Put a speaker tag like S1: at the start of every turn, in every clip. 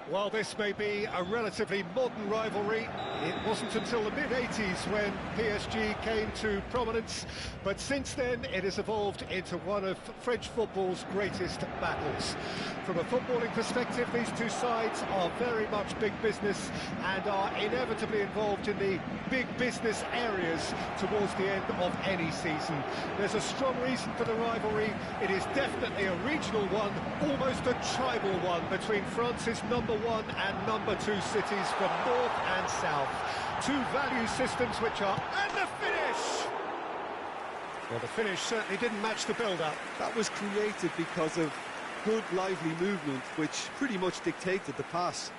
S1: While this may be a relatively modern rivalry, it wasn't until the mid-80s when PSG came to prominence, but since then it has evolved into one of French football's greatest battles. From a footballing perspective, these two sides are very much big business and are inevitably involved in the big business areas towards the end of any season. There's a strong reason for the rivalry. It is definitely a regional one, almost a tribal one, between France's number 1 and number 2 cities from north and south. Two value systems which are... And the finish! Well, the finish certainly didn't match the build-up.
S2: That was created because of good, lively movement, which pretty much dictated the pass.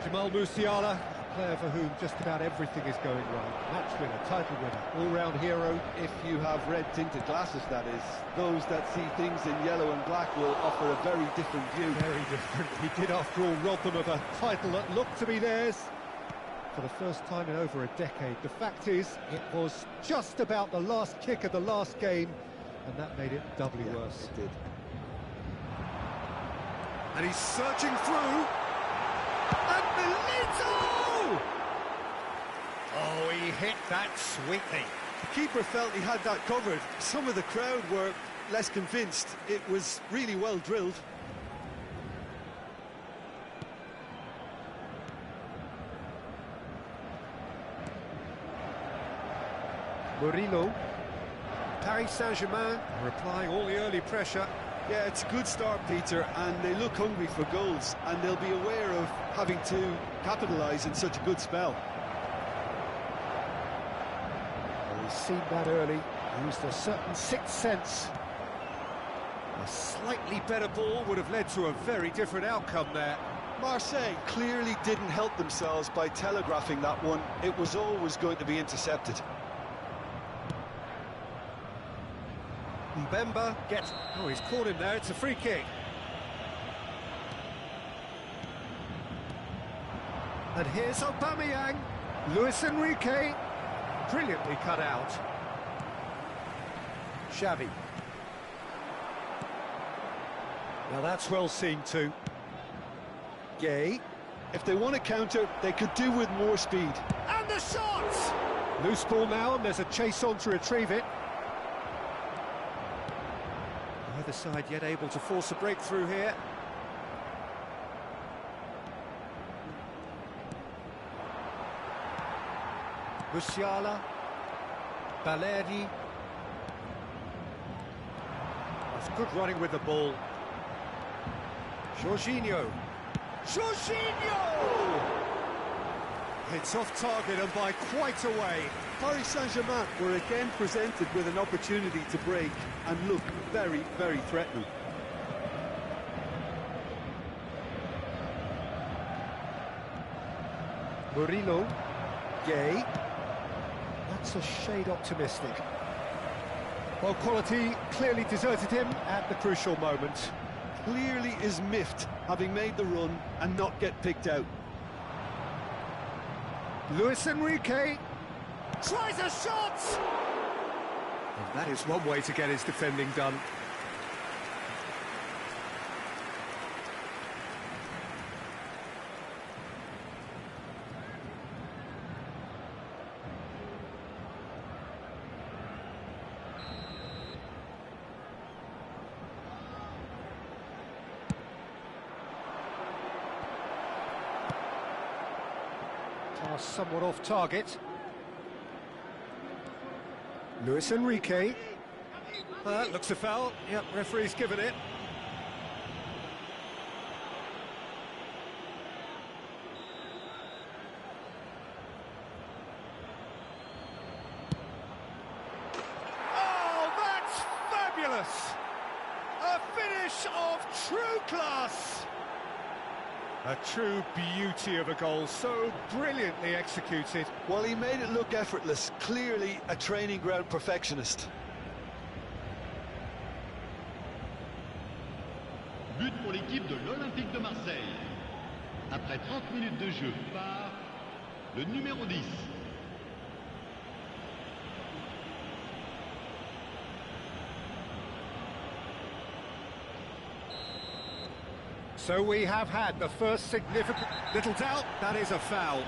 S1: Jamal Musiala, a player for whom just about everything is going right. Match winner, title winner, all-round hero.
S2: If you have red-tinted glasses, that is. Those that see things in yellow and black will offer a very different view.
S1: Very different. He did, after all, rob them of a title that looked to be theirs for the first time in over a decade. The fact is, it was just about the last kick of the last game, and that made it doubly worse.
S2: It did.
S1: And he's surging through. And Milito! Oh, he hit that sweetly.
S2: The keeper felt he had that covered. Some of the crowd were less convinced. It was really well drilled.
S1: Murillo. Paris Saint-Germain are applying all the early pressure.
S2: Yeah, it's a good start, Peter, and they look hungry for goals, and they'll be aware of having to capitalise in such a good spell.
S1: Well, he's seen that early, used a certain sixth sense. A slightly better ball would have led to a very different outcome there.
S2: Marseille clearly didn't help themselves by telegraphing that one. It was always going to be intercepted.
S1: Mbemba gets... Oh, he's caught him there. It's a free kick. And here's Aubameyang. Luis Enrique. Brilliantly cut out. Xavi. Now that's well seen too. Gay.
S2: If they want to counter, they could do with more speed.
S1: And the shot! Loose ball now, and there's a chase on to retrieve it. Neither side yet able to force a breakthrough here. Musiala. Baleri. That's good running with the ball. Jorginho. Jorginho! It's off target and by quite a way.
S2: Paris Saint-Germain were again presented with an opportunity to break and look very, very threatening.
S1: Murillo. Gay. That's a shade optimistic. Well, quality clearly deserted him at the crucial moment.
S2: Clearly is miffed, having made the run and not get picked out.
S1: Luis Enrique tries a shot! And that is one way to get his defending done. Somewhat off target. Luis Enrique. Looks a foul. Yep, referee's given it. Oh, that's fabulous! A finish of true class! A true beauty of a goal, so brilliantly executed.
S2: Well, he made it look effortless, clearly a training ground perfectionist.
S3: But pour l'équipe de l'Olympique de Marseille. Après 30 minutes de jeu par le numéro 10.
S1: So we have had the first significant... Little doubt, that is a foul.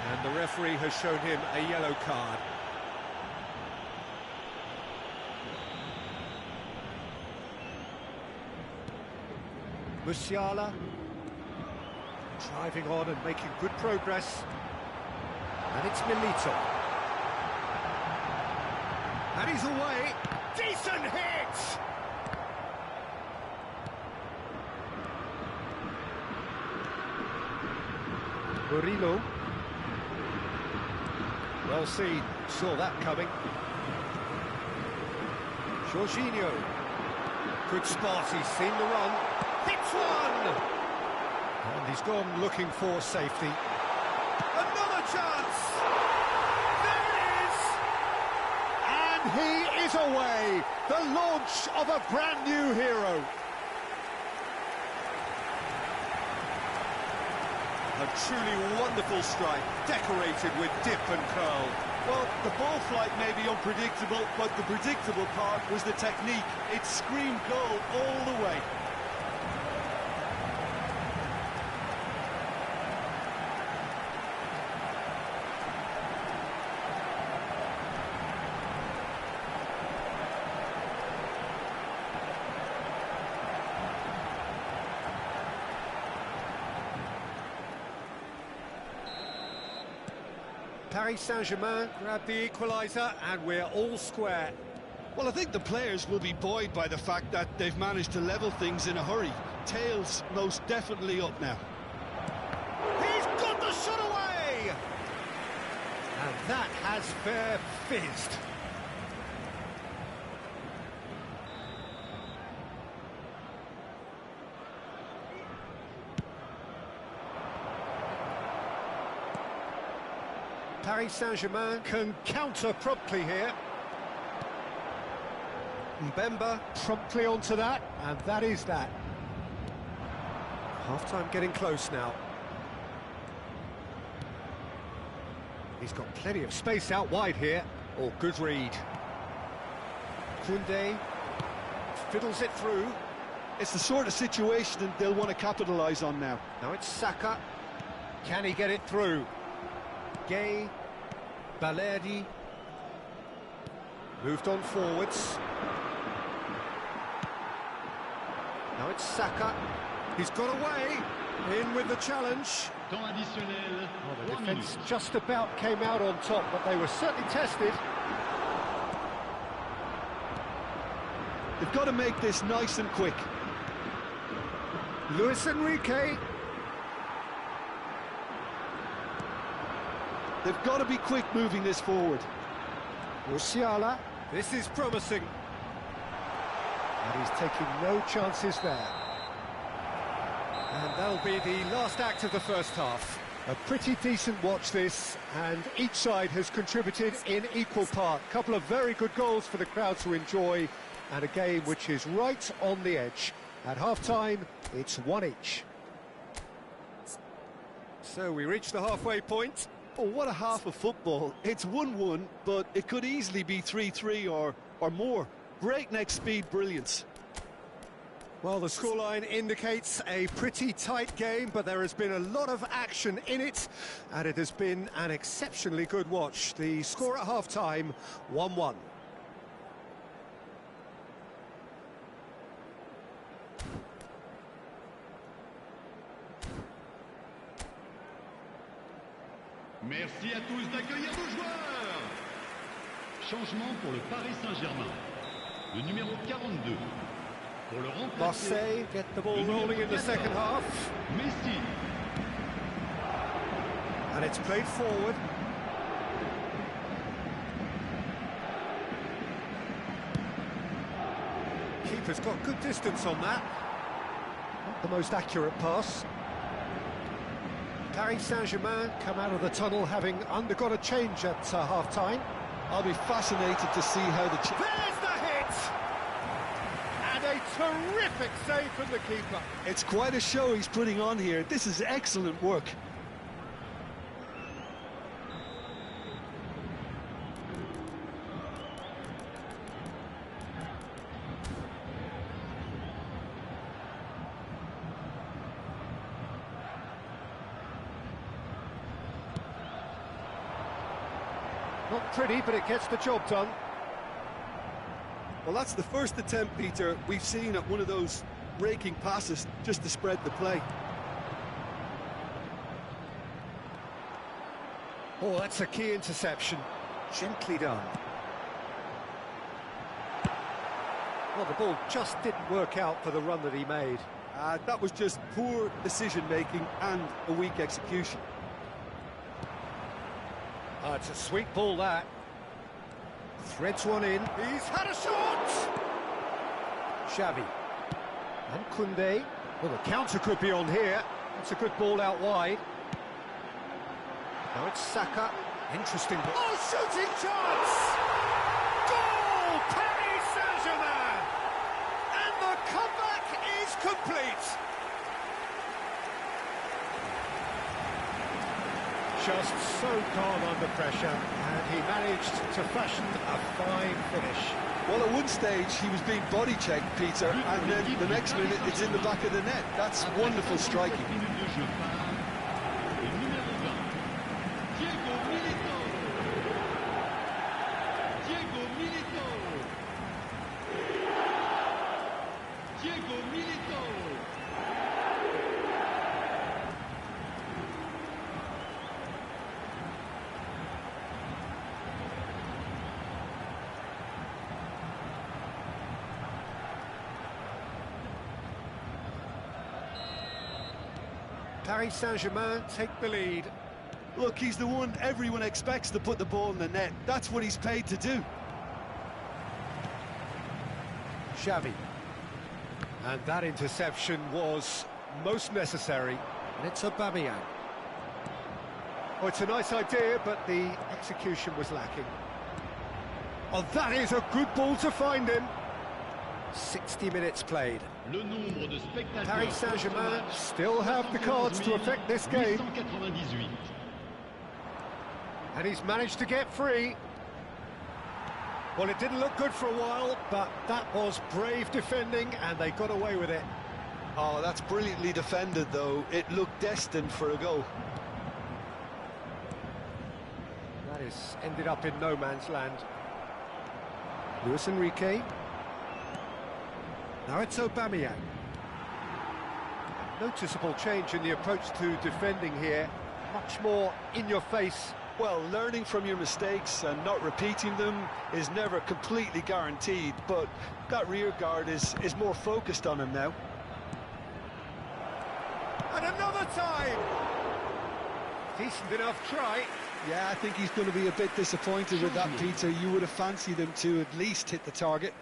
S1: And the referee has shown him a yellow card. Musiala. Driving on and making good progress. And it's Milito. And he's away. Decent hit! Murillo. Well seen, saw that coming. Jorginho. Good spot, he's seen the run. Hits one! And he's gone looking for safety. Another chance! There it is! And he is away! The launch of a brand new hero. A truly wonderful strike, decorated with dip and curl.
S2: Well, the ball flight may be unpredictable, but the predictable part was the technique. It screamed goal all the way.
S1: Paris Saint-Germain grab the equaliser and we're all square.
S2: Well, I think the players will be buoyed by the fact that they've managed to level things in a hurry. Tails most definitely up now.
S1: He's got the shot away! And that has fair fizzed. Paris Saint-Germain can counter promptly here. Mbemba promptly onto that, and that is that. Half-time getting close now. He's got plenty of space out wide here. Oh, good read. Koundé fiddles it through.
S2: It's the sort of situation they'll want to capitalise on now.
S1: Now it's Saka. Can he get it through? Gay, Balerdi. Moved on forwards. Now it's Saka. He's got away. In with the challenge.
S3: Temps additionnel.
S1: Oh, the defence just about came out on top, but they were certainly tested.
S2: They've got to make this nice and quick.
S1: Luis Enrique.
S2: They've got to be quick moving this forward.
S1: Musiala. This is promising. And he's taking no chances there. And that'll be the last act of the first half. A pretty decent watch this, and each side has contributed in equal part. A couple of very good goals for the crowd to enjoy, and a game which is right on the edge. At half-time, it's 1 each. So we reach the halfway point.
S2: Oh, what a half of football. It's 1-1, but it could easily be 3-3 or more. Breakneck speed brilliance.
S1: Well, the scoreline indicates a pretty tight game, but there has been a lot of action in it, and it has been an exceptionally good watch. The score at half-time, 1-1.
S3: Merci à tous d'accueillir nos joueurs. Changement pour le Paris Saint-Germain. Le numéro 42. Pour le remplacer.
S1: Marseille get the ball rolling in the second half.
S3: Messi.
S1: And it's played forward. Keeper's got good distance on that. Not the most accurate pass. Paris Saint-Germain come out of the tunnel having undergone a change at half-time.
S2: I'll be fascinated to see how the...
S1: There's the hit! And a terrific save from the keeper.
S2: It's quite a show he's putting on here. This is excellent work.
S1: Not pretty, but it gets the job done.
S2: Well, that's the first attempt, Peter, we've seen at one of those raking passes just to spread the play.
S1: Oh, that's a key interception. Gently done. Well, the ball just didn't work out for the run that he made.
S2: That was just poor decision-making and a weak execution.
S1: Oh, it's a sweet ball, that. Threads one in. He's had a shot! Xavi. And Koundé. Well, the counter could be on here. That's a good ball out wide. Now it's Saka. Interesting ball. Oh, shooting chance! Goal! Paris Saint-Germain! And the comeback is complete! Just so calm under pressure, and he managed to fashion a fine finish.
S2: Well, at one stage he was being body checked, Peter, and then the next minute it's in the back of the net. That's wonderful striking.
S1: Paris Saint-Germain take the lead.
S2: Look, he's the one everyone expects to put the ball in the net. That's what he's paid to do.
S1: Xavi. And that interception was most necessary. And it's Aubameyang. Oh, it's a nice idea, but the execution was lacking. Oh, that is a good ball to find him. 60 minutes played.
S3: Le nombre de spectateurs
S1: Paris Saint-Germain still have the cards to affect this game.
S3: 898.
S1: And he's managed to get free. Well, it didn't look good for a while, but that was brave defending, and they got away with it.
S2: Oh, that's brilliantly defended, though. It looked destined for a goal.
S1: That is ended up in no man's land. Luis Enrique. Now it's Aubameyang. Noticeable change in the approach to defending here. Much more in your face.
S2: Well, learning from your mistakes and not repeating them is never completely guaranteed, but that rear guard is more focused on him now.
S1: And another time! Decent enough try.
S2: Yeah, I think he's going to be a bit disappointed with that, Peter. You would have fancied him to at least hit the target.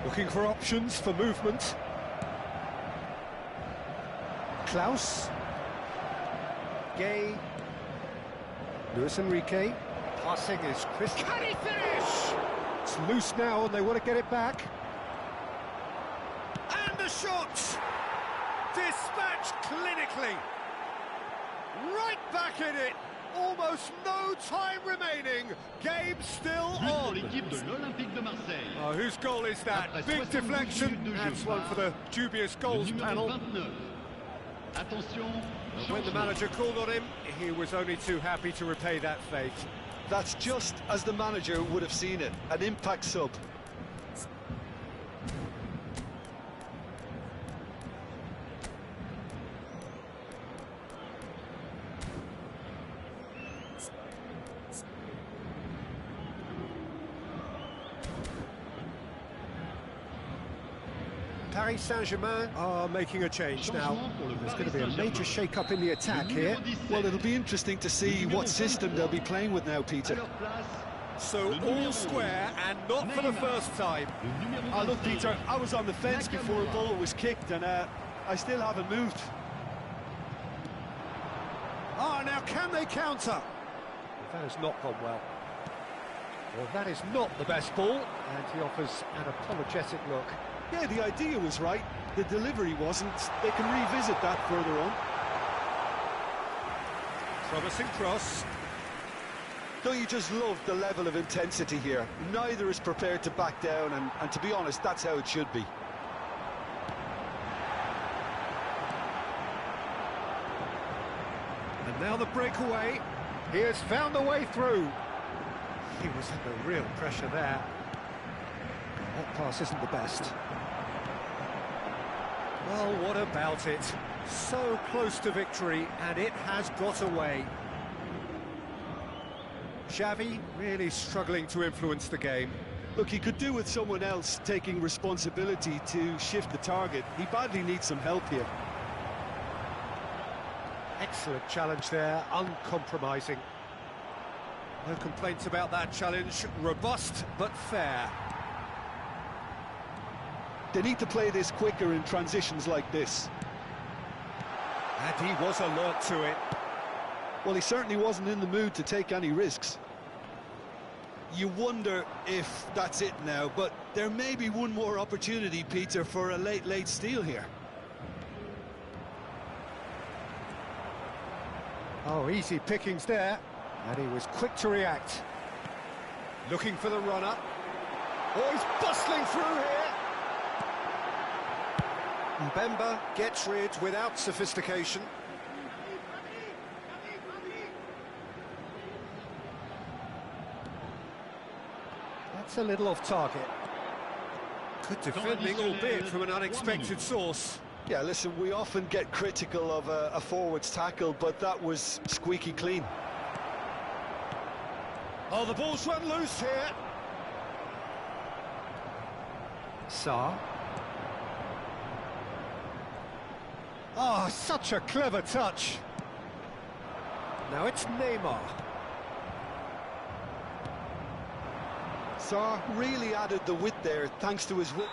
S1: Looking for options for movement. Klaus. Gay. Luis Enrique. Passing is Chris. Can he finish? It's loose now and they want to get it back. And the shot! Dispatched clinically. Right back in it. Almost no time remaining. Game still
S3: But pour
S1: on.
S3: l'équipe de l'Olympique de Marseille.
S1: Oh, whose goal is that?
S3: Après
S1: Big
S3: 78
S1: deflection.
S3: minutes de jeu
S1: That's one
S3: par
S1: for the dubious
S3: le
S1: goals
S3: numéro
S1: panel.
S3: 29. Attention,
S1: When the
S3: changement.
S1: manager called on him, he was only too happy to repay that fate.
S2: That's just as the manager would have seen it, an impact sub.
S1: Paris Saint-Germain are making a change now.
S3: Changement pour le
S1: There's
S3: Paris
S1: going to be a
S3: Saint-Germain.
S1: major shake-up in the attack
S3: Le
S1: here.
S3: numéro 17.
S2: Well, it'll be interesting to see what system they'll be playing with now,
S3: À
S2: Peter.
S3: leur place,
S1: So
S3: Le
S1: all
S3: numéro
S1: square and not for the
S3: Neymar.
S1: first time.
S3: le numéro
S2: Oh, look,
S3: 25.
S2: Peter, I was on the fence before the ball was kicked, and I still haven't moved.
S1: Ah, now can they counter? That has not gone well. Well, that is not the best ball, and he offers an apologetic look.
S2: Yeah, the idea was right. The delivery wasn't. They can revisit that further on.
S1: Promising cross.
S2: Don't you just love the level of intensity here? Neither is prepared to back down, and to be honest, that's how it should be.
S1: And now the breakaway. He has found the way through. He was under real pressure there. That pass isn't the best. Well, what about it? So close to victory, and it has got away. Xavi really struggling to influence the game.
S2: Look, he could do with someone else taking responsibility to shift the target. He badly needs some help here.
S1: Excellent challenge there, uncompromising. No complaints about that challenge. Robust, but fair.
S2: They need to play this quicker in transitions like this.
S1: And he was alert to it.
S2: Well, he certainly wasn't in the mood to take any risks. You wonder if that's it now, but there may be one more opportunity, Peter, for a late steal here.
S1: Oh, easy pickings there. And he was quick to react. Looking for the runner. Oh, he's bustling through here. Mbemba gets rid without sophistication. That's a little off target. Good defending, albeit from an unexpected source.
S2: Yeah, listen, we often get critical of a forward's tackle, but that was squeaky clean.
S1: Oh, the ball's run loose here. Sarr. Oh, such a clever touch. Now it's Neymar.
S2: Sarr really added the width there, thanks to his width.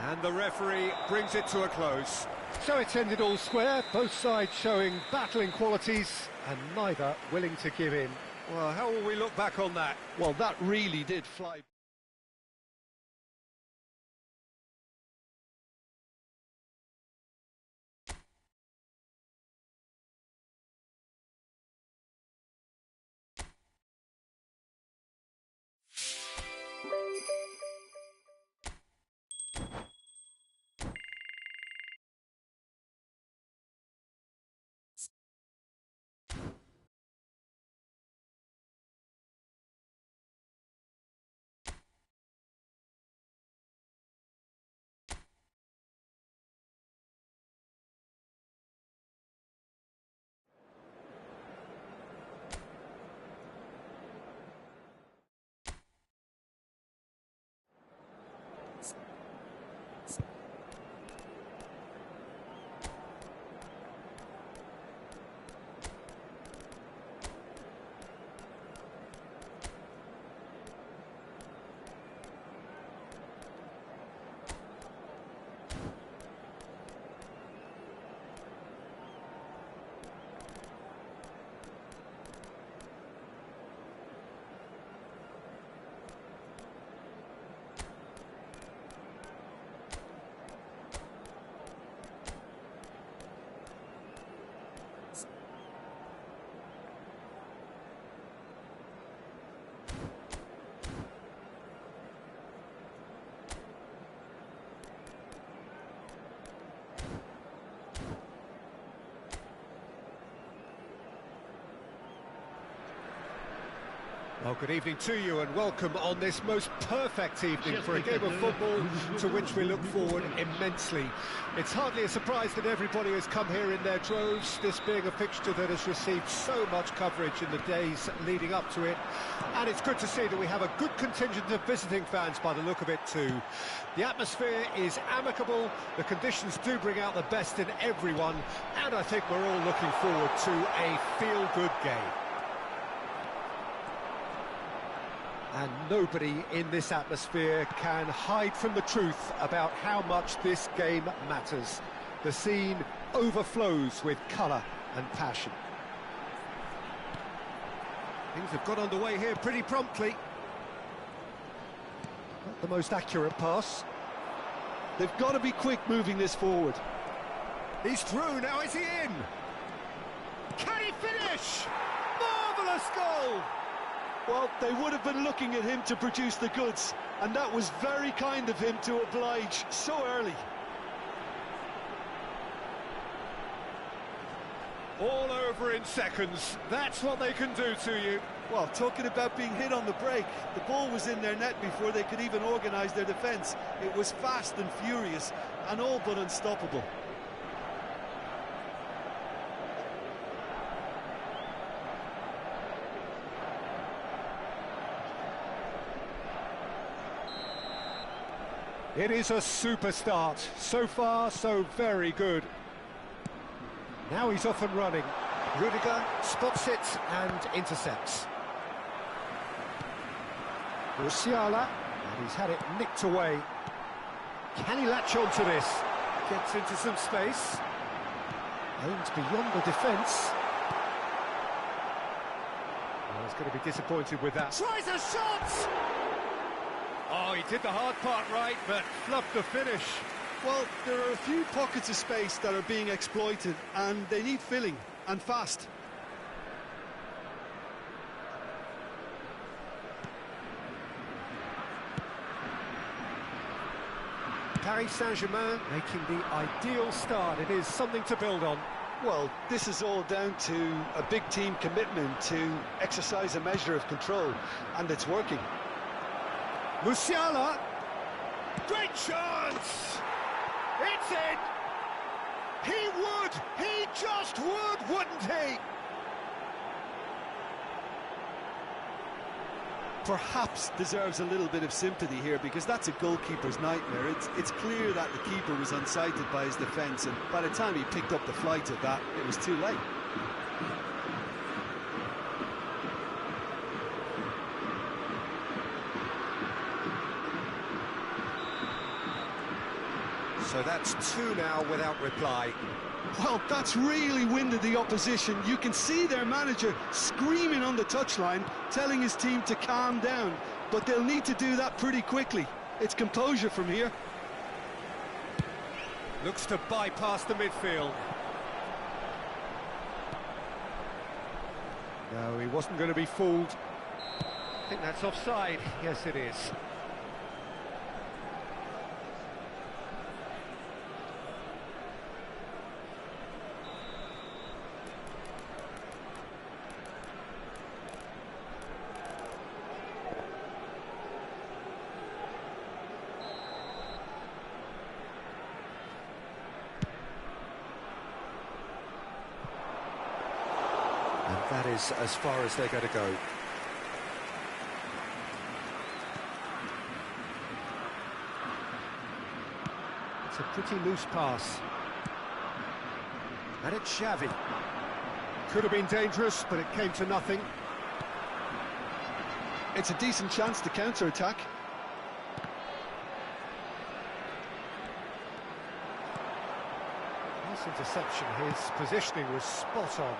S1: And the referee brings it to a close. So it's ended all square, both sides showing battling qualities and neither willing to give in. Well, how will we look back on that?
S2: Well, that really did fly.
S1: Well, good evening to you and welcome on this most perfect evening for a game of football to which we look forward immensely. It's hardly a surprise that everybody has come here in their droves, this being a fixture that has received so much coverage in the days leading up to it. And it's good to see that we have a good contingent of visiting fans by the look of it too. The atmosphere is amicable, the conditions do bring out the best in everyone, and I think we're all looking forward to a feel-good game. And nobody in this atmosphere can hide from the truth about how much this game matters. The scene overflows with colour and passion. Things have got underway here pretty promptly. Not the most accurate pass.
S2: They've got to be quick moving this forward.
S1: He's through, now is he in? Can he finish? Marvellous goal!
S2: Well, they would have been looking at him to produce the goods, and that was very kind of him to oblige so early.
S1: All over in seconds, that's what they can do to you.
S2: Well, talking about being hit on the break, the ball was in their net before they could even organise their defence. It was fast and furious, and all but unstoppable.
S1: It is a super start. So far, so very good. Now he's off and running. Rudiger spots it and intercepts. Musiala, and he's had it nicked away. Can he latch on to this? Gets into some space. Aims beyond the defence. Well, he's going to be disappointed with that. Tries a shot! Oh, he did the hard part right, but flubbed the finish.
S2: Well, there are a few pockets of space that are being exploited, and they need filling, and fast.
S1: Paris Saint-Germain making the ideal start. It is something to build on.
S2: Well, this is all down to a big team commitment to exercise a measure of control, and it's working.
S1: Musiala, great chance! It's in! He would! He just would, wouldn't he?
S2: Perhaps deserves a little bit of sympathy here, because that's a goalkeeper's nightmare. It's clear that the keeper was unsighted by his defence, and by the time he picked up the flight of that, it was too late.
S1: So that's two now without reply.
S2: Well, that's really winded the opposition. You can see their manager screaming on the touchline, telling his team to calm down, but they'll need to do that pretty quickly. It's composure from here.
S1: Looks to bypass the midfield. No, he wasn't going to be fooled. I think that's offside. Yes, it is. And that is as far as they're going to go. It's a pretty loose pass. And it's Xavi. Could have been dangerous, but it came to nothing.
S2: It's a decent chance to counter-attack.
S1: Nice interception. His positioning was spot on.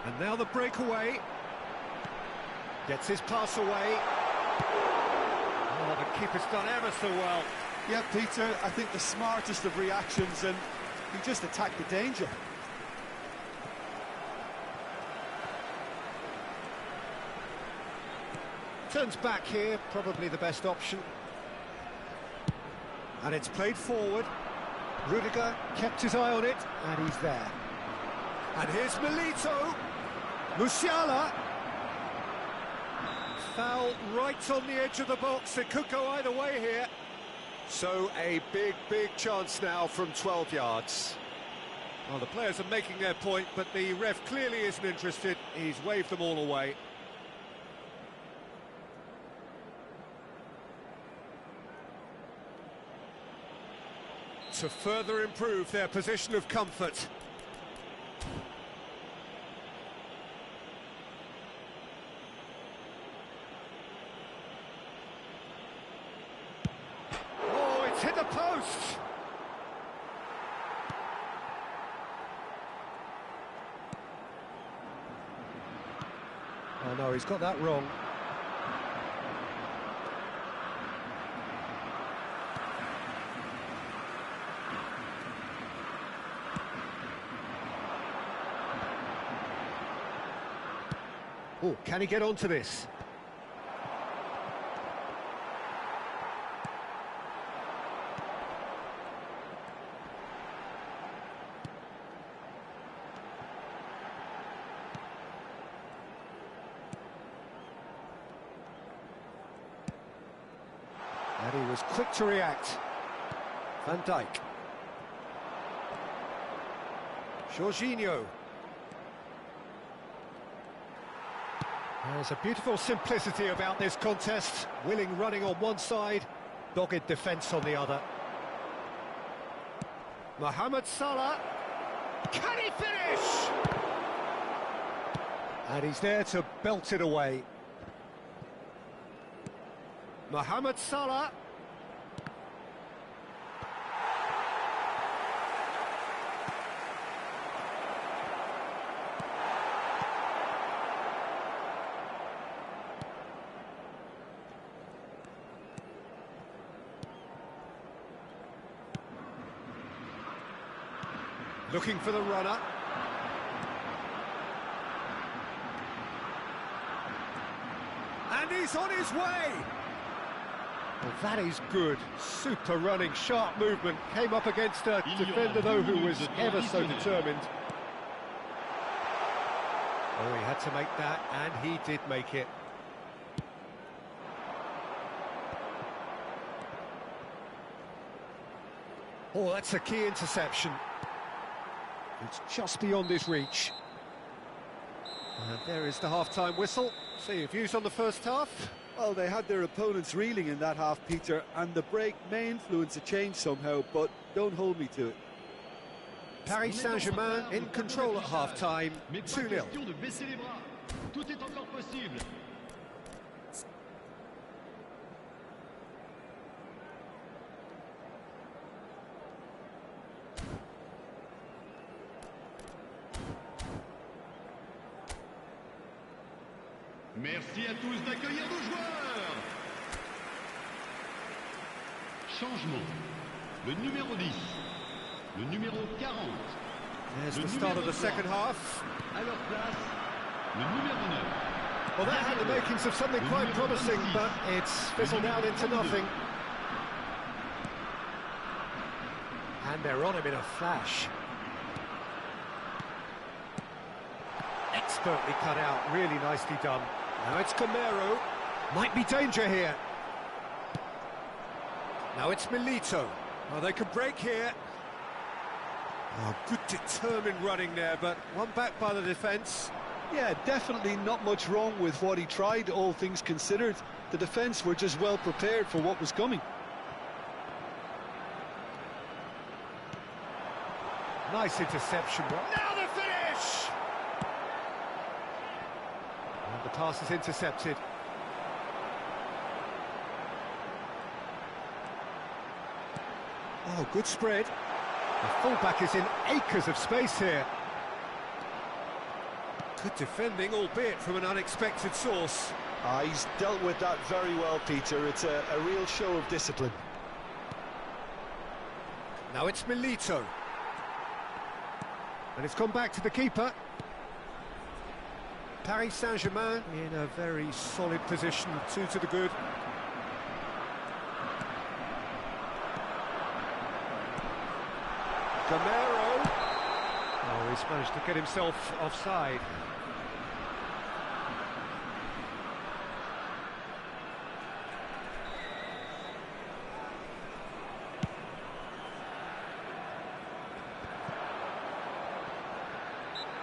S1: And now the breakaway. Gets his pass away. Oh, the keeper's done ever so well.
S2: Yeah, Peter, I think the smartest of reactions, and he just attacked the danger.
S1: Turns back here, probably the best option. And it's played forward. Rudiger kept his eye on it, and he's there. And here's Milito. Musiala. Foul right on the edge of the box. It could go either way here. So a big chance now from 12 yards. Well, the players are making their point, but the ref clearly isn't interested. He's waved them all away. To further improve their position of comfort. Oh, it's hit the post! Oh no, he's got that wrong. Oh, can he get onto this? And he was quick to react. Van Dijk. Jorginho. There's a beautiful simplicity about this contest. Willing running on one side, dogged defence on the other. Mohamed Salah. Can he finish? And he's there to belt it away. Mohamed Salah. Looking for the runner. And he's on his way! Well, that is good. Super running, sharp movement. Came up against a defender, though, who was ever so determined. Oh, he had to make that, and he did make it. Oh, that's a key interception. It's just beyond his reach. And there is the half-time whistle. So your views on the first half?
S2: Well, they had their opponents reeling in that half, Peter, and the break may influence a change somehow, but don't hold me to it.
S1: Paris Saint-Germain in control at half-time, 2-0.
S3: Merci à tous d'accueillir nos joueurs. Changement. Le numéro 10. Le numéro 40.
S1: There's the start of the second half.
S3: À leur place, le numéro 9.
S1: Well, that had the makings of something quite promising, but it's fizzled out into nothing. And they're on him in a flash. Expertly cut out, really nicely done. Now it's Camero. Might be danger here. Now it's Milito. Oh, they could break here. Oh, good determined running there, but one back by the defence.
S2: Yeah, definitely not much wrong with what he tried, all things considered. The defence were just well prepared for what was coming.
S1: Nice interception. Now the finish! And the pass is intercepted. Oh, good spread. The fullback is in acres of space here. Good defending, albeit from an unexpected source.
S2: He's dealt with that very well, Peter. It's a real show of discipline.
S1: Now it's Milito. And it's gone back to the keeper. Paris Saint-Germain in a very solid position, 2 to the good. Camero. Oh, he's managed to get himself offside.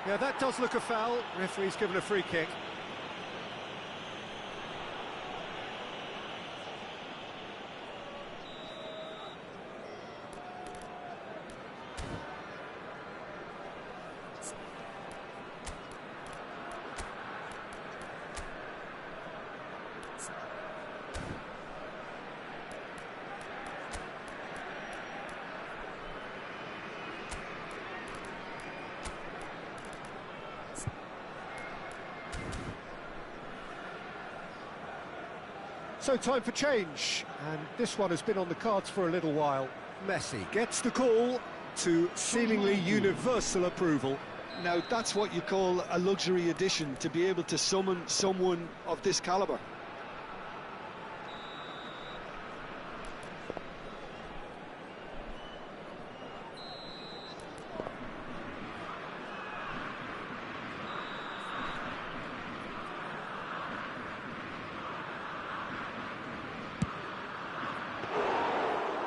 S1: Yeah, that does look a foul. Referee's given a free kick. So time for change, and this one has been on the cards for a little while. Messi gets the call to seemingly universal approval.
S2: Now, that's what you call a luxury addition, to be able to summon someone of this calibre.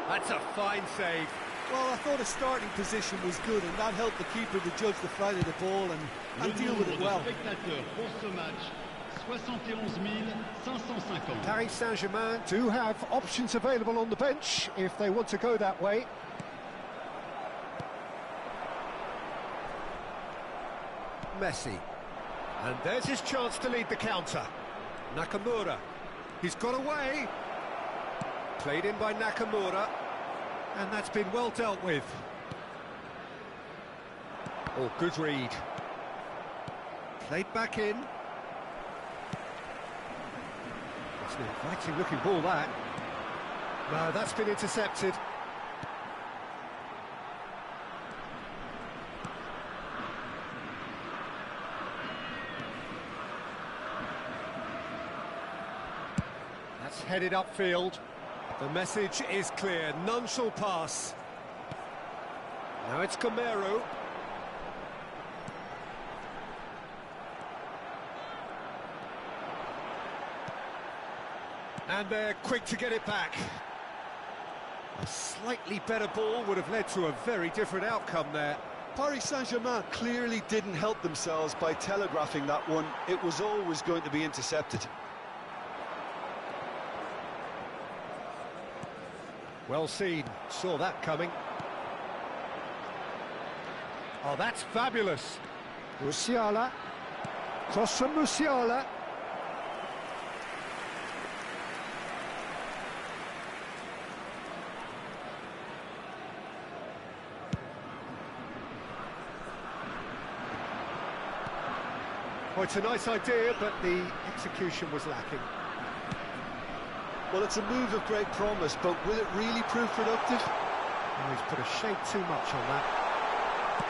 S1: That's a fine save.
S2: Well, I thought his starting position was good, and that helped the keeper to judge the flight of the ball and deal with it well.
S3: Spectateurs pour ce match, 71 550.
S1: Paris Saint-Germain do have options available on the bench if they want to go that way. Messi. And there's his chance to lead the counter. Nakamura. He's got away. Played in by Nakamura. And that's been well dealt with. Oh, good read. Played back in. It's an inviting looking ball, that. No, that's been intercepted. That's headed upfield. The message is clear, none shall pass. Now it's Camero. And they're quick to get it back. A slightly better ball would have led to a very different outcome there.
S2: Paris Saint-Germain clearly didn't help themselves by telegraphing that one. It was always going to be intercepted.
S1: Well seen, saw that coming. Oh, that's fabulous. Musiala, cross from Musiala. Well, it's a nice idea, but the execution was lacking.
S2: Well, it's a move of great promise, but will it really prove productive?
S1: Oh, he's put a shade too much on that.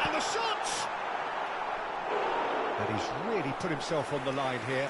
S1: And the shot! But he's really put himself on the line here.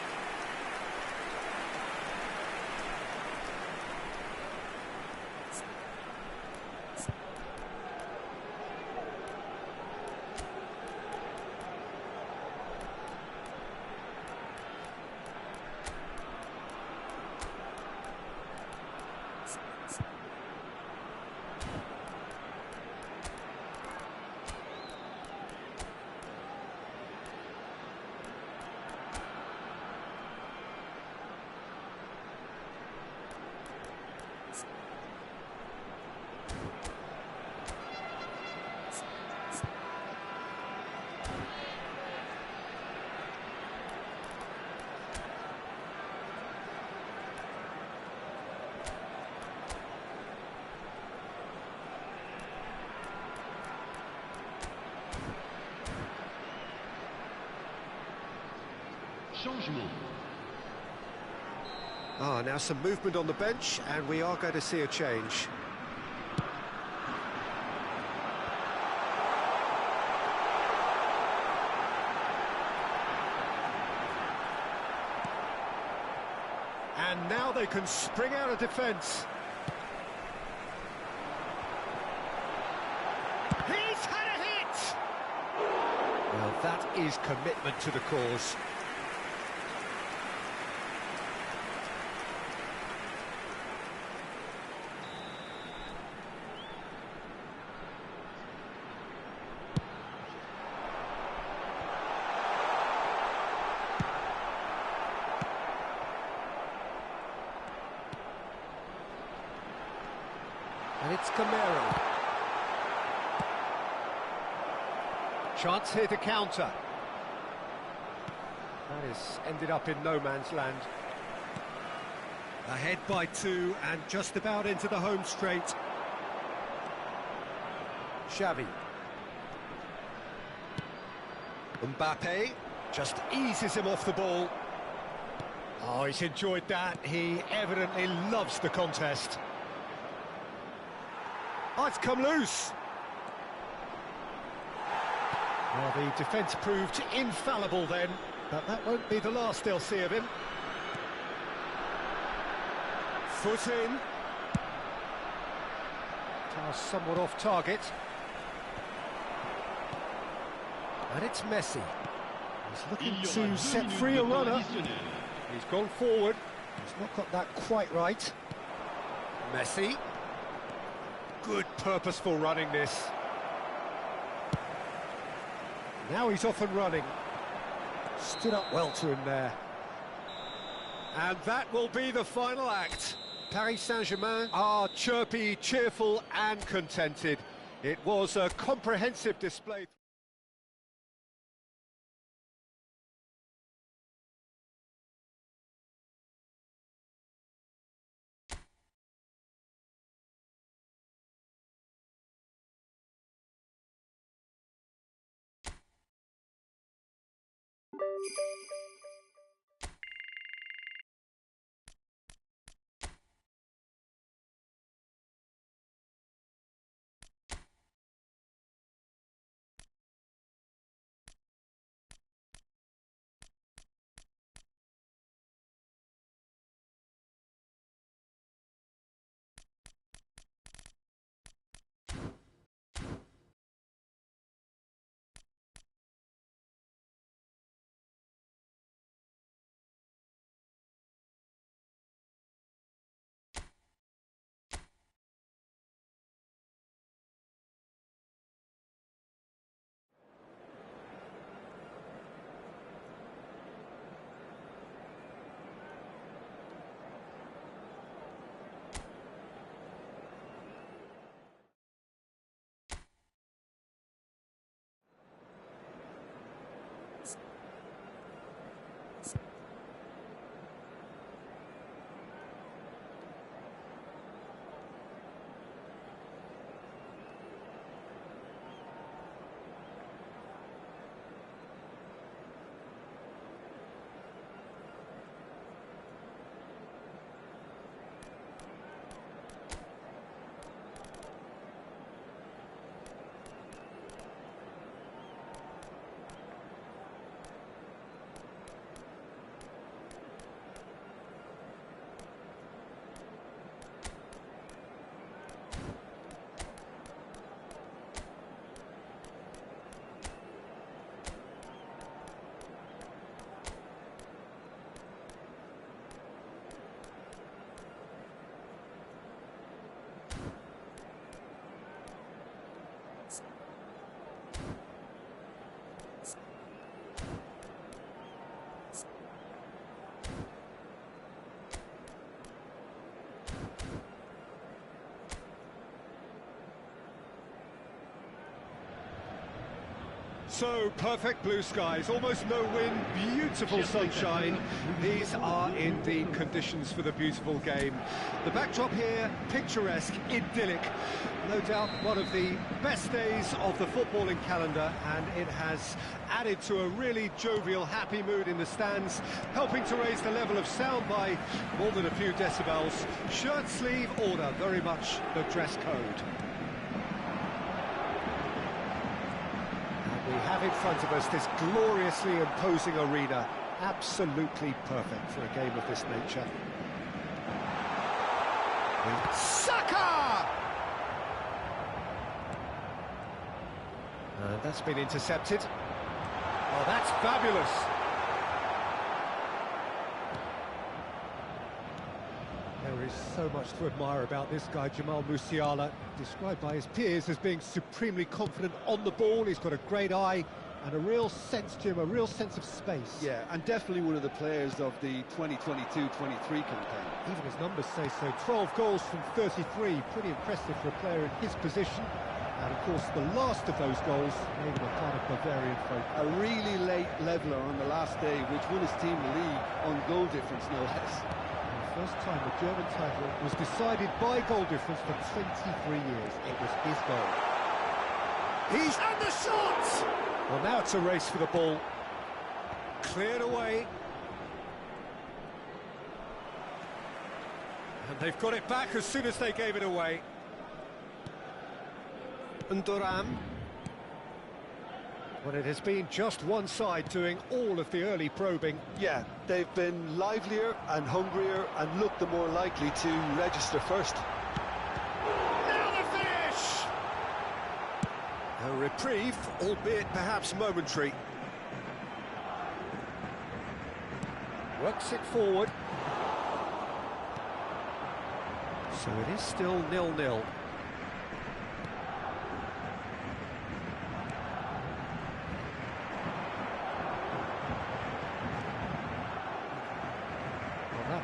S3: Changement.
S1: Now some movement on the bench, and we are going to see a change. And now they can spring out of defence. He's had a hit! Well, that is commitment to the cause. And it's Camero. Chance here to counter. That has ended up in no man's land. Ahead by 2 and just about into the home straight. Xavi. Mbappe just eases him off the ball. Oh, he's enjoyed that. He evidently loves the contest. Oh, it's come loose. Well, the defence proved infallible then, but that won't be the last they'll see of him. Foot in. Pass somewhat off target. And it's Messi. He's looking to set free a runner. He's gone forward. He's not got that quite right. Messi. Good purposeful running this. Now he's off and running. Stood up well to him there. And that will be the final act. Paris Saint-Germain are chirpy, cheerful and contented. It was a comprehensive display. So, perfect blue skies, almost no wind, beautiful sunshine. These are indeed conditions for the beautiful game. The backdrop here, picturesque, idyllic. No doubt one of the best days of the footballing calendar, and it has added to a really jovial, happy mood in the stands, helping to raise the level of sound by more than a few decibels. Shirt sleeve order, very much the dress code. We have in front of us this gloriously imposing arena, absolutely perfect for a game of this nature. Saka! That's been intercepted. Oh, that's fabulous. There is so much to admire about this guy, Jamal Musiala, described by his peers as being supremely confident on the ball. He's got a great eye and a real sense to him, a real sense of space.
S2: Yeah, and definitely one of the players of the 2022-23 campaign.
S1: Even his numbers say so. 12 goals from 33, pretty impressive for a player in his position. And of course, the last of those goals made him a kind of Bavarian folk.
S2: A really late leveller on the last day, which won his team the league on goal difference, no less.
S1: First time the German title was decided by goal difference for 23 years. It was his goal. And the shot! Well, now it's a race for the ball. Cleared away. And they've got it back as soon as they gave it away. And Thuram. Well, it has been just one side doing all of the early probing.
S2: Yeah, they've been livelier and hungrier and looked the more likely to register first.
S1: Now the finish! A reprieve, albeit perhaps momentary. Works it forward. So it is still 0-0.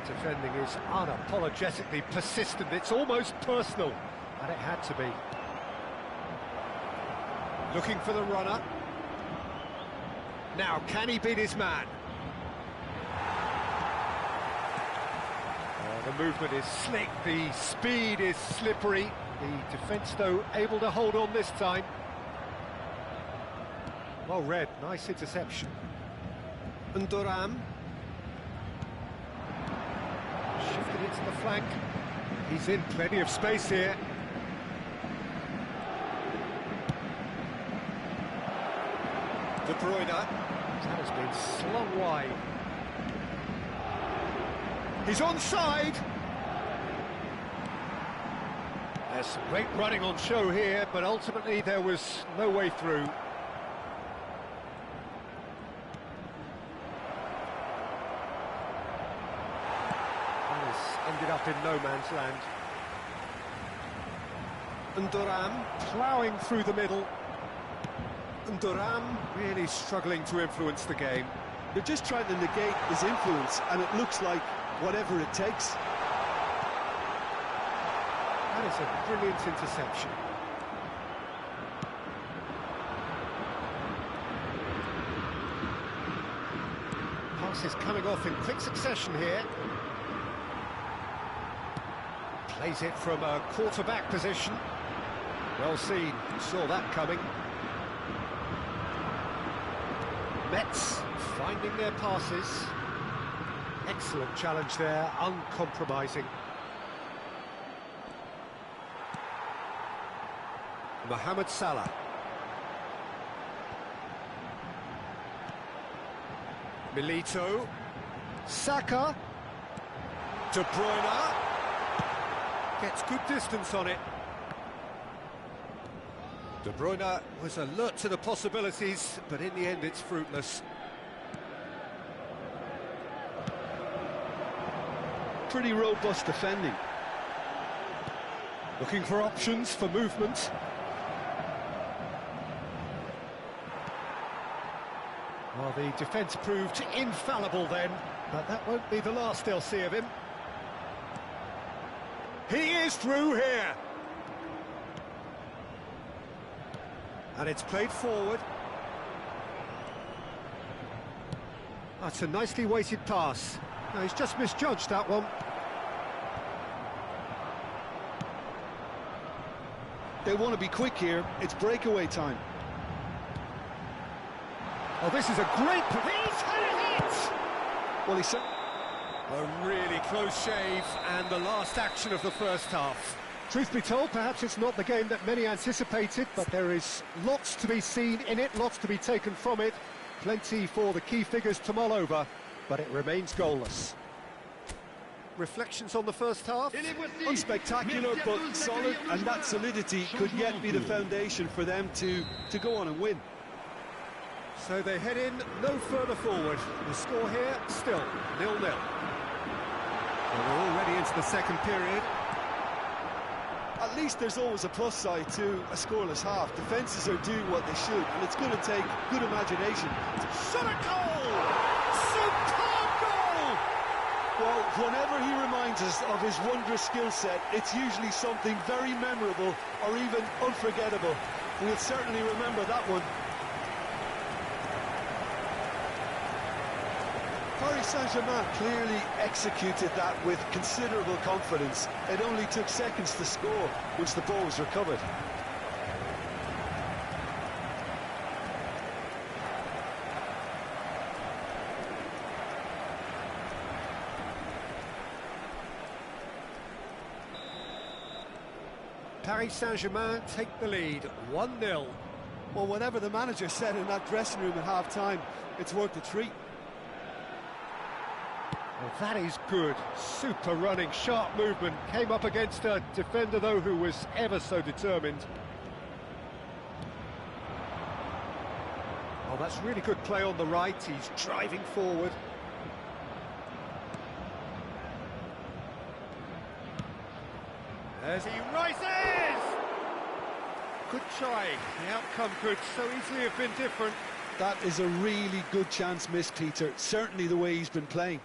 S1: Defending is unapologetically persistent. It's almost personal, and it had to be. Looking for the runner. Now, can he beat his man? Oh, the movement is slick, the speed is slippery. The defence, though, able to hold on this time. Well read, nice interception. And Thuram. Shifted it to the flank. He's in plenty of space here. De Bruyne. That has been slung wide. He's onside. There's some great running on show here, but ultimately there was no way through. Ended up in no man's land. And Thuram ploughing through the middle. And Thuram really struggling to influence the game.
S2: They're just trying to negate his influence, and it looks like whatever it takes.
S1: That is a brilliant interception. Passes coming off in quick succession here. Plays it from a quarterback position. Well seen, saw that coming. Mets finding their passes. Excellent challenge there, uncompromising. Mohamed Salah. Milito. Saka. De Bruyne. Gets good distance on it. De Bruyne was alert to the possibilities, but in the end it's fruitless.
S2: Pretty robust defending.
S1: Looking for options for movement. Well, the defence proved infallible then, but that won't be the last they'll see of him. He is through here. And it's played forward. That's a nicely weighted pass. No, he's just misjudged that one.
S2: They want to be quick here. It's breakaway time.
S1: Oh, this is a great... He's had it!
S2: Well, he's...
S1: A really close shave, and the last action of the first half. Truth be told, perhaps it's not the game that many anticipated, but there is lots to be seen in it, lots to be taken from it. Plenty for the key figures to mull over, but it remains goalless. Reflections on the first half?
S2: Unspectacular, but solid, and that solidity could yet be the foundation for them to go on and win.
S1: So they head in no further forward. The score here, still 0-0. Well, we're already into the second period.
S2: At least there's always a plus side to a scoreless half. Defences are doing what they should, and it's going to take good imagination.
S1: Shot a goal! Superb goal!
S2: Well, whenever he reminds us of his wondrous skill set, it's usually something very memorable or even unforgettable. We'll certainly remember that one. Paris Saint-Germain clearly executed that with considerable confidence. It only took seconds to score once the ball was recovered.
S1: Paris Saint-Germain take the lead, 1-0.
S2: Well, whatever the manager said in that dressing room at half-time, it's worth the treat.
S1: Well, that is good. Super running, sharp movement. Came up against a defender, though, who was ever so determined. Oh, that's really good play on the right. He's driving forward. As he rises! Good try. The outcome could so easily have been different.
S2: That is a really good chance missed, Peter. Certainly the way he's been playing.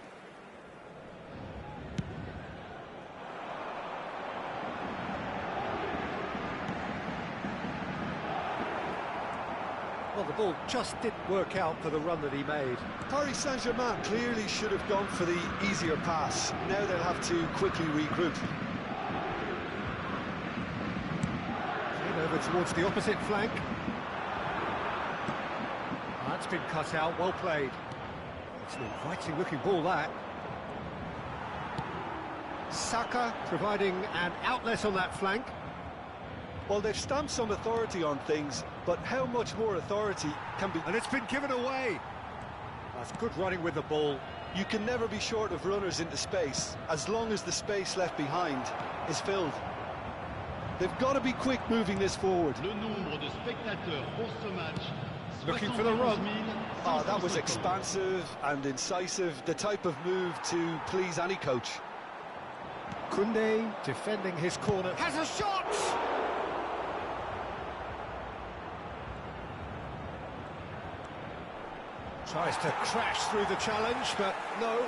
S1: Well, the ball just didn't work out for the run that he made.
S2: Paris Saint-Germain clearly should have gone for the easier pass. Now they'll have to quickly regroup.
S1: And over towards the opposite flank. That's been cut out, well played. It's an inviting looking ball, that. Saka providing an outlet on that flank.
S2: Well, they've stamped some authority on things, but how much more authority can be...
S1: And it's been given away. That's good running with the ball.
S2: You can never be short of runners into space, as long as the space left behind is filled. They've got to be quick moving this forward.
S3: Le nombre de spectateurs pour ce match.
S1: Looking for the run.
S2: Oh, that was expansive and incisive, the type of move to please any coach.
S1: Koundé defending his corner. Has a shot! Tries to crash through the challenge, but no.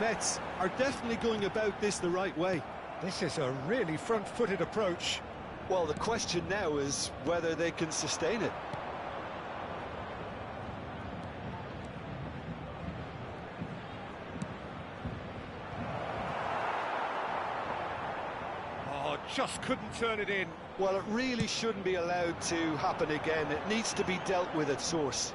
S2: Mets are definitely going about this the right way.
S1: This is a really front-footed approach.
S2: Well, the question now is whether they can sustain it.
S1: Oh, just couldn't turn it in.
S2: Well, it really shouldn't be allowed to happen again. It needs to be dealt with at source.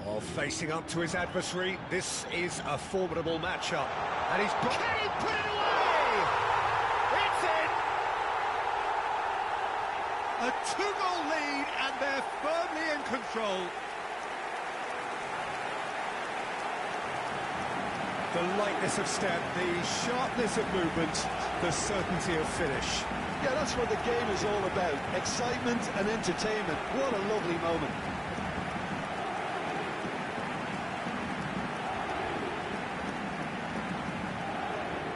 S1: Oh, facing up to his adversary, this is a formidable matchup. And he's... Can he put it away? It's in! A two-goal lead, and they're firmly in control. The lightness of step, the sharpness of movement, the certainty of finish.
S2: Yeah, that's what the game is all about. Excitement and entertainment. What a lovely moment.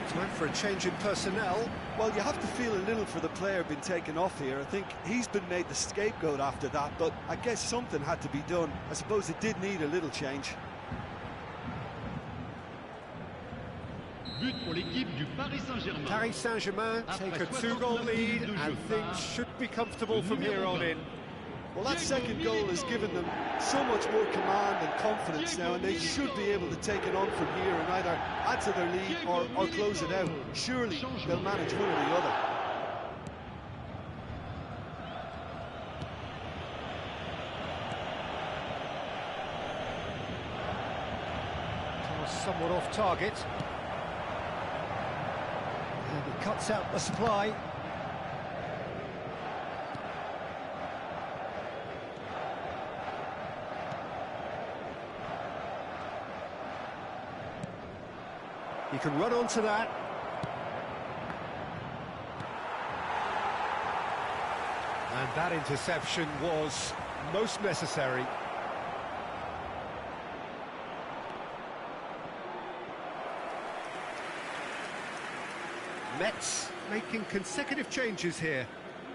S1: Time for a change in personnel.
S2: Well, you have to feel a little for the player being taken off here. I think he's been made the scapegoat after that, but I guess something had to be done. I suppose it did need a little change.
S3: But pour l'équipe du Paris Saint-Germain.
S1: Paris Saint-Germain take a two-goal lead, and things should be comfortable from here on in.
S2: Well, that second goal has given them so much more command and confidence now, and they should be able to take it on from here and either add to their lead or close it out. Surely they'll manage one or the other.
S1: Somewhat off target. And he cuts out the supply. He can run onto that. And that interception was most necessary. Mets making consecutive changes here.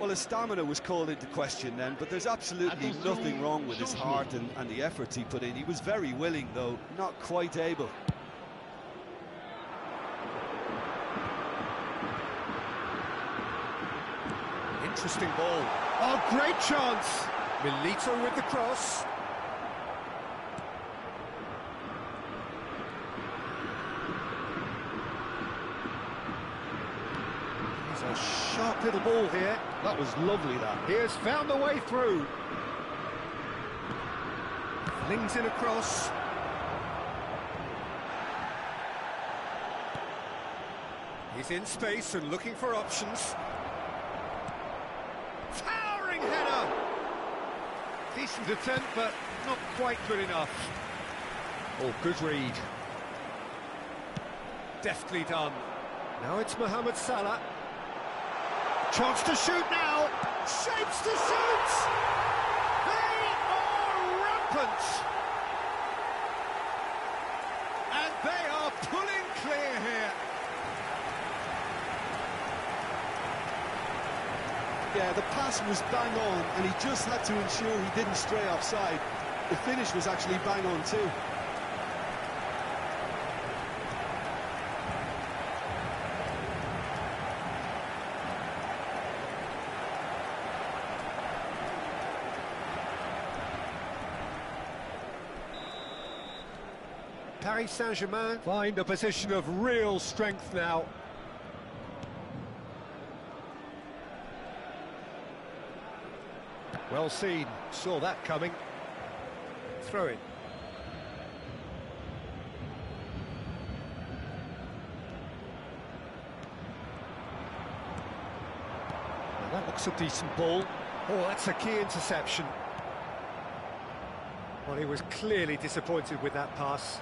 S2: Well, his stamina was called into question then, but there's absolutely nothing wrong with his heart and the efforts he put in. He was very willing, though, not quite able.
S1: Interesting ball. Oh, great chance! Milito with the cross. A sharp little ball here.
S2: That was lovely, that.
S1: He has found the way through. Flings in across. He's in space and looking for options. Towering header! Decent attempt, but not quite good enough. Oh, good read. Deftly done. Now it's Mohamed Salah. Chance to shoot now! Shapes to shoot! They are rampant! And they are pulling clear here.
S2: Yeah, the pass was bang on, and he just had to ensure he didn't stray offside. The finish was actually bang on too.
S1: Paris Saint-Germain find a position of real strength now. Well seen, saw that coming. Throw it. Well, that looks a decent ball. Oh, that's a key interception. Well, he was clearly disappointed with that pass.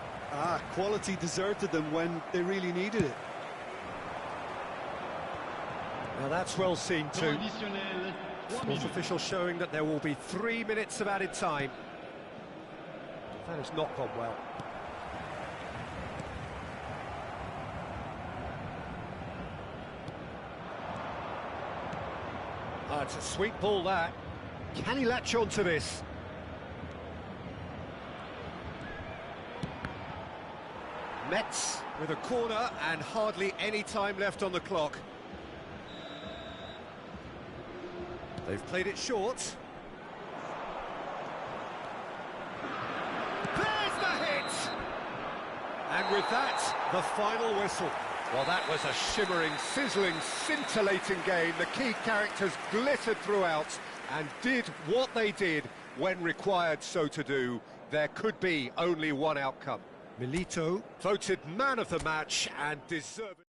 S2: Quality deserted them when they really needed it.
S1: Now that's well seen too. Sports official showing that there will be 3 minutes of added time. That has not gone well. It's a sweet ball, that. Can he latch on to this? Mets with a corner and hardly any time left on the clock. They've played it short. There's the hit! And with that, the final whistle. Well, that was a shimmering, sizzling, scintillating game. The key characters glittered throughout and did what they did when required so to do. There could be only one outcome. Milito voted man of the match and deserved.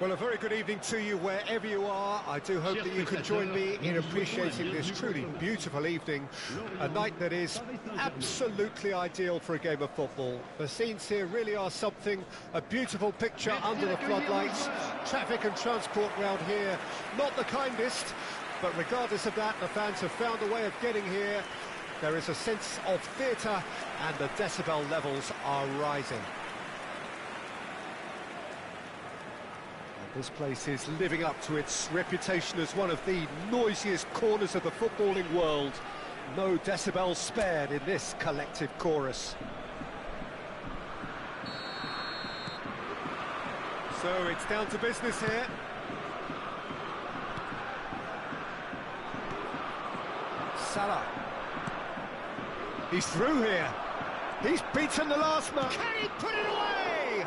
S1: Well, a very good evening to you wherever you are. I do hope that you can join me in appreciating this truly beautiful evening, a night that is absolutely ideal for a game of football. The scenes here really are something, a beautiful picture under the floodlights. Traffic and transport round here, not the kindest, but regardless of that, the fans have found a way of getting here. There is a sense of theatre and the decibel levels are rising. This place is living up to its reputation as one of the noisiest corners of the footballing world. No decibels spared in this collective chorus. So it's down to business here. Salah. He's through here. He's beaten the last man. Can he put it away?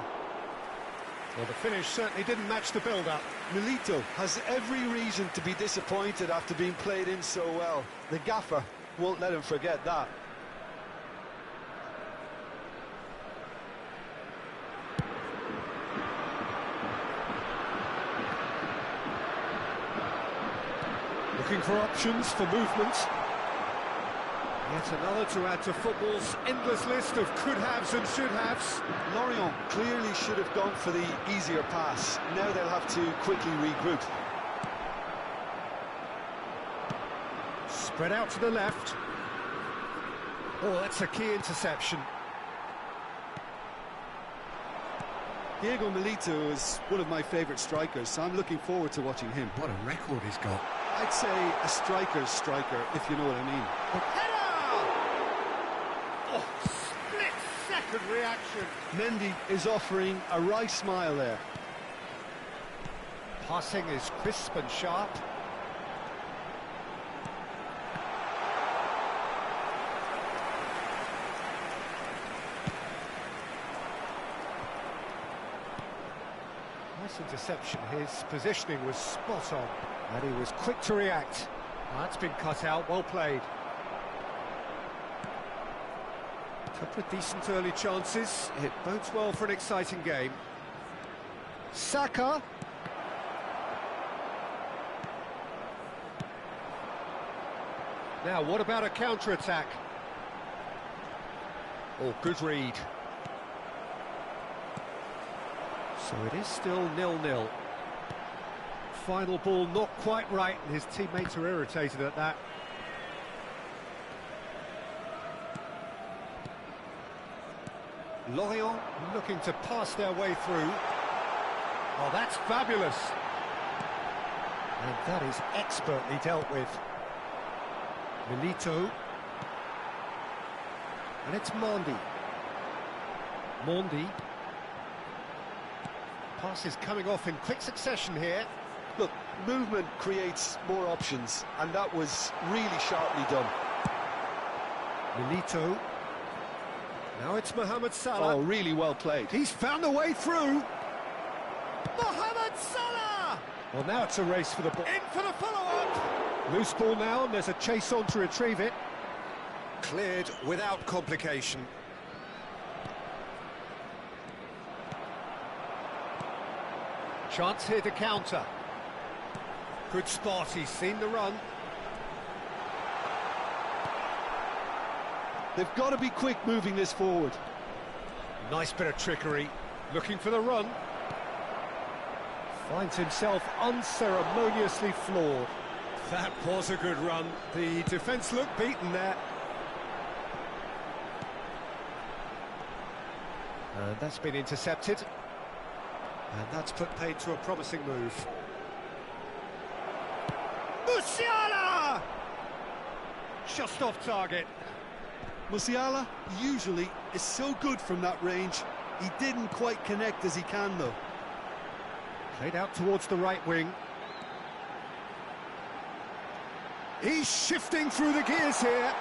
S1: Well, the finish certainly didn't match the build-up.
S2: Milito has every reason to be disappointed after being played in so well. The gaffer won't let him forget that.
S1: Looking for options for movement. Yet another to add to football's endless list of could-haves and should-haves.
S2: Lorient clearly should have gone for the easier pass. Now they'll have to quickly regroup.
S1: Spread out to the left. Oh, that's a key interception.
S2: Diego Milito is one of my favourite strikers, so I'm looking forward to watching him.
S1: What a record he's got.
S2: I'd say a striker's striker, if you know what I mean.
S1: Header! Oh, split-second reaction.
S2: Mendy is offering a wry smile there.
S1: Passing is crisp and sharp. Nice interception. His positioning was spot on, and he was quick to react. That's been cut out, well played. A couple of decent early chances. It bodes well for an exciting game. Saka. Now, what about a counter-attack? Oh, good read. So it is still 0-0. Final ball not quite right, and his teammates are irritated at that. Lorient looking to pass their way through. Oh, that's fabulous. And that is expertly dealt with. Milito. And it's Mondi. Mondi. Passes coming off in quick succession here.
S2: Look, movement creates more options, and that was really sharply done.
S1: Milito. Now it's Mohamed Salah.
S2: Oh, really well played.
S1: He's found a way through. Mohamed Salah! Well, now it's a race for the ball. In for the follow-up. Loose ball now, and there's a chase on to retrieve it. Cleared without complication. Chance here to counter. Good spot, he's seen the run.
S2: They've got to be quick moving this forward.
S1: Nice bit of trickery. Looking for the run. Finds himself unceremoniously floored. That was a good run. The defence looked beaten there. And that's been intercepted. And that's put paid to a promising move. Musiala! Just off target.
S2: Musiala usually is so good from that range. He didn't quite connect as he can, though.
S1: Played out towards the right wing. He's shifting through the gears here.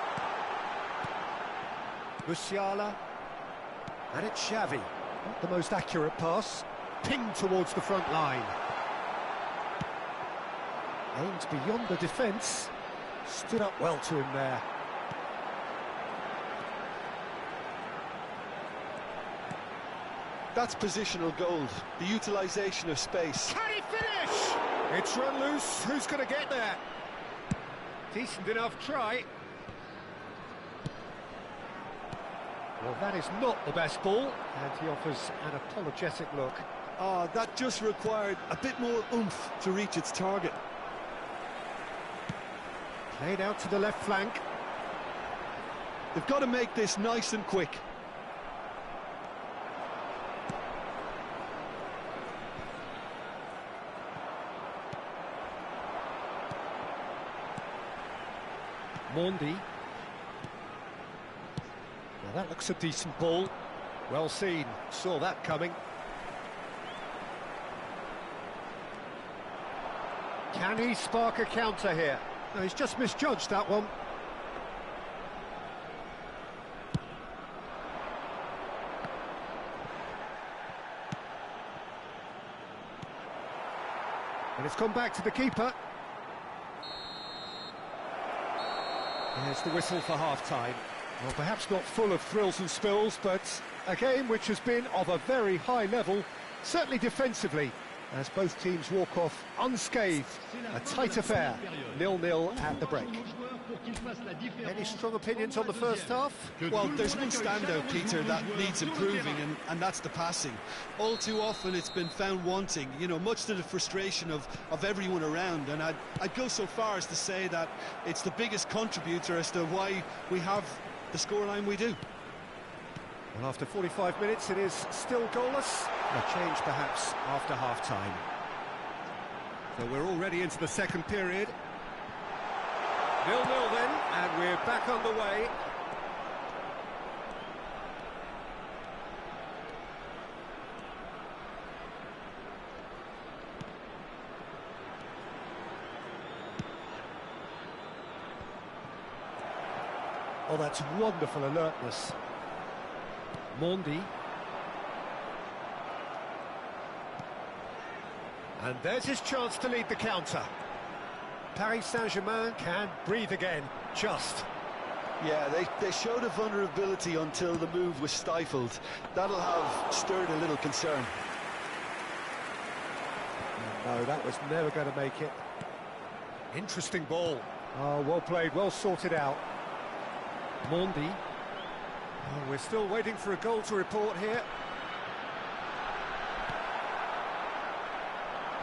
S1: Musiala. And it's Xavi. Not the most accurate pass. Pinged towards the front line. Aimed beyond the defence. Stood up well to him there.
S2: That's positional gold, the utilisation of space.
S1: Can he finish? It's run loose. Who's going to get there? Decent enough try. Well, that is not the best ball, and he offers an apologetic look.
S2: That just required a bit more oomph to reach its target.
S1: Played out to the left flank.
S2: They've got to make this nice and quick.
S1: Mondi. Now that looks a decent ball. Well seen, saw that coming. Can he spark a counter here? No, he's just misjudged that one. And it's gone back to the keeper. There's the whistle for half-time. Well, perhaps not full of thrills and spills, but a game which has been of a very high level, certainly defensively, as both teams walk off unscathed. A tight affair, 0-0 at the break. Any strong opinions on the first half?
S2: Well, there's one standout, Peter, that needs improving, and that's the passing. All too often it's been found wanting, you know, much to the frustration of everyone around, and I'd go so far as to say that it's the biggest contributor as to why we have the scoreline we do.
S1: Well, after 45 minutes, it is still goalless. A change, perhaps, after half-time. So we're already into the second period. 0-0 then, and we're back underway. Oh, that's wonderful alertness. Mondi. And there's his chance to lead the counter. Paris Saint-Germain can breathe again, just.
S2: Yeah, they showed a vulnerability until the move was stifled. That'll have stirred a little concern.
S1: No, that was never going to make it. Interesting ball. Oh, well played, well sorted out. Mondi. Oh, we're still waiting for a goal to report here.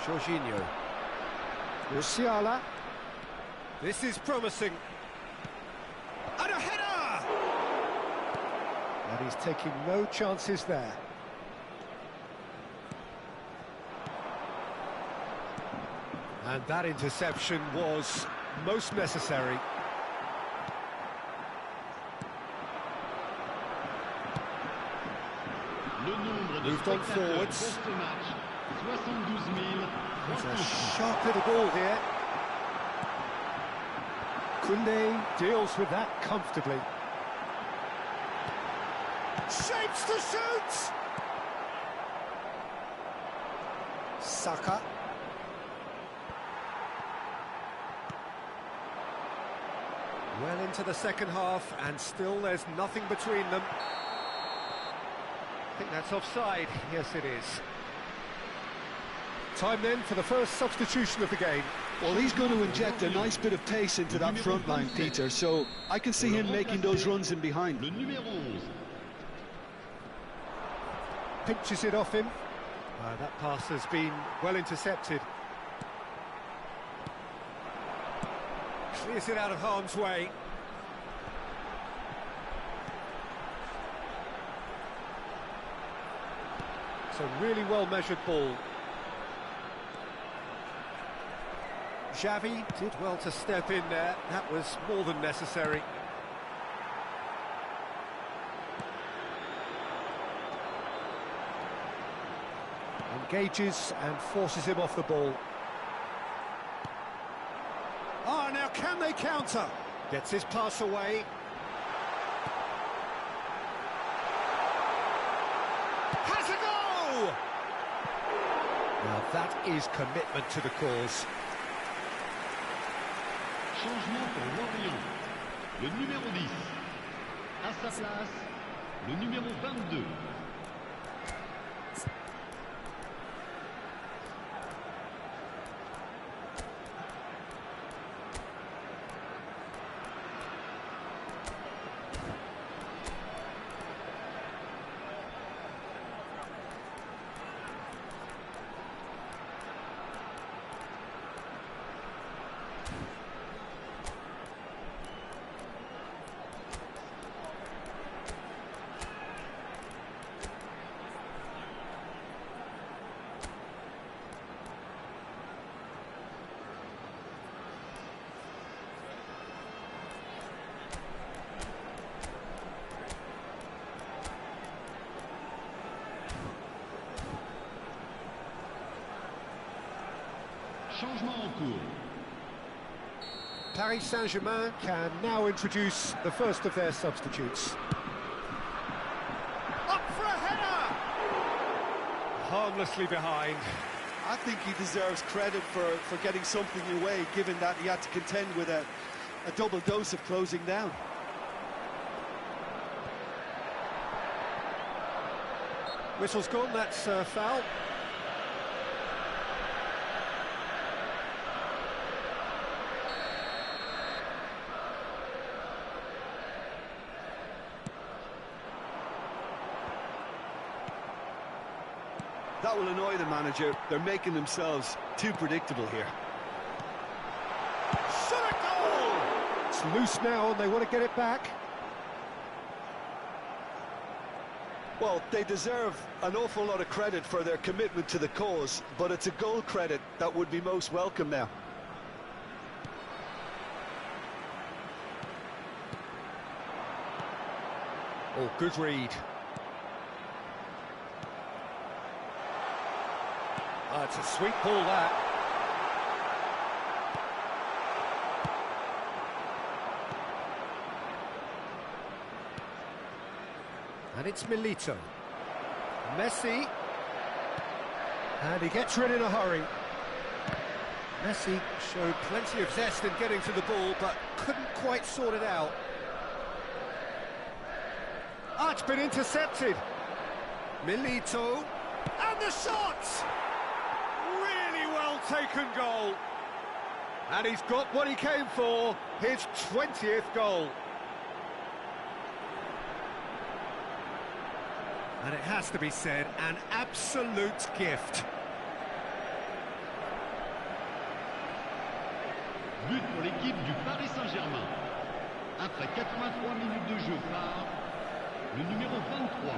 S1: Jorginho. Musiala. This is promising. And a header! And he's taking no chances there. And that interception was most necessary. Moved on forwards. It's a sharp little ball here. Koundé deals with that comfortably. Shapes to shoot! Saka. Well into the second half, and still there's nothing between them. I think that's offside. Yes, it is. Time then for the first substitution of the game.
S2: Well, he's going to inject a nice bit of pace into that front line, Peter, so I can see him making those runs in behind.
S1: Pinches it off him. That pass has been well intercepted. Clears it out of harm's way. It's a really well-measured ball. Xavi did well to step in there. That was more than necessary. Engages and forces him off the ball. Ah, now can they counter? Gets his pass away. Has a goal! Now that is commitment to the cause.
S3: Changement pour Lorient. Le numéro 10. À sa place, le numéro 22. Changement en cours.
S1: Paris Saint-Germain can now introduce the first of their substitutes. Up for a header! Harmlessly behind.
S2: I think he deserves credit for getting something away, given that he had to contend with a double dose of closing down.
S1: Whistle's gone, that's a foul.
S2: That will annoy the manager. They're making themselves too predictable here.
S1: Shot a goal! It's loose now and they want to get it back.
S2: Well, they deserve an awful lot of credit for their commitment to the cause, but it's a goal credit that would be most welcome now.
S1: Oh, good read. Oh, it's a sweet ball, that. And it's Milito. Messi. And he gets rid in a hurry. Messi showed plenty of zest in getting to the ball, but couldn't quite sort it out. Ah, it's been intercepted. Milito. And the shot! Really well taken goal. And he's got what he came for, his 20th goal. And it has to be said, an absolute gift.
S3: But pour l'équipe du Paris Saint-Germain. Après 83 minutes de jeu par le numéro 23.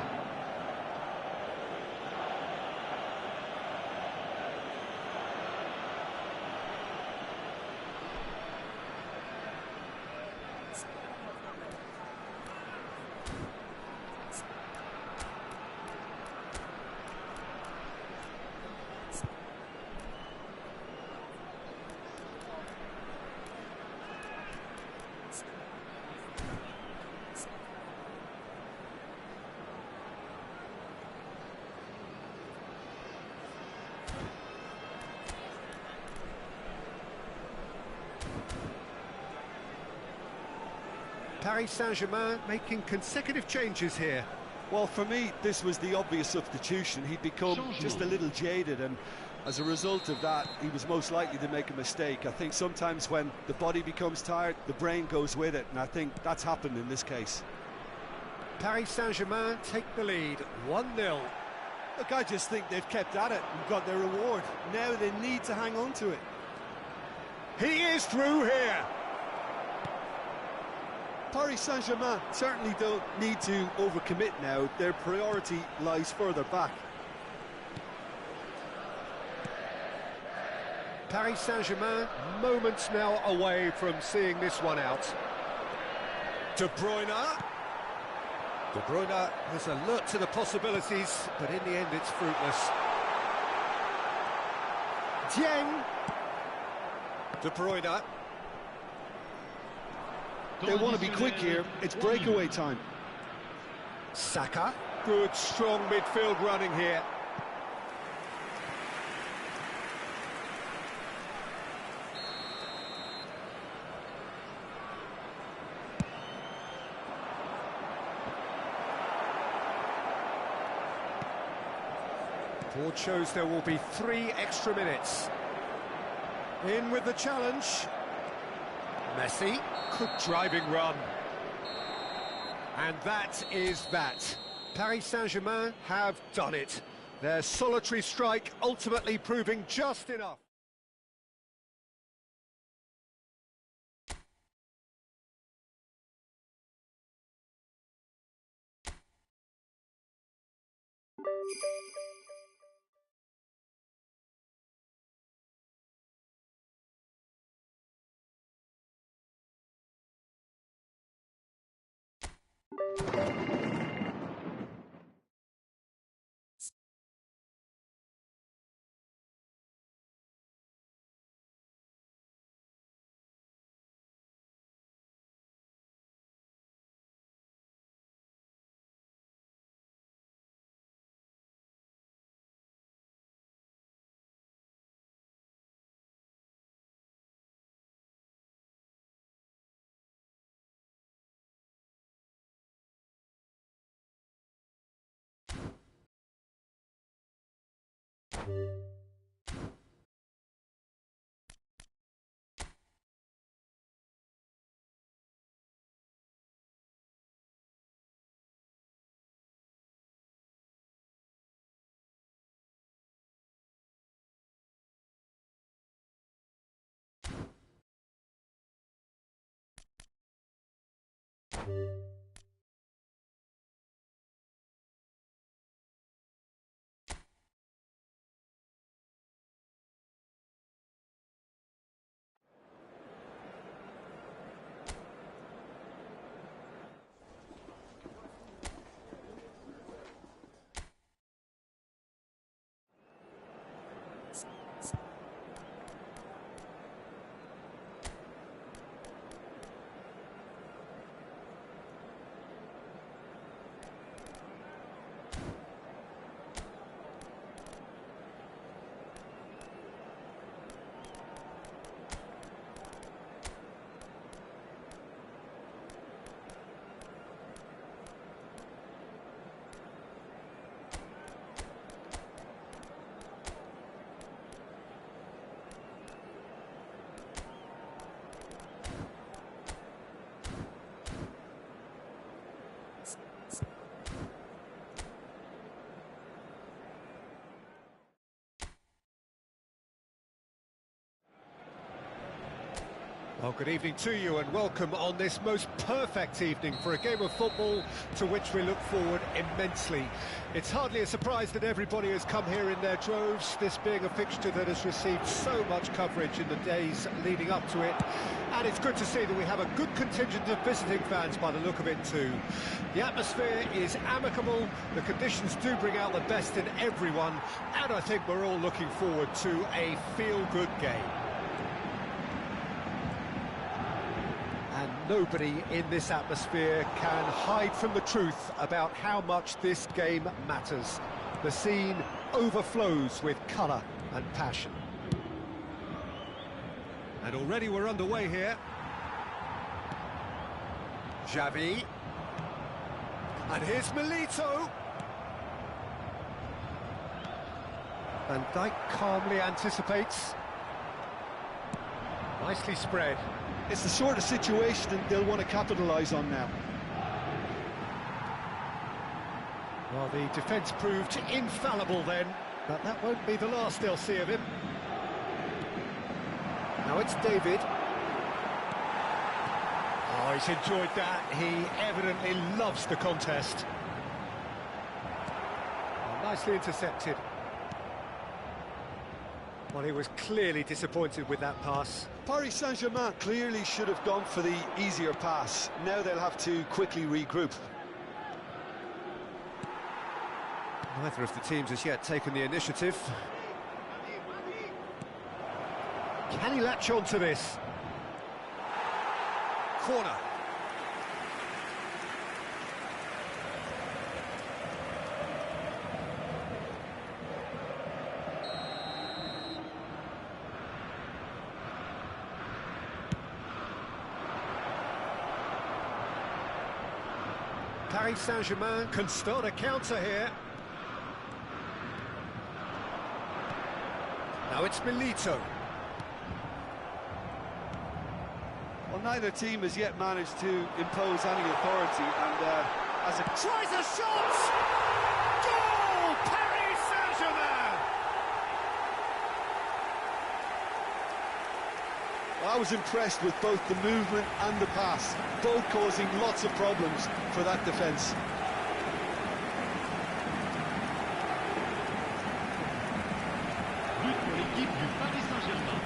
S1: Paris Saint-Germain making consecutive changes here.
S2: Well, for me, this was the obvious substitution. He'd become just a little jaded, and as a result of that, he was most likely to make a mistake. I think sometimes when the body becomes tired, the brain goes with it, and I think that's happened in this case.
S1: Paris Saint-Germain take the lead, 1-0.
S2: Look, I just think they've kept at it and got their reward. Now they need to hang on to it.
S1: He is through here.
S2: Paris Saint-Germain certainly don't need to overcommit now. Their priority lies further back.
S1: Paris Saint-Germain moments now away from seeing this one out. De Bruyne. De Bruyne is alert to the possibilities, but in the end it's fruitless. Dieng. De Bruyne.
S2: They want to be quick here. It's breakaway time.
S1: Saka. Good, strong midfield running here. Board shows there will be 3 extra minutes. In with the challenge. Messi. Good driving run. And that is that. Paris Saint-Germain have done it. Their solitary strike ultimately proving just enough. Well, good evening to you and welcome on this most perfect evening for a game of football to which we look forward immensely. It's hardly a surprise that everybody has come here in their droves, this being a fixture that has received so much coverage in the days leading up to it. And it's good to see that we have a good contingent of visiting fans by the look of it too. The atmosphere is amicable, the conditions do bring out the best in everyone, and I think we're all looking forward to a feel-good game. And nobody in this atmosphere can hide from the truth about how much this game matters. The scene overflows with colour and passion. And already we're underway here. Xavi. And here's Milito. Van Dijk calmly anticipates. Nicely spread.
S2: It's the sort of situation that they'll want to capitalise on now.
S1: Well, the defence proved infallible then, but that won't be the last they'll see of him. Now it's David. Oh, he's enjoyed that. He evidently loves the contest. Well, nicely intercepted. Well, he was clearly disappointed with that pass.
S2: Paris Saint-Germain clearly should have gone for the easier pass. Now they'll have to quickly regroup.
S1: Neither of the teams has yet taken the initiative. Can he latch on to this? Corner. Paris Saint-Germain can start a counter here. Now it's Milito.
S2: Well, neither team has yet managed to impose any authority, and as a...
S1: Tries a shot! Goal! Paris Saint-Germain!
S2: I was impressed with both the movement and the pass, both causing lots of problems for that defence.
S3: But pour l'équipe du Paris Saint-Germain.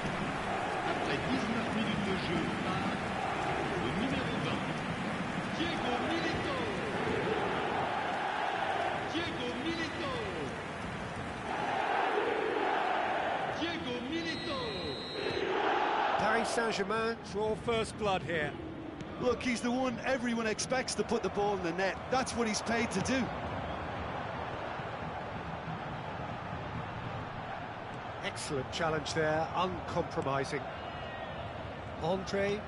S3: Après 19 minutes de jeu par le numéro 20, Diego Milito. Diego Milito. Diego Milito.
S1: Paris Saint-Germain draw first blood here.
S2: Look, he's the one everyone expects to put the ball in the net. That's what he's paid to do.
S1: Excellent challenge there, uncompromising. Andre,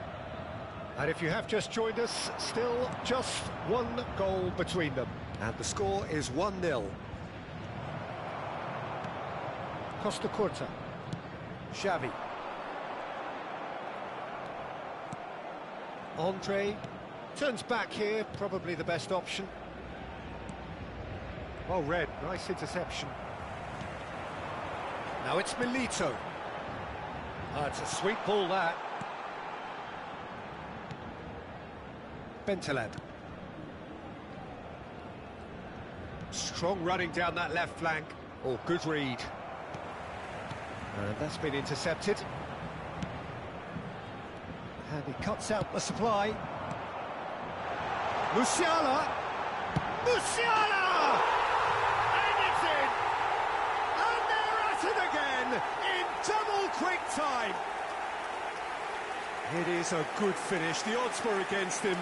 S1: and if you have just joined us, still just one goal between them. And the score is 1-0. Costa Curta. Xavi. Andre. Turns back here, probably the best option. Well read, nice interception. Now it's Milito. It's a sweet ball, that. Bentaleb. Strong running down that left flank. Oh, good read. And that's been intercepted. And he cuts out the supply. Musiala! Musiala! And it's in! And they're at it again in double quick time. It is a good finish. The odds were against him.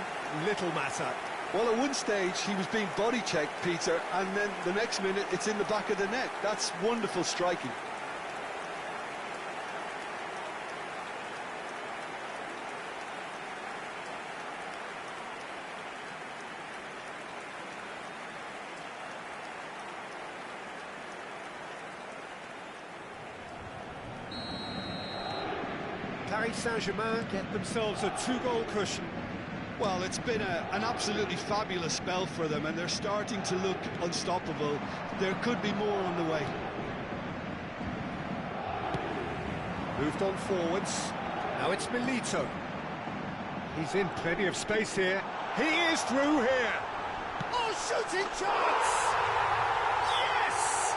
S1: Little matter.
S2: Well, at one stage, he was being body-checked, Peter, and then the next minute, it's in the back of the net. That's wonderful striking.
S1: Paris Saint-Germain get themselves a 2-goal cushion.
S2: Well, it's been an absolutely fabulous spell for them, and they're starting to look unstoppable. There could be more on the way.
S1: Moved on forwards. Now it's Milito. He's in plenty of space here. He is through here. Oh, shooting chance! Yes!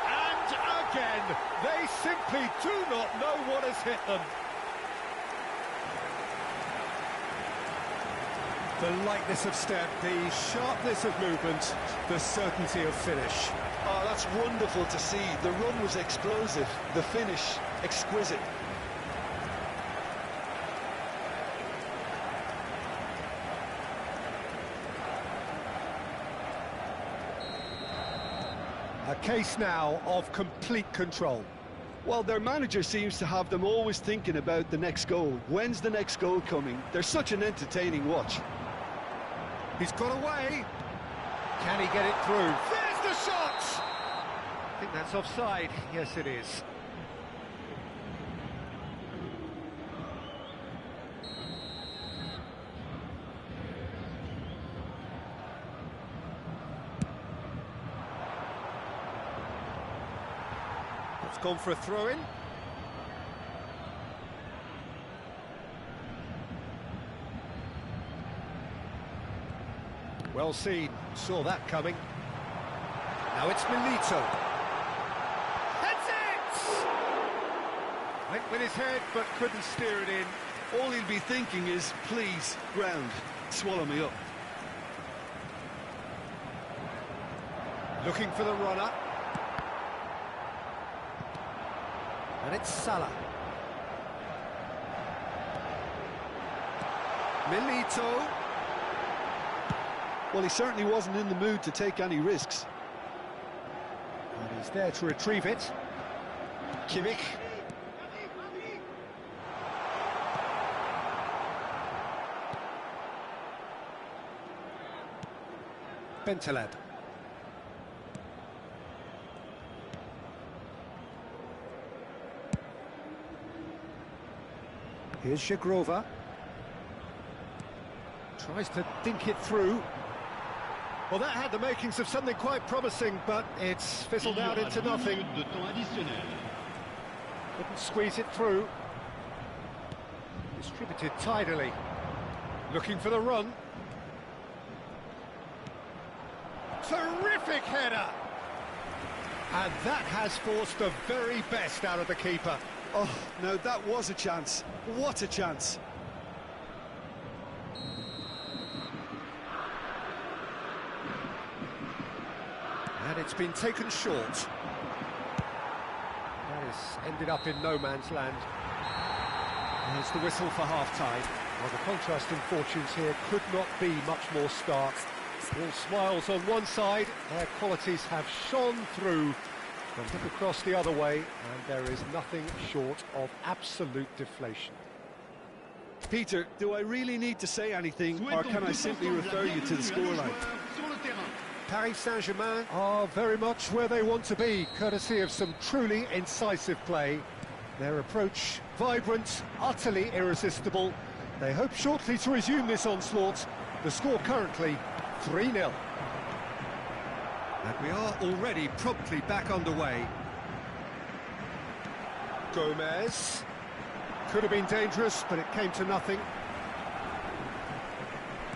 S1: And again, they simply do not know what has hit them. The lightness of step, the sharpness of movement, the certainty of finish.
S2: Oh, that's wonderful to see. The run was explosive, the finish exquisite.
S1: A case now of complete control.
S2: Well, their manager seems to have them always thinking about the next goal. When's the next goal coming? They're such an entertaining watch.
S1: He's got away. Can he get it through? There's the shot! I think that's offside. Yes, it is. It's gone for a throw-in. Well seen, saw that coming. Now it's Milito. That's it! Went with his head, but couldn't steer it in.
S2: All he'll be thinking is, please, ground, swallow me up.
S1: Looking for the runner. And it's Salah. Milito.
S2: Well, he certainly wasn't in the mood to take any risks.
S1: And he's there to retrieve it. Kimmich. Bentaleb. Here's Shagrova. Tries to dink it through. Well, that had the makings of something quite promising, but it's fizzled out into nothing. Couldn't squeeze it through. Distributed tidily. Looking for the run. Terrific header! And that has forced the very best out of the keeper.
S2: Oh, no, that was a chance. What a chance.
S1: And it's been taken short. That has ended up in no man's land. There's the whistle for half-time. Well, the contrast in fortunes here could not be much more stark. All smiles on one side, their qualities have shone through. And look across the other way, and there is nothing short of absolute deflation.
S2: Peter, do I really need to say anything, or can I simply refer you to the scoreline?
S1: Paris Saint-Germain are very much where they want to be, courtesy of some truly incisive play. Their approach vibrant, utterly irresistible. They hope shortly to resume this onslaught. The score currently 3-0. And we are already promptly back underway. Gomez. Could have been dangerous, but it came to nothing.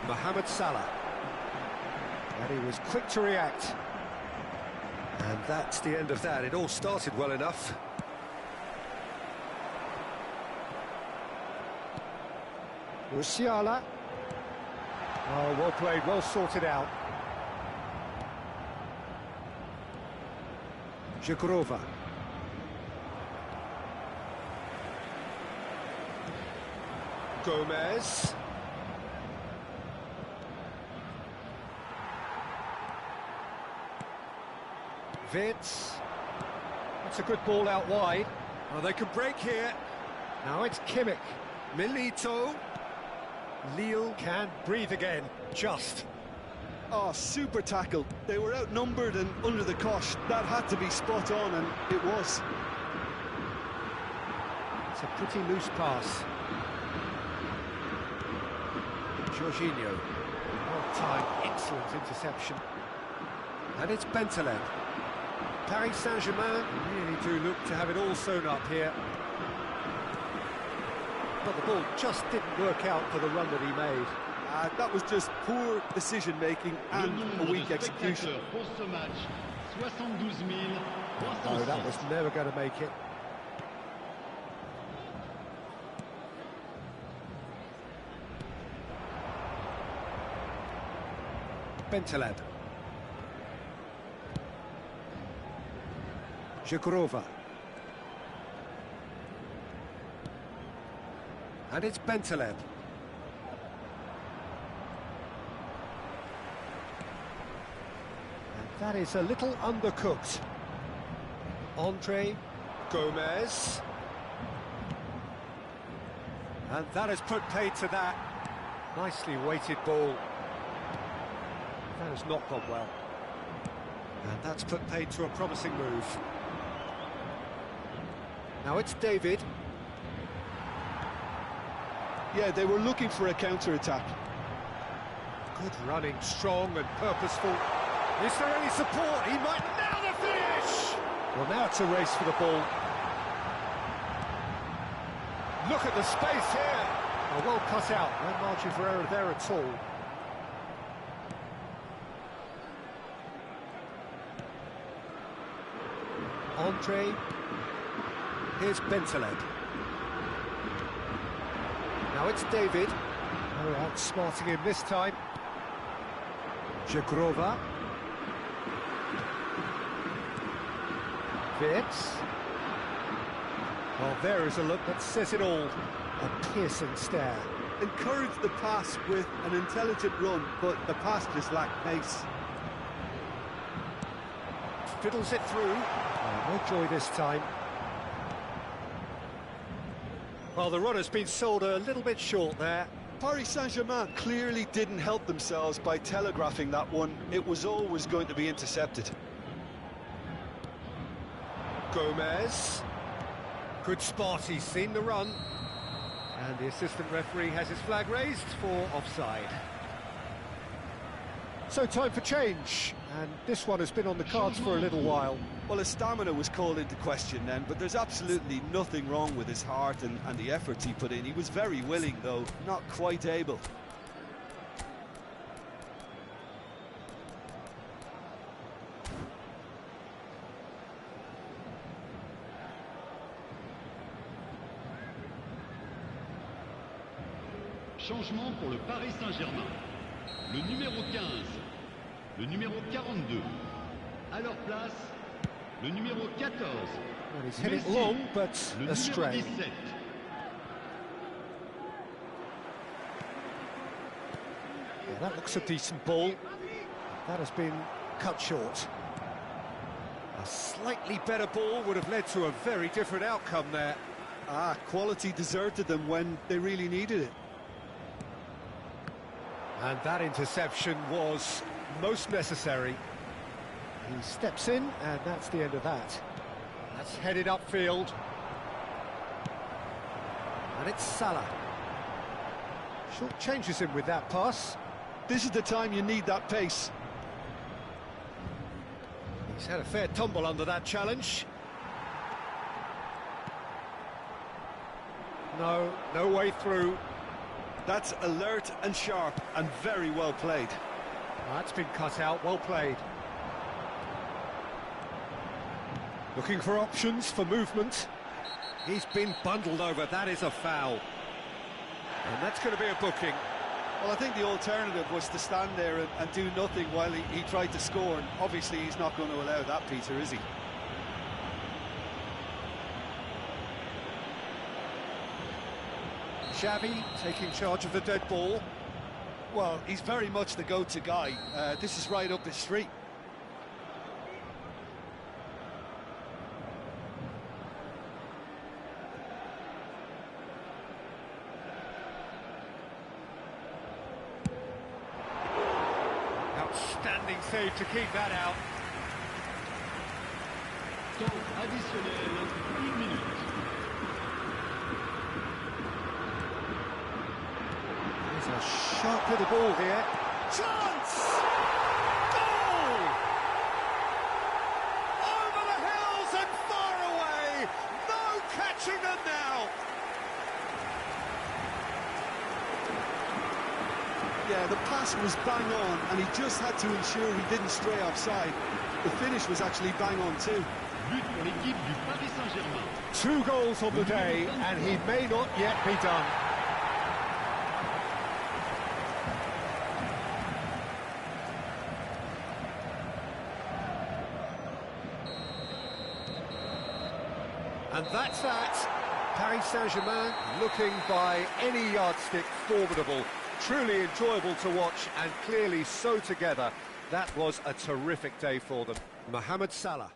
S1: Mohamed Salah. And he was quick to react. And that's the end of that. It all started well enough. Musiala. Oh, well played, well sorted out. Jagrova. Gomez. Vitz. That's a good ball out wide. Oh, they can break here. Now it's Kimmich. Milito. Lille can breathe again, just.
S2: Oh, super tackle. They were outnumbered and under the cosh. That had to be spot on, and it was.
S1: It's a pretty loose pass. Jorginho. Well-timed, excellent interception. And it's Bentaleb. Paris Saint-Germain really do look to have it all sewn up here. But the ball just didn't work out for the run that he made.
S2: That was just poor decision-making and a weak execution.
S1: Oh, that was never going to make it. Bentaleb. Jagrova. And it's Bentaleb. And that is a little undercooked. Andre. Gomez. And that has put paid to that. Nicely weighted ball. That has not gone well. And that's put paid to a promising move. Now it's David.
S2: Yeah, they were looking for a counter-attack.
S1: Good running, strong and purposeful. Is there any support? He might... Now the finish! Well, now it's a race for the ball. Look at the space here. Oh, well cut out. No margin for error there at all. Andre. Here's Bentaleb. Now it's David. Oh, outsmarting him this time. Jagrova. Vitz. Well, there is a look that says it all. A piercing stare.
S2: Encouraged the pass with an intelligent run, but the pass just lacked pace.
S1: Fiddles it through. Oh, no joy this time. Well, the runner's been sold a little bit short there.
S2: Paris Saint-Germain clearly didn't help themselves by telegraphing that one. It was always going to be intercepted.
S1: Gomez. Good spot, he's seen the run. And the assistant referee has his flag raised for offside. So time for change, and this one has been on the cards for a little while.
S2: Well, his stamina was called into question then, but there's absolutely nothing wrong with his heart and the efforts he put in. He was very willing, though, not quite able.
S3: Changement pour le Paris Saint-Germain. Le numéro 15, le numéro 42. À leur place, le numéro 14.
S1: Well, he's hit it
S3: Messi,
S1: long, but
S3: le numéro
S1: astray.
S3: 17.
S1: Yeah, that looks a decent ball. That has been cut short. A slightly better ball would have led to a very different outcome there.
S2: Quality deserted them when they really needed it.
S1: And that interception was most necessary. He steps in, and that's the end of that. That's headed upfield. And it's Salah. Short changes him with that pass.
S2: This is the time you need that pace.
S1: He's had a fair tumble under that challenge. No way through.
S2: That's alert and sharp and very well played.
S1: That's been cut out, well played. Looking for options for movement. He's been bundled over, that is a foul. And that's going to be a booking.
S2: Well, I think the alternative was to stand there and do nothing while he tried to score, and obviously he's not going to allow that, Peter, is he?
S1: Xavi taking charge of the dead ball.
S2: Well, he's very much the go-to guy. This is right up his street.
S1: Outstanding save to keep that out.
S3: Temps additionnel, 1 minute.
S1: There's a sharp little ball here. Chance! Goal! Over the hills and far away! No catching them now!
S2: Yeah, the pass was bang on, and he just had to ensure he didn't stray offside. The finish was actually bang on too.
S3: But pour l'équipe du Paris Saint-Germain.
S1: 2 goals on the day, and he may not yet be done. And that's that. Paris Saint-Germain looking by any yardstick formidable. Truly enjoyable to watch and clearly so together. That was a terrific day for them. Mohamed Salah.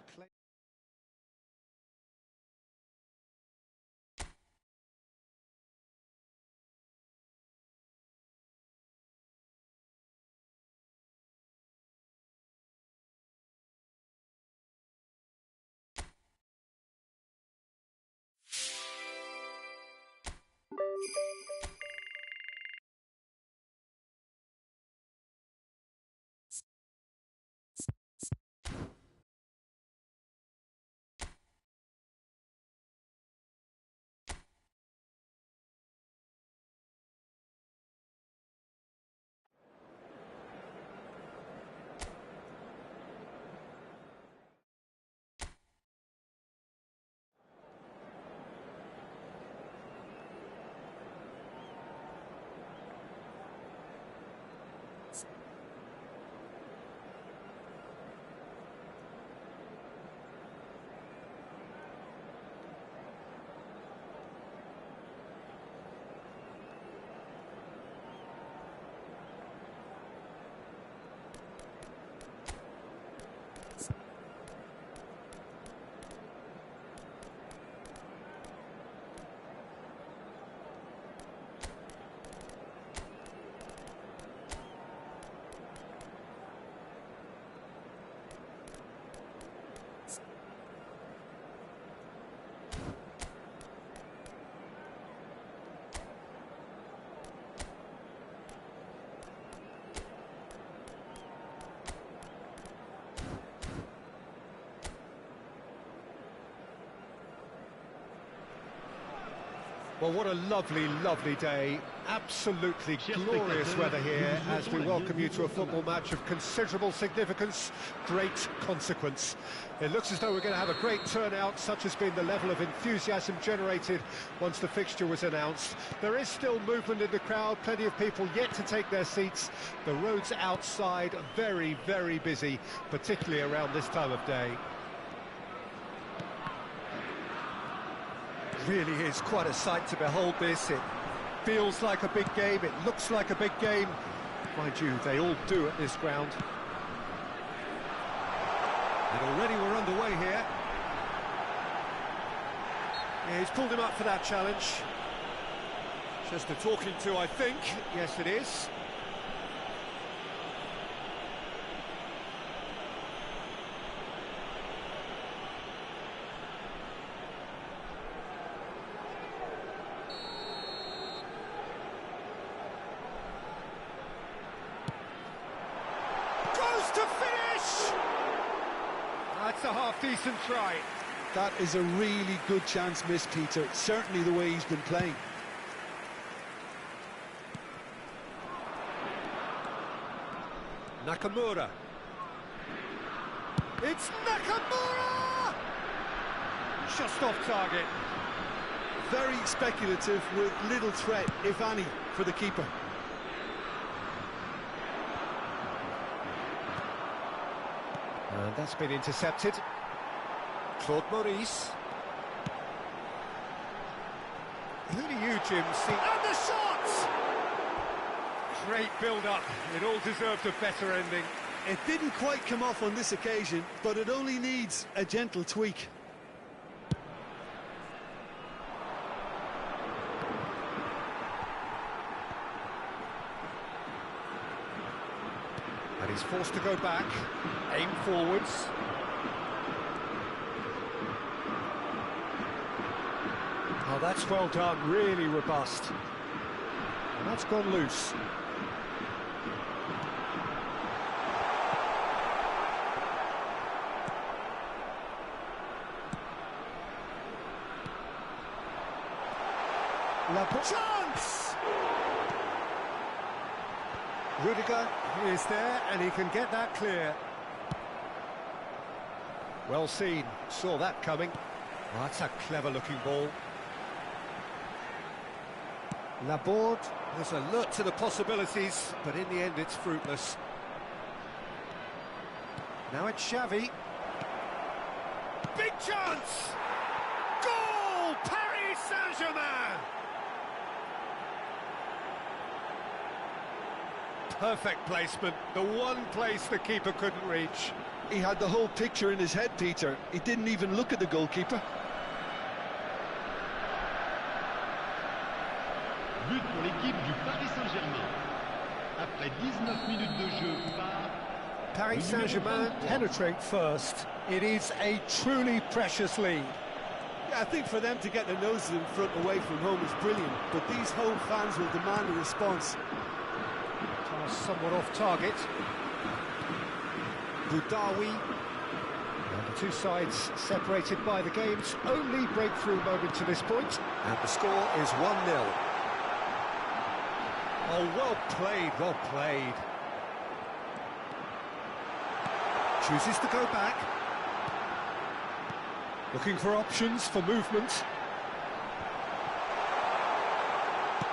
S1: Well, what a lovely, lovely day. Absolutely glorious weather here as we welcome you to a football match of considerable significance, great consequence. It looks as though we're going to have a great turnout, such has been the level of enthusiasm generated once the fixture was announced. There is still movement in the crowd, plenty of people yet to take their seats. The roads outside are very, very busy, particularly around this time of day. Really is quite a sight to behold this. It feels like a big game, it looks like a big game. Mind you, they all do at this ground. And already we're underway here. Yeah, he's pulled him up for that challenge. Just a talking to, I think. Yes, it is. half-decent try.
S2: That is a really good chance missed, Peter. Certainly the way he's been playing.
S1: Nakamura. It's Nakamura! Just off target.
S2: Very speculative with little threat, if any, for the keeper.
S1: And that's been intercepted. Claude Maurice. Who do you, Jim, see? And the shot! Great build-up. It all deserved a better ending.
S2: It didn't quite come off on this occasion, but it only needs a gentle tweak.
S1: And he's forced to go back, aim forwards. Oh, that's well done, really robust. And that's gone loose. Chance! Rudiger is there, and he can get that clear. Well seen, saw that coming. Oh, that's a clever-looking ball. Laborde, there's alert to the possibilities, but in the end it's fruitless. Now it's Xavi. Big chance! Goal! Paris Saint-Germain! Perfect placement, the one place the keeper couldn't reach.
S2: He had the whole picture in his head, Peter. He didn't even look at the goalkeeper.
S3: But pour l'équipe du Paris Saint-Germain. Après 19 minutes de jeu par...
S1: Paris Saint-Germain penetrate first. It is a truly precious lead.
S2: Yeah, I think for them to get their noses in front away from home is brilliant, but these home fans will demand a response.
S1: Somewhat off target. Boudaoui. And the two sides separated by the game's only breakthrough moment to this point. And the score is 1-0. Oh, well played, well played. Chooses to go back. Looking for options for movement.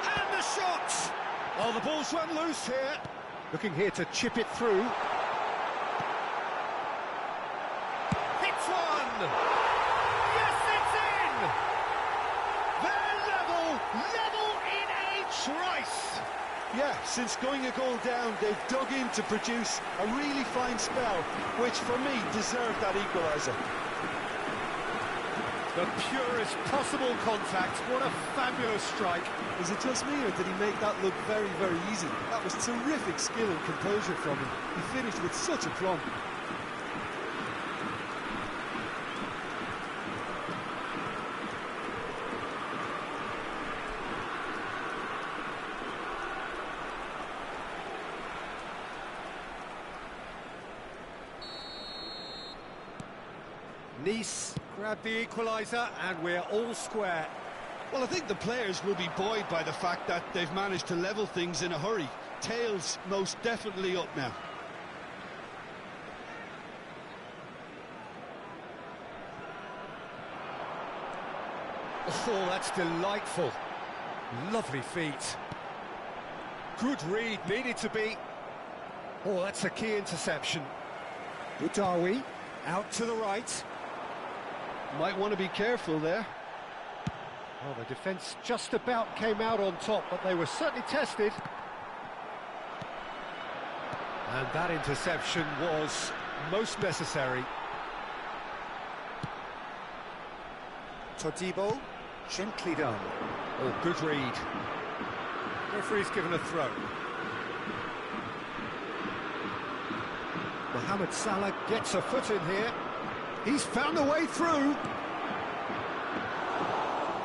S1: And the shot! Oh, the ball's run loose here. Looking here to chip it through. Hits one! Yes, it's in! They're level in a trice!
S2: Yeah, since going a goal down, they've dug in to produce a really fine spell, which for me deserved that equaliser.
S1: The purest possible contact. What a fabulous strike.
S2: Is it just me, or did he make that look very, very easy? That was terrific skill and composure from him. He finished with such aplomb.
S1: Nice grabbed the equaliser, and we're all square.
S2: Well, I think the players will be buoyed by the fact that they've managed to level things in a hurry. Tails most definitely up now.
S1: Oh, that's delightful. Lovely feet. Good read, needed to be. Oh, that's a key interception. Boudaoui, out to the right.
S2: Might want to be careful there.
S1: Well, the defence just about came out on top, but they were certainly tested. And that interception was most necessary. Todibo, gently done. Oh, good read. Referee's given a throw. Mohamed Salah gets a foot in here. He's found a way through.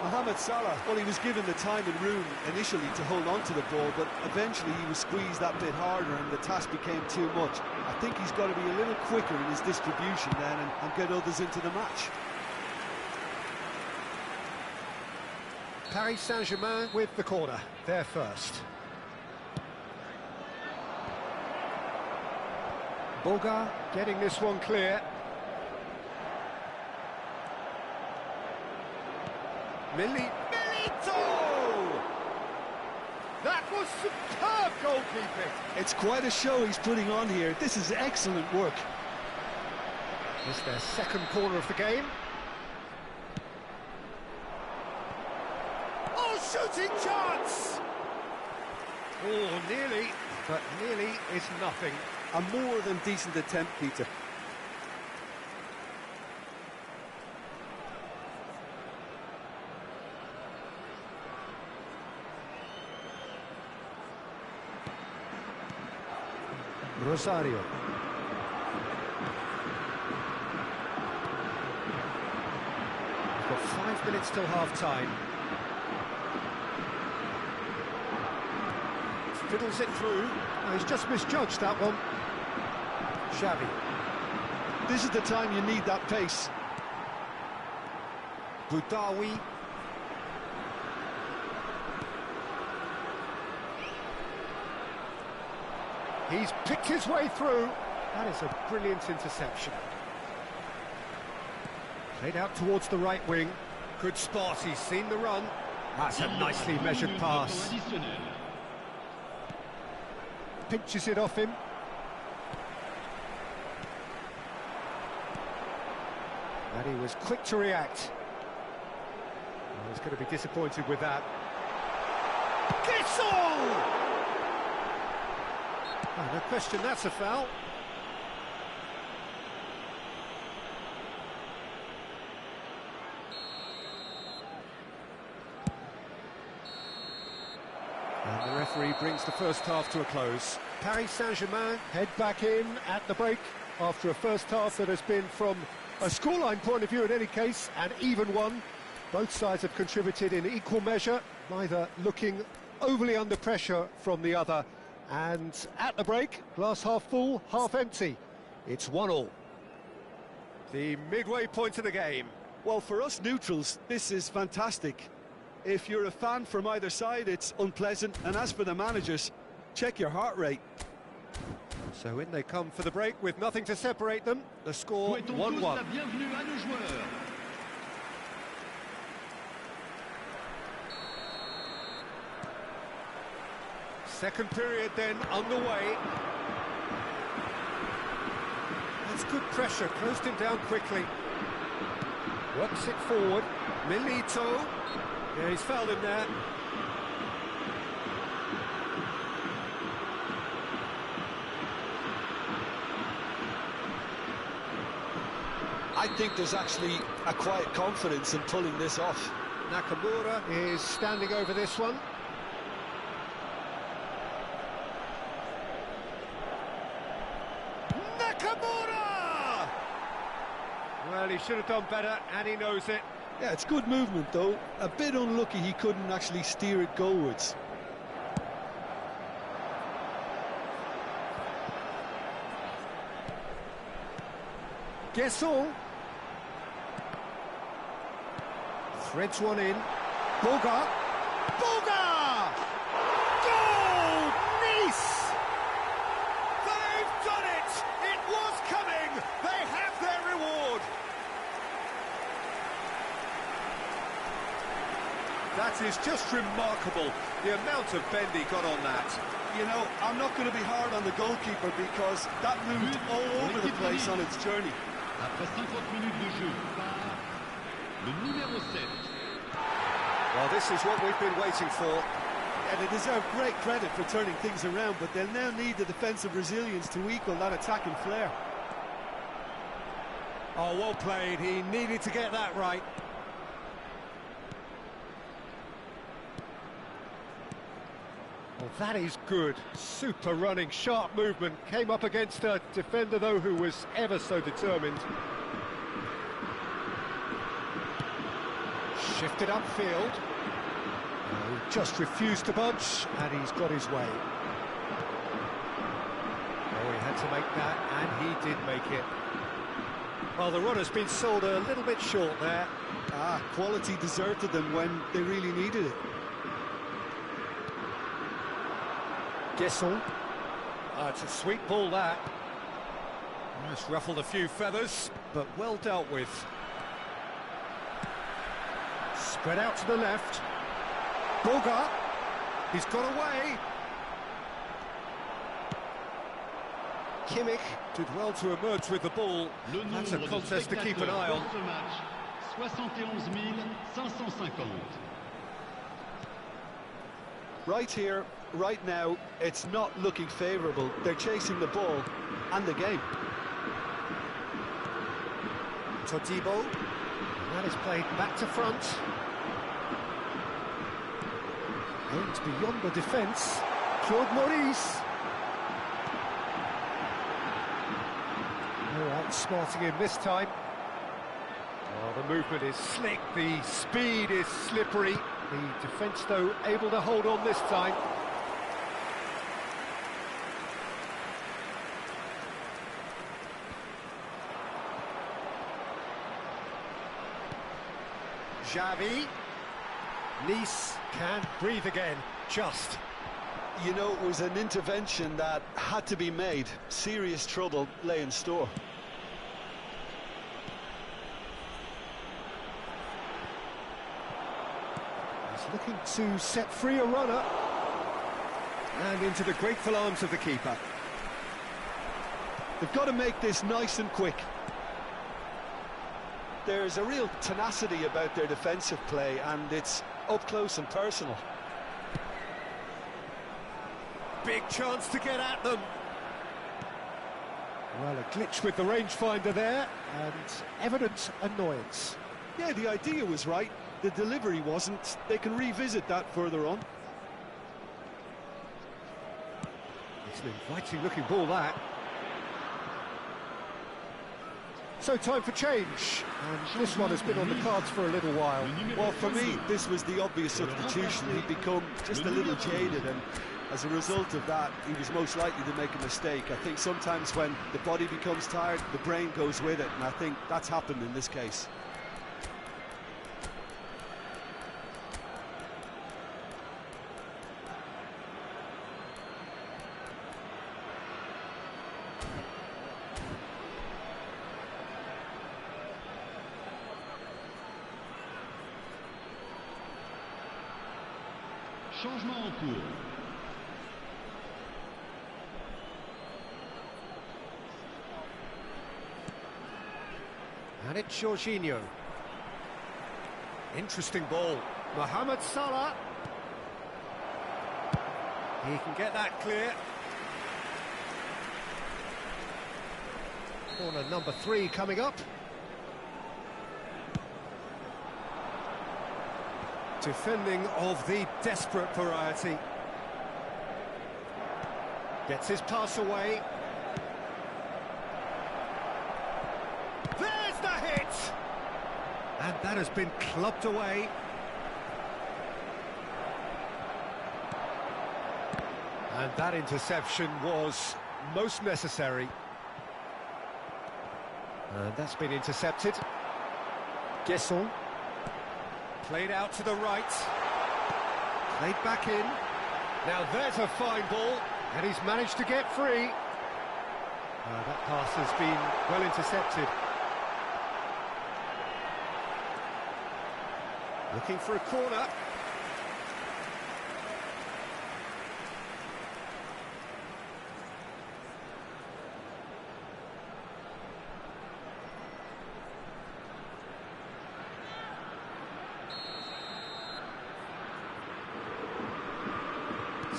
S1: Well,
S2: Mohamed Salah, well, he was given the time and room initially to hold on to the ball, but eventually he was squeezed that bit harder and the task became too much. I think he's got to be a little quicker in his distribution then and get others into the match.
S1: Paris Saint-Germain with the corner, they're first. Boga getting this one clear. Milito! That was superb goalkeeping.
S2: It's quite a show he's putting on here. This is excellent work.
S1: It's their second corner of the game. Oh, shooting chance! Oh, nearly, but nearly is nothing.
S2: A more than decent attempt, Peter.
S1: Rosario. We've got 5 minutes till half-time. Fiddles it through. Oh, he's just misjudged that one. Xavi.
S2: This is the time you need that pace.
S1: Boudaoui. He's picked his way through. That is a brilliant interception. Played out towards the right wing. Good spot, he's seen the run. That's a nicely measured pass. Pinches it off him. And he was quick to react. Oh, he's going to be disappointed with that. Kissel! Oh, no question, that's a foul. And the referee brings the first half to a close. Paris Saint-Germain head back in at the break after a first half that has been, from a scoreline point of view in any case, an even one. Both sides have contributed in equal measure, neither looking overly under pressure from the other. And at the break, glass half full, half empty. It's 1-1. The midway point of the game.
S2: Well, for us neutrals, this is fantastic. If you're a fan from either side, it's unpleasant. And as for the managers, check your heart rate.
S1: So in they come for the break with nothing to separate them. The score 1-1. Second period then underway. That's good pressure, closed him down quickly. Works it forward. Milito. Yeah, he's fouled him there.
S2: I think there's actually a quiet confidence in pulling this off.
S1: Nakamura is standing over this one. Nakamura! Well, he should have done better, and he knows it.
S2: Yeah, it's good movement, though. A bit unlucky he couldn't actually steer it goalwards.
S1: Guessel. Threads one in. Boga. Boga! Goal! Nice! They've done it! It was coming! They have their reward! That is just remarkable, the amount of bend he got on that.
S2: You know, I'm not going to be hard on the goalkeeper because that moved all over the place on its journey.
S3: Après 50 minutes de jeu, par le numéro 7.
S1: Well, this is what we've been waiting for.
S2: And they deserve great credit for turning things around, but they'll now need the defensive resilience to equal that attacking flair.
S1: Oh, well played. He needed to get that right. Well, that is good. Super running, sharp movement. Came up against a defender, though, who was ever so determined. Shifted upfield. He just refused to budge, and he's got his way. Oh, he had to make that, and he did make it. Well, the run has been sold a little bit short there.
S2: Quality deserted them when they really needed it.
S1: Guesson. It's a sweet ball, that. Just ruffled a few feathers, but well dealt with. Spread out to the left. Boga. He's got away. Kimmich did well to emerge with the ball. That's a contest to keep an eye on.
S3: 71
S2: Right here, right now, it's not looking favourable. They're chasing the ball and the game.
S1: Todibo. That is played back to front. Aimed beyond the defence. Claude Maurice. All right, smarting him this time. Oh, the movement is slick, the speed is slippery. The defence, though, able to hold on this time. Xavi. Nice can breathe again, just.
S2: You know, it was an intervention that had to be made. Serious trouble lay in store.
S1: He's looking to set free a runner. And into the grateful arms of the keeper.
S2: They've got to make this nice and quick. There's a real tenacity about their defensive play, and it's up close and personal.
S1: Big chance to get at them. Well, a glitch with the rangefinder there, and evident annoyance.
S2: Yeah, the idea was right, the delivery wasn't. They can revisit that further on.
S1: It's an inviting-looking ball, that. So time for change, and this one has been on the cards for a little while.
S2: Well, for me, this was the obvious substitution. He'd become just a little jaded, and as a result of that, he was most likely to make a mistake. I think sometimes when the body becomes tired, the brain goes with it, and I think that's happened in this case.
S3: Changement en cours.
S1: And it's Jorginho. Interesting ball. Mohamed Salah. He can get that clear. Corner number 3 coming up. Defending of the desperate variety. Gets his pass away. There's the hit! And that has been clubbed away. And that interception was most necessary. And that's been intercepted. Guesson. Played out to the right. Played back in. Now there's a fine ball, and he's managed to get free. That pass has been well intercepted. Looking for a corner.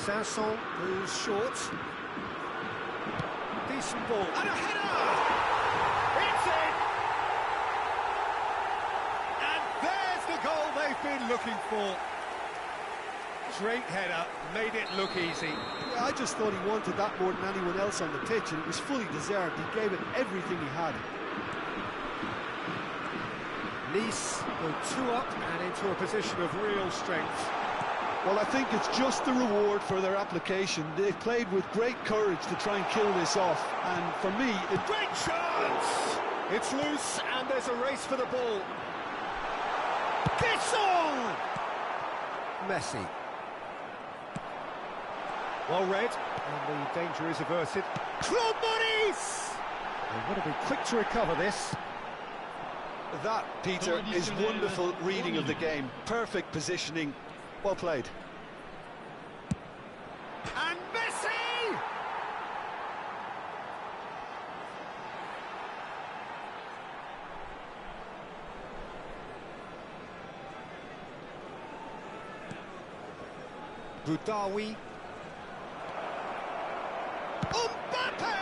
S1: Sanson goes short. Decent ball. And a header! It's in! And there's the goal they've been looking for. Great header, made it look easy.
S2: Yeah, I just thought he wanted that more than anyone else on the pitch, and it was fully deserved. He gave it everything he had.
S1: Nice go 2 up and into a position of real strength.
S2: Well, I think it's just the reward for their application. They've played with great courage to try and kill this off, and for me,
S1: Great chance! It's loose, and there's a race for the ball. Kisson! Messi. Well read, and the danger is averted. Claude Maurice! They've got to be quick to recover this.
S2: that, Peter, is wonderful reading of the game. Perfect positioning. Well played.
S1: And Messi! Boudaoui. Mbappe!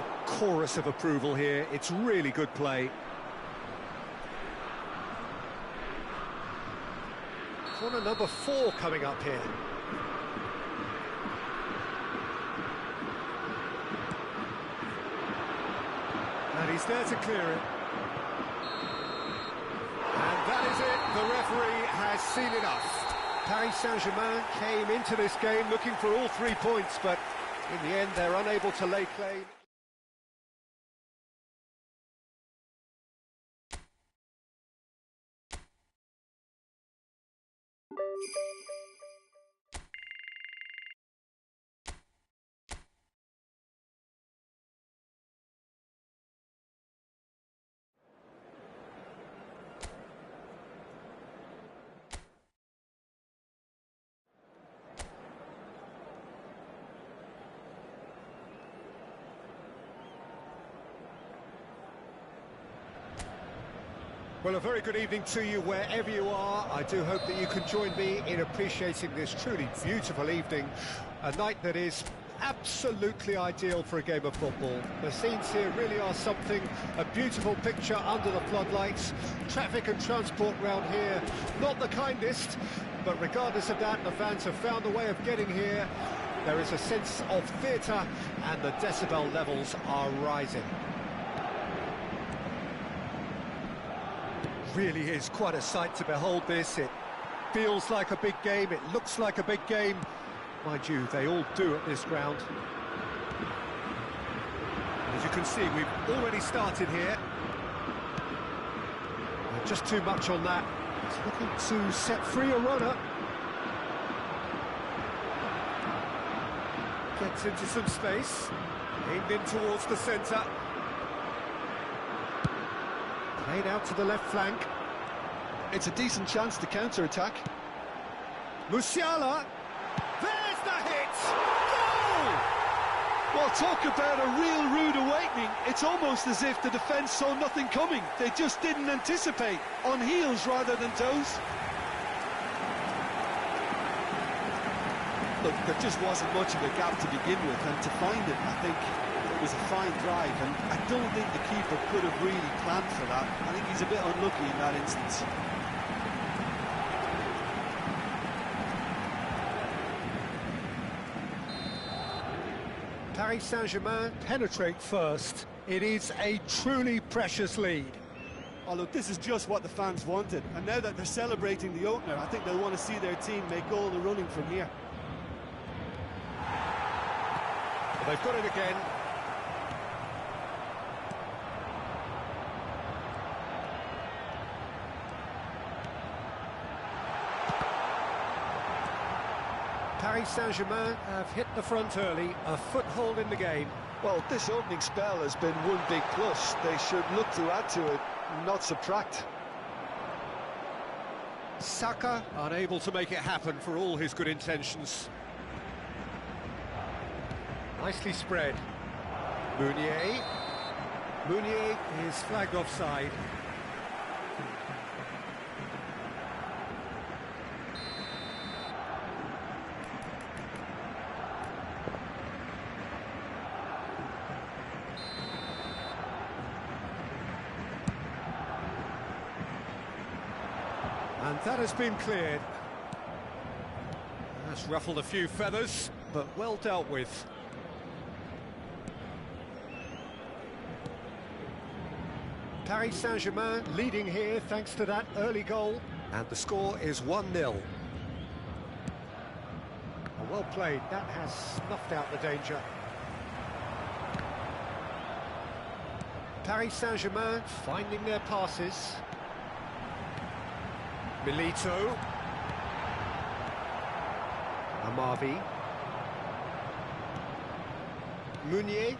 S1: A chorus of approval here. It's really good play. Corner number 4 coming up here. And he's there to clear it. And that is it. The referee has seen enough. Paris Saint-Germain came into this game looking for all 3 points, but in the end they're unable to lay claim. Well, a very good evening to you wherever you are. I do hope that you can join me in appreciating this truly beautiful evening, a night that is absolutely ideal for a game of football. The scenes here really are something, a beautiful picture under the floodlights. Traffic and transport round here, not the kindest, but regardless of that, the fans have found a way of getting here. There is a sense of theatre and the decibel levels are rising. Really is quite a sight to behold this. It feels like a big game, it looks like a big game. Mind you, they all do at this ground. As you can see, we've already started here. Just too much on that. He's looking to set free a runner. Gets into some space. Aimed in towards the centre. Played out to the left flank.
S2: It's a decent chance to counter-attack.
S1: Musiala. There's the hit! Goal!
S2: Well, talk about a real rude awakening. It's almost as if the defence saw nothing coming. They just didn't anticipate. On heels rather than toes. Look, there just wasn't much of a gap to begin with, and to find it, I think it was a fine drive, and I don't think the keeper could have really planned for that. I think he's a bit unlucky in that instance.
S1: Paris Saint-Germain penetrate first. It is a truly precious lead.
S2: Oh, look, this is just what the fans wanted, and now that they're celebrating the opener, I think they'll want to see their team make all the running from here.
S1: They've got it again. Paris Saint-Germain have hit the front early, a foothold in the game.
S2: Well, this opening spell has been one big plus. They should look to add to it, not subtract.
S1: Saka unable to make it happen for all his good intentions. Nicely spread. Meunier. Meunier is flagged offside. And that has been cleared. That's ruffled a few feathers, but well dealt with. Paris Saint-Germain leading here thanks to that early goal. And the score is 1-0. Well played, that has snuffed out the danger. Paris Saint-Germain finding their passes. Milito. Amavi. Meunier.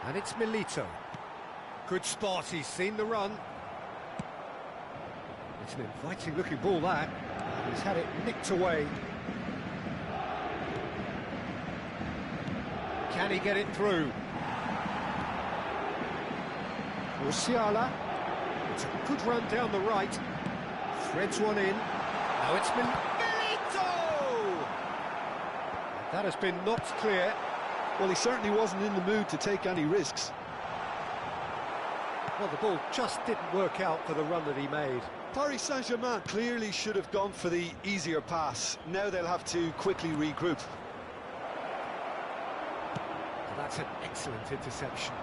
S1: And it's Milito. Good spot, he's seen the run. It's an inviting looking ball that. He's had it nicked away. Can he get it through? Musiala. It's a good run down the right. Threads one in. Now it's Milito! That has been knocked clear.
S2: Well, he certainly wasn't in the mood to take any risks.
S1: Well, the ball just didn't work out for the run that he made.
S2: Paris Saint-Germain clearly should have gone for the easier pass. Now they'll have to quickly regroup.
S1: That's an excellent interception.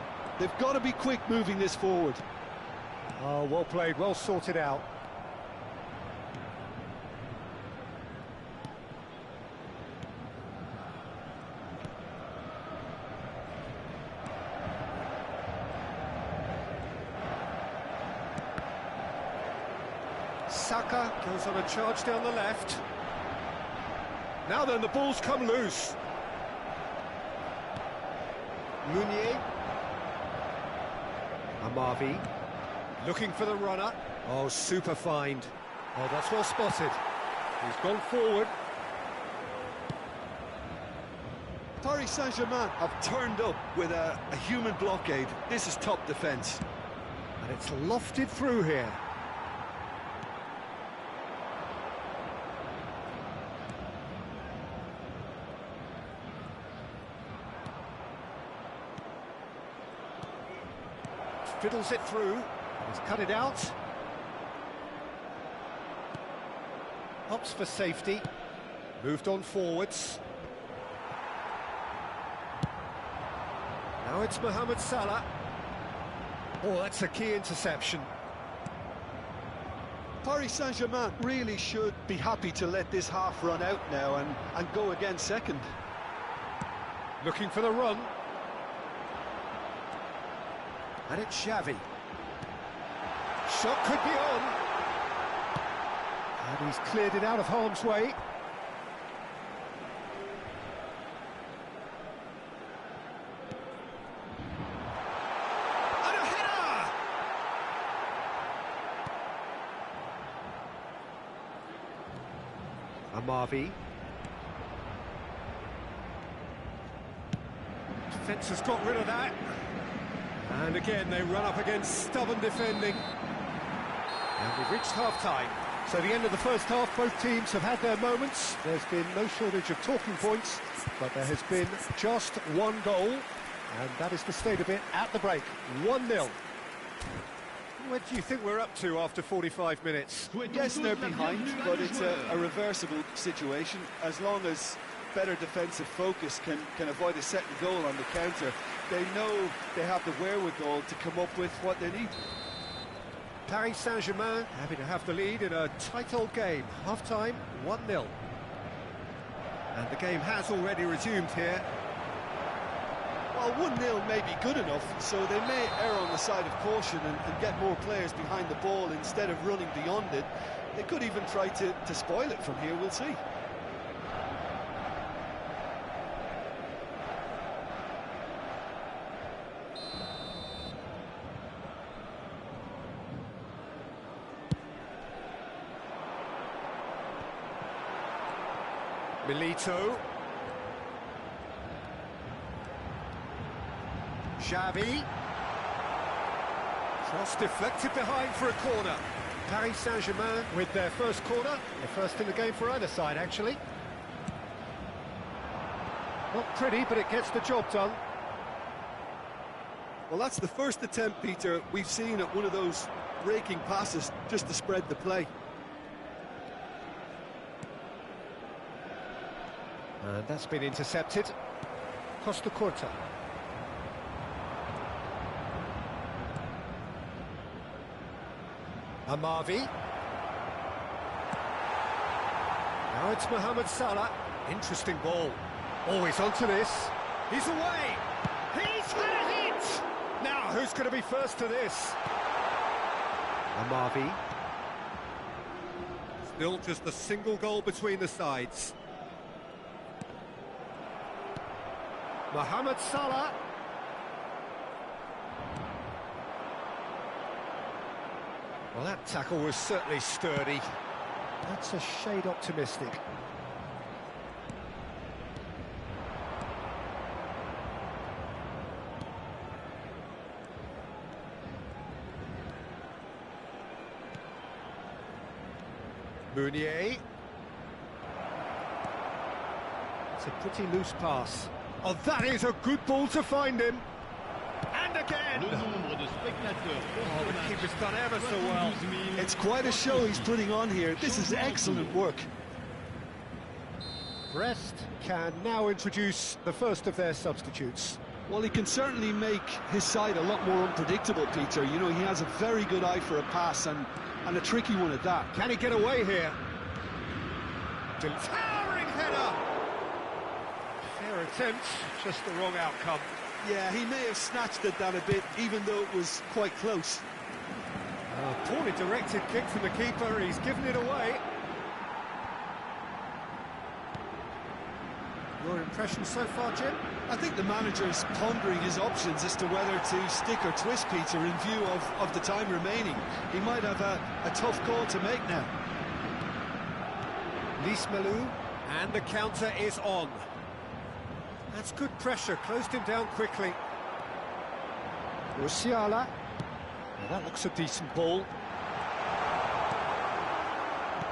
S2: They've got to be quick moving this forward.
S1: Oh, well played, well sorted out. Saka goes on a charge down the left. Now then, the ball's come loose. Meunier. Amavi. Looking for the runner. Oh, super find. Oh, that's well spotted. He's gone forward.
S2: Paris Saint-Germain have turned up with a human blockade. This is top defence.
S1: And it's lofted through here. Fiddles it through. He's cut it out. Hops for safety. Moved on forwards. Now it's Mohamed Salah. Oh, that's a key interception.
S2: Paris Saint-Germain really should be happy to let this half run out now and go again second.
S1: Looking for the run. And it's Xavi. Shot could be on. And he's cleared it out of harm's way. And a header! Amavi. Defence has got rid of that. And again, they run up against stubborn defending. And we've reached half-time. So the end of the first half, both teams have had their moments. There's been no shortage of talking points, but there has been just one goal. And that is the state of it at the break. 1-0. What do you think we're up to after 45 minutes?
S2: Yes, they're behind, but it's a reversible situation. As long as better defensive focus can avoid a second goal on the counter, they know they have the wherewithal to come up with what they need.
S1: Paris Saint-Germain happy to have the lead in a tight old game. Half-time, 1-0. And the game has already resumed here.
S2: Well, 1-0 may be good enough, so they may err on the side of caution and get more players behind the ball instead of running beyond it. They could even try to spoil it from here, we'll see.
S1: Milito. Xavi. Cross deflected behind for a corner. Paris Saint-Germain with their first corner. The first in the game for either side, actually. Not pretty, but it gets the job done.
S2: Well, that's the first attempt, Peter, we've seen at one of those raking passes just to spread the play.
S1: And that's been intercepted. Costa Curta. Amavi. Now it's Mohamed Salah. Interesting ball. Always onto this. He's away. He's had a hit. Now, who's going to be first to this? Amavi. Still just a single goal between the sides. Mohamed Salah. Well, that tackle was certainly sturdy. That's a shade optimistic. Meunier. It's a pretty loose pass. Oh, that is a good ball to find him. And again! Oh, the keeper's done ever so well.
S2: It's quite a show he's putting on here. This is excellent work.
S1: Brest can now introduce the first of their substitutes.
S2: Well, he can certainly make his side a lot more unpredictable, Peter. You know, he has a very good eye for a pass and a tricky one at that.
S1: Can he get away here? Towering header! Fair attempt, just the wrong outcome.
S2: Yeah, he may have snatched at that a bit, even though it was quite close.
S1: Poorly directed kick from the keeper, he's given it away. Your impression so far, Jim?
S2: I think the manager's pondering his options as to whether to stick or twist, Peter, in view of the time remaining. He might have a tough call to make now.
S1: Lismalu, and the counter is on. That's good pressure, closed him down quickly. Musiala. Well, that looks a decent ball.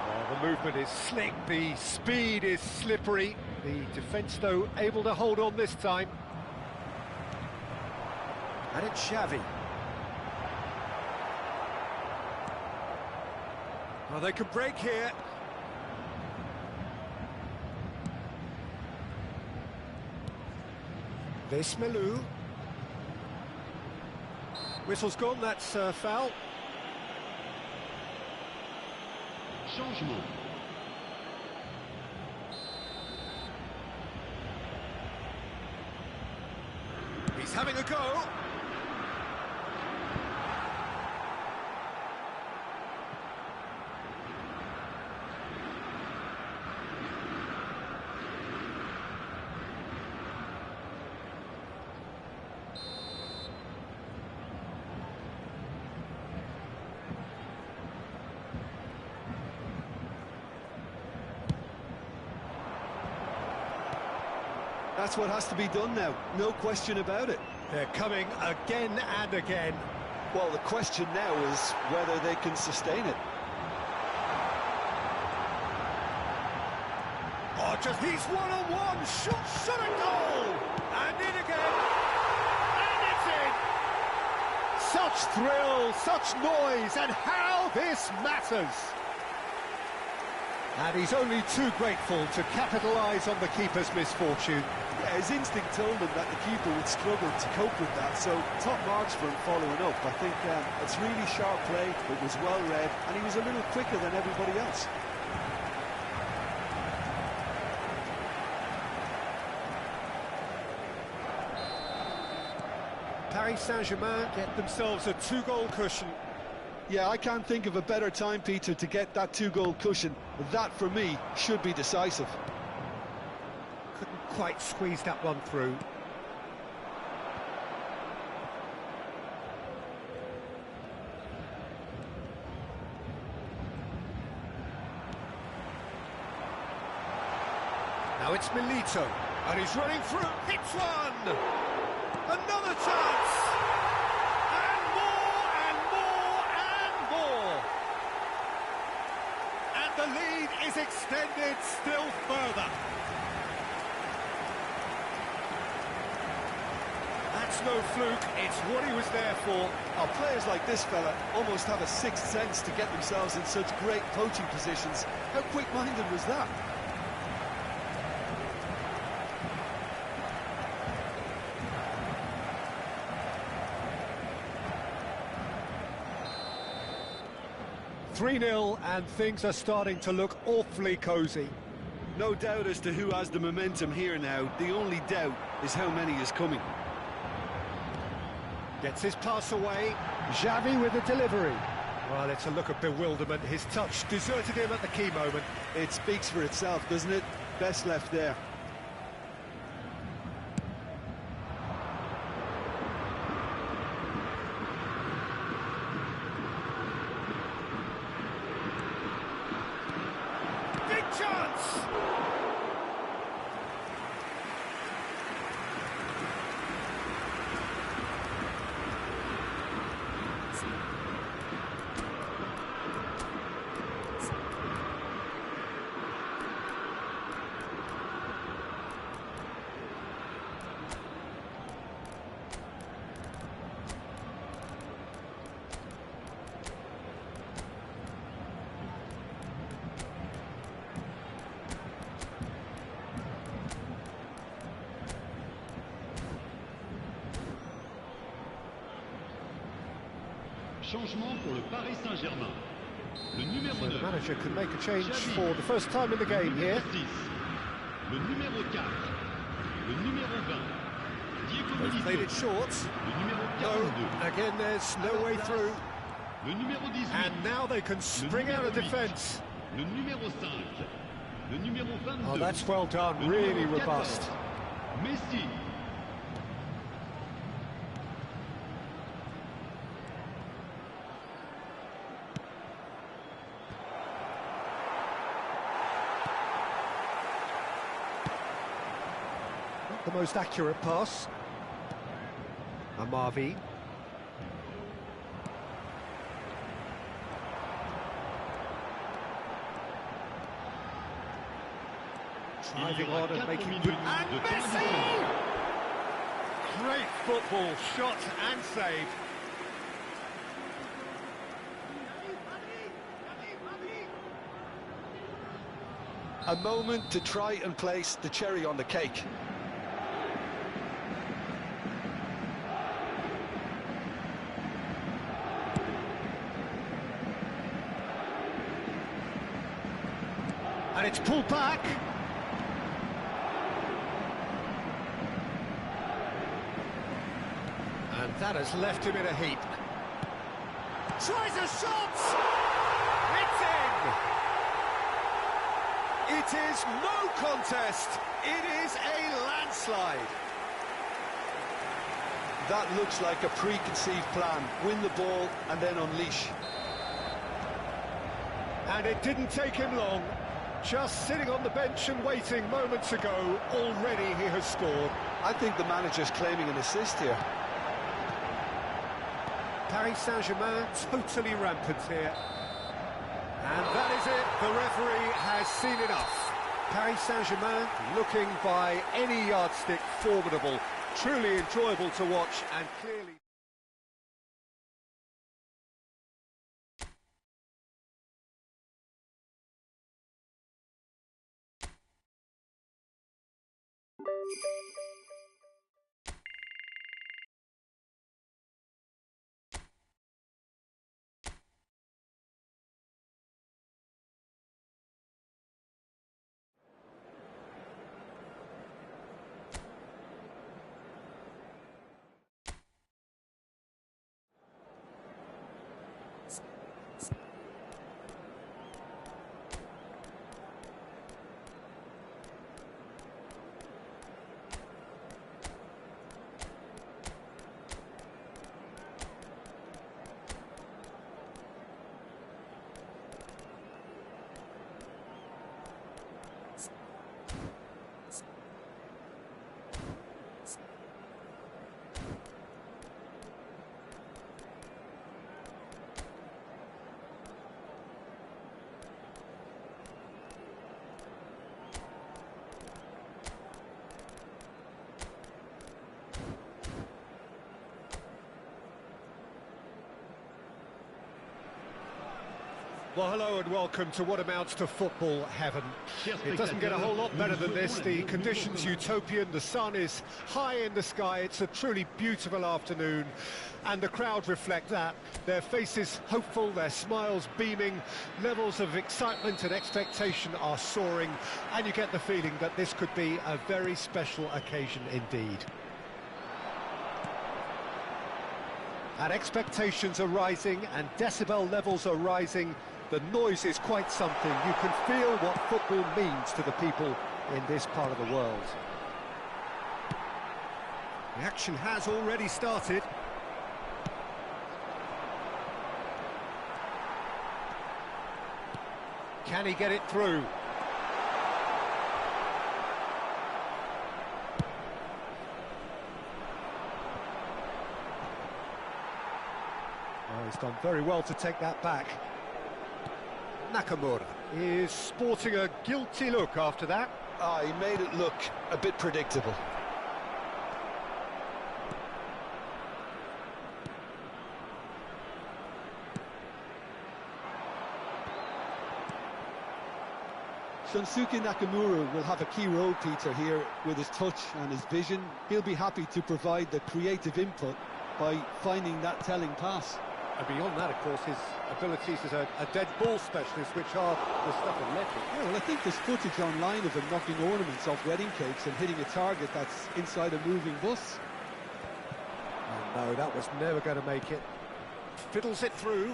S1: Oh, the movement is slick, the speed is slippery. The defence, though, able to hold on this time. And it's Xavi. Well, they could break here. Lismalu. Whistle's gone, that's foul.
S3: Changement.
S1: He's having a go.
S2: That's what has to be done now, no question about it.
S1: They're coming again and again.
S2: Well, the question now is whether they can sustain it.
S1: Oh, just he's one-on-one, shot and goal! And in again, and it's in! Such thrill, such noise, and how this matters! And he's only too grateful to capitalise on the keeper's misfortune.
S2: Yeah, his instinct told him that the keeper would struggle to cope with that, so top marks for him following up. I think it's really sharp play, it was well read, and he was a little quicker than everybody else.
S1: Paris Saint-Germain get themselves a two-goal cushion.
S2: Yeah, I can't think of a better time, Peter, to get that two-goal cushion. That, for me, should be decisive.
S1: Couldn't quite squeeze that one through. Now it's Milito, and he's running through, hits one! Another chance! And more, and more, and more! And the lead is extended still further. That's no fluke, it's what he was there for.
S2: Oh, players like this fella almost have a sixth sense to get themselves in such great poaching positions. How quick-minded was that?
S1: 3-0, and things are starting to look awfully cosy.
S2: No doubt as to who has the momentum here now. The only doubt is how many is coming.
S1: Gets his pass away. Xavi with the delivery. Well, it's a look of bewilderment. His touch deserted him at the key moment.
S2: It speaks for itself, doesn't it? Best left there.
S1: Big chance!
S3: Changement pour le Paris Saint-Germain. Le numéro
S1: So the
S3: 9.
S1: manager can make a change
S3: Xavi.
S1: for the first time in the game
S3: Le
S1: here.
S3: numéro 6. Le numéro 4. Le numéro 20. Diego
S1: They've played it
S3: Milito.
S1: short.
S3: Le numéro
S1: No,
S3: 42.
S1: again there's no way through.
S3: Le numéro 18.
S1: And now they can spring out of defence.
S3: Le numéro 5. Le numéro 22.
S1: Oh, that's well done,
S3: Le
S1: really
S3: numéro 14.
S1: robust.
S3: Messi.
S1: Not the most accurate pass. Amavi. Driving on and making good. And Messi! Great football, shot and save.
S2: A moment to try and place the cherry on the cake.
S1: And it's pulled back. And that has left him in a heap. Tries a shot! It's in! It is no contest. It is a landslide.
S2: That looks like a preconceived plan. Win the ball and then unleash.
S1: And it didn't take him long. Just sitting on the bench and waiting moments ago, already he has scored.
S2: I think the manager's claiming an assist here.
S1: Paris Saint-Germain totally rampant here. And that is it. The referee has seen enough. Paris Saint-Germain looking by any yardstick formidable. Truly enjoyable to watch and clearly... Well, hello and welcome to what amounts to football heaven. It doesn't get a whole lot better than this. The conditions utopian, the sun is high in the sky, it's a truly beautiful afternoon, and the crowd reflect that. Their faces hopeful, their smiles beaming, levels of excitement and expectation are soaring, and you get the feeling that this could be a very special occasion indeed. And expectations are rising and decibel levels are rising. The noise is quite something. You can feel what football means to the people in this part of the world. The action has already started. Can he get it through? Oh, he's done very well to take that back. Nakamura is sporting a guilty look after that.
S2: He made it look a bit predictable. Shunsuke Nakamura will have a key role, Peter, here with his touch and his vision. He'll be happy to provide the creative input by finding that telling pass.
S1: And beyond that, of course, his abilities as a dead ball specialist, which are the stuff of legend.
S2: Yeah, well, I think there's footage online of him knocking ornaments off wedding cakes and hitting a target that's inside a moving bus.
S1: Oh, no, that was never going to make it. Fiddles it through.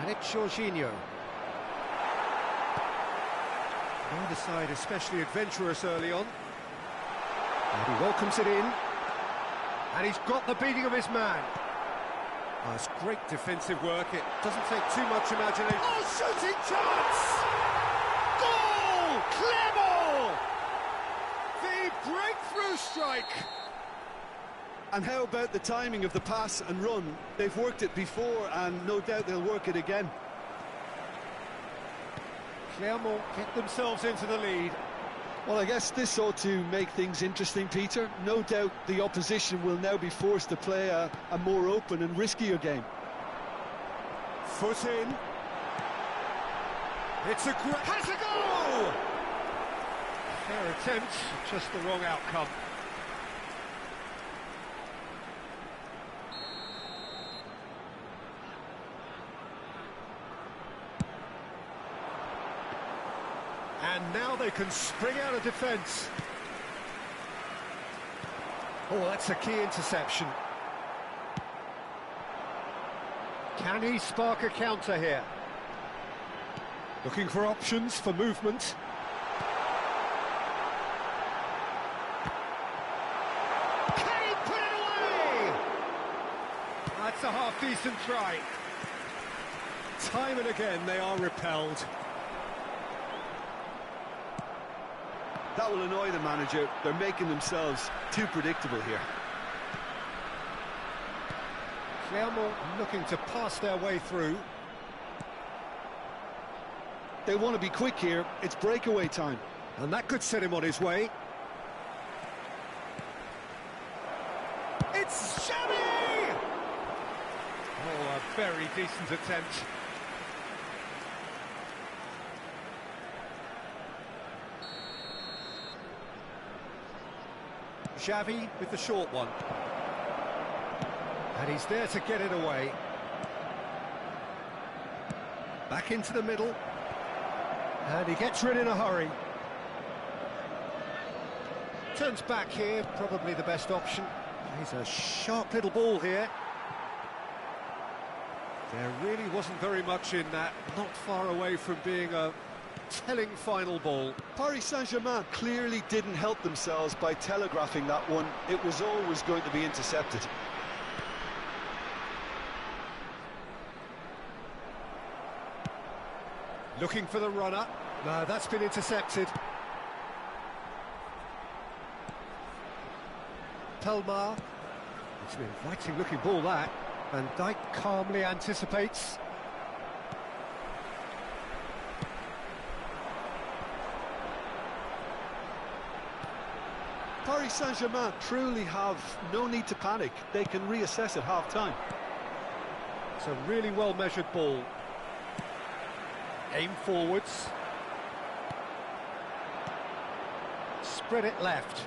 S1: And it's Jorginho. Neither side especially adventurous early on. And he welcomes it in. And he's got the beating of his man. Oh, it's great defensive work. It doesn't take too much imagination. Oh, shooting chance! Goal! Clear ball! The breakthrough strike!
S2: And how about the timing of the pass and run? They've worked it before, and no doubt they'll work it again.
S1: Clermont get themselves into the lead.
S2: Well, I guess this ought to make things interesting, Peter. No doubt the opposition will now be forced to play a more open and riskier game.
S1: Foot in. It's a great... Has a goal! Fair attempt, just the wrong outcome. And now they can spring out of defence. Oh, that's a key interception. Can he spark a counter here? Looking for options for movement. Can he put it away? That's a half-decent try. Time and again they are repelled.
S2: That will annoy the manager. They're making themselves too predictable here.
S1: Clermont looking to pass their way through.
S2: They want to be quick here. It's breakaway time.
S1: And that could set him on his way. It's Xavi! Oh, a very decent attempt. Xavi with the short one. And he's there to get it away. Back into the middle. And he gets rid in a hurry. Turns back here, probably the best option. He's a sharp little ball here. There really wasn't very much in that. Not far away from being a telling final ball.
S2: Paris Saint-Germain clearly didn't help themselves by telegraphing that one. It was always going to be intercepted.
S1: Looking for the runner. No, that's been intercepted. Pelmar. It's an inviting looking ball that. Van Dijk calmly anticipates.
S2: Paris Paris Saint-Germain truly have no need to panic. They can reassess at half-time.
S1: It's a really well-measured ball. Aim forwards. Spread it left.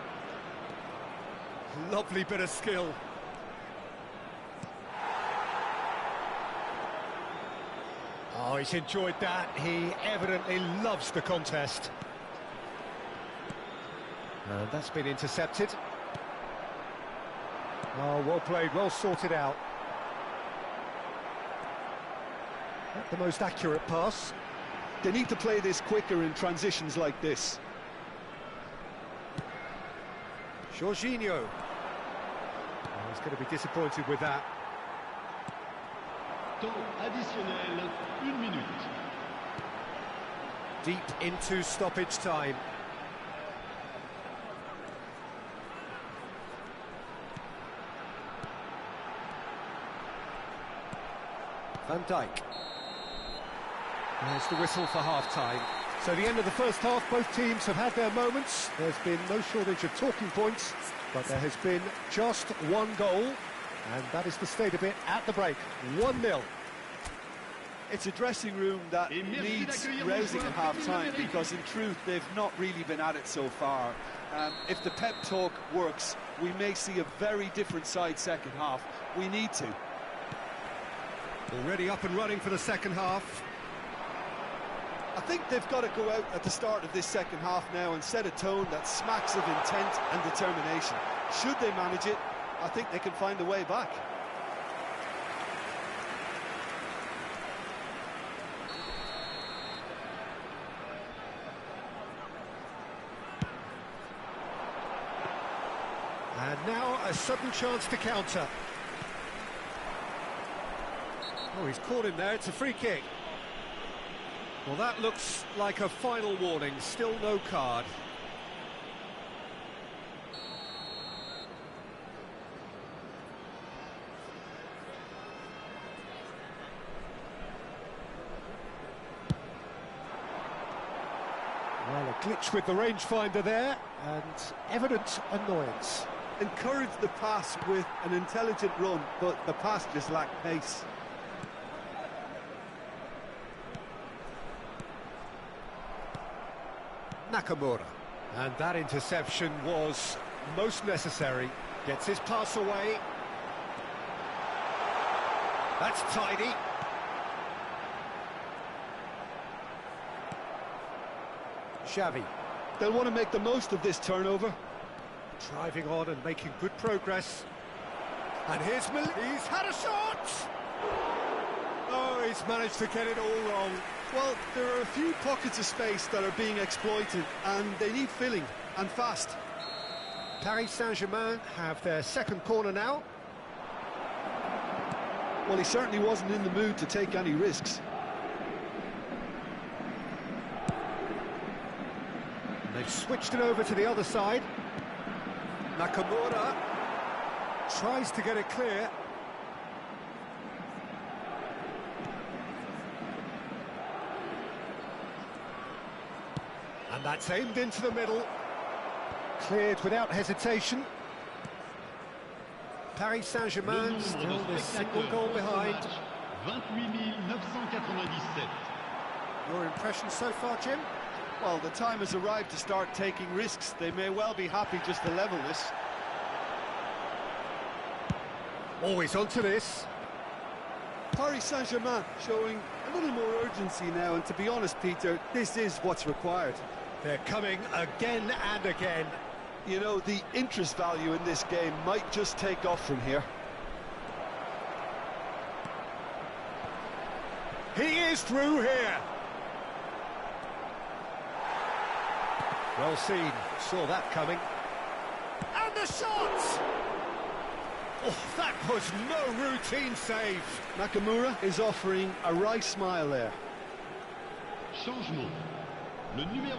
S1: Lovely bit of skill. Oh, he's enjoyed that. He evidently loves the contest. And that's been intercepted. Oh, well played, well sorted out. Not the most accurate pass.
S2: They need to play this quicker in transitions like this.
S1: Jorginho. Oh, he's going to be disappointed with that.
S3: Temps additionnel, 1 minute.
S1: Deep into stoppage time. Van Dijk. There's the whistle for half-time. So the end of the first half, both teams have had their moments. There's been no shortage of talking points, but there has been just one goal, and that is the state of it at the break. 1-0.
S2: It's a dressing room that needs rousing at half-time, because in truth they've not really been at it so far. If the pep talk works, we may see a very different side second half. We need to.
S1: Already up and running for the second half.
S2: I think they've got to go out at the start of this second half now and set a tone that smacks of intent and determination. Should they manage it, I think they can find a way back.
S1: And now a sudden chance to counter. Oh, he's caught him there, it's a free kick. Well, that looks like a final warning, still no card. Well, a glitch with the rangefinder there, and evident annoyance.
S2: Encourage the pass with an intelligent run, but the pass just lacked pace.
S1: Nakamura. And that interception was most necessary. Gets his pass away. That's tidy. Xavi.
S2: They'll want to make the most of this turnover.
S1: Driving on and making good progress. And he's had a shot! Oh, he's managed to get it all wrong.
S2: Well, there are a few pockets of space that are being exploited, and they need filling, and fast.
S1: Paris Saint-Germain have their second corner now.
S2: Well, he certainly wasn't in the mood to take any risks.
S1: And they've switched it over to the other side. Nakamura tries to get it clear. And that's aimed into the middle. Cleared without hesitation. Paris Saint-Germain still this single goal behind.
S3: 28,997.
S1: Your impression so far, Jim?
S2: Well, the time has arrived to start taking risks. They may well be happy just to level this.
S1: Always onto this.
S2: Paris Saint-Germain showing a little more urgency now, and to be honest, Peter, this is what's required.
S1: They're coming again and again.
S2: You know, the interest value in this game might just take off from here.
S1: He is through here. Well seen, saw that coming. And the shot! Oh, that was no routine save.
S2: Nakamura is offering a wry smile there.
S3: Changement. Le numéro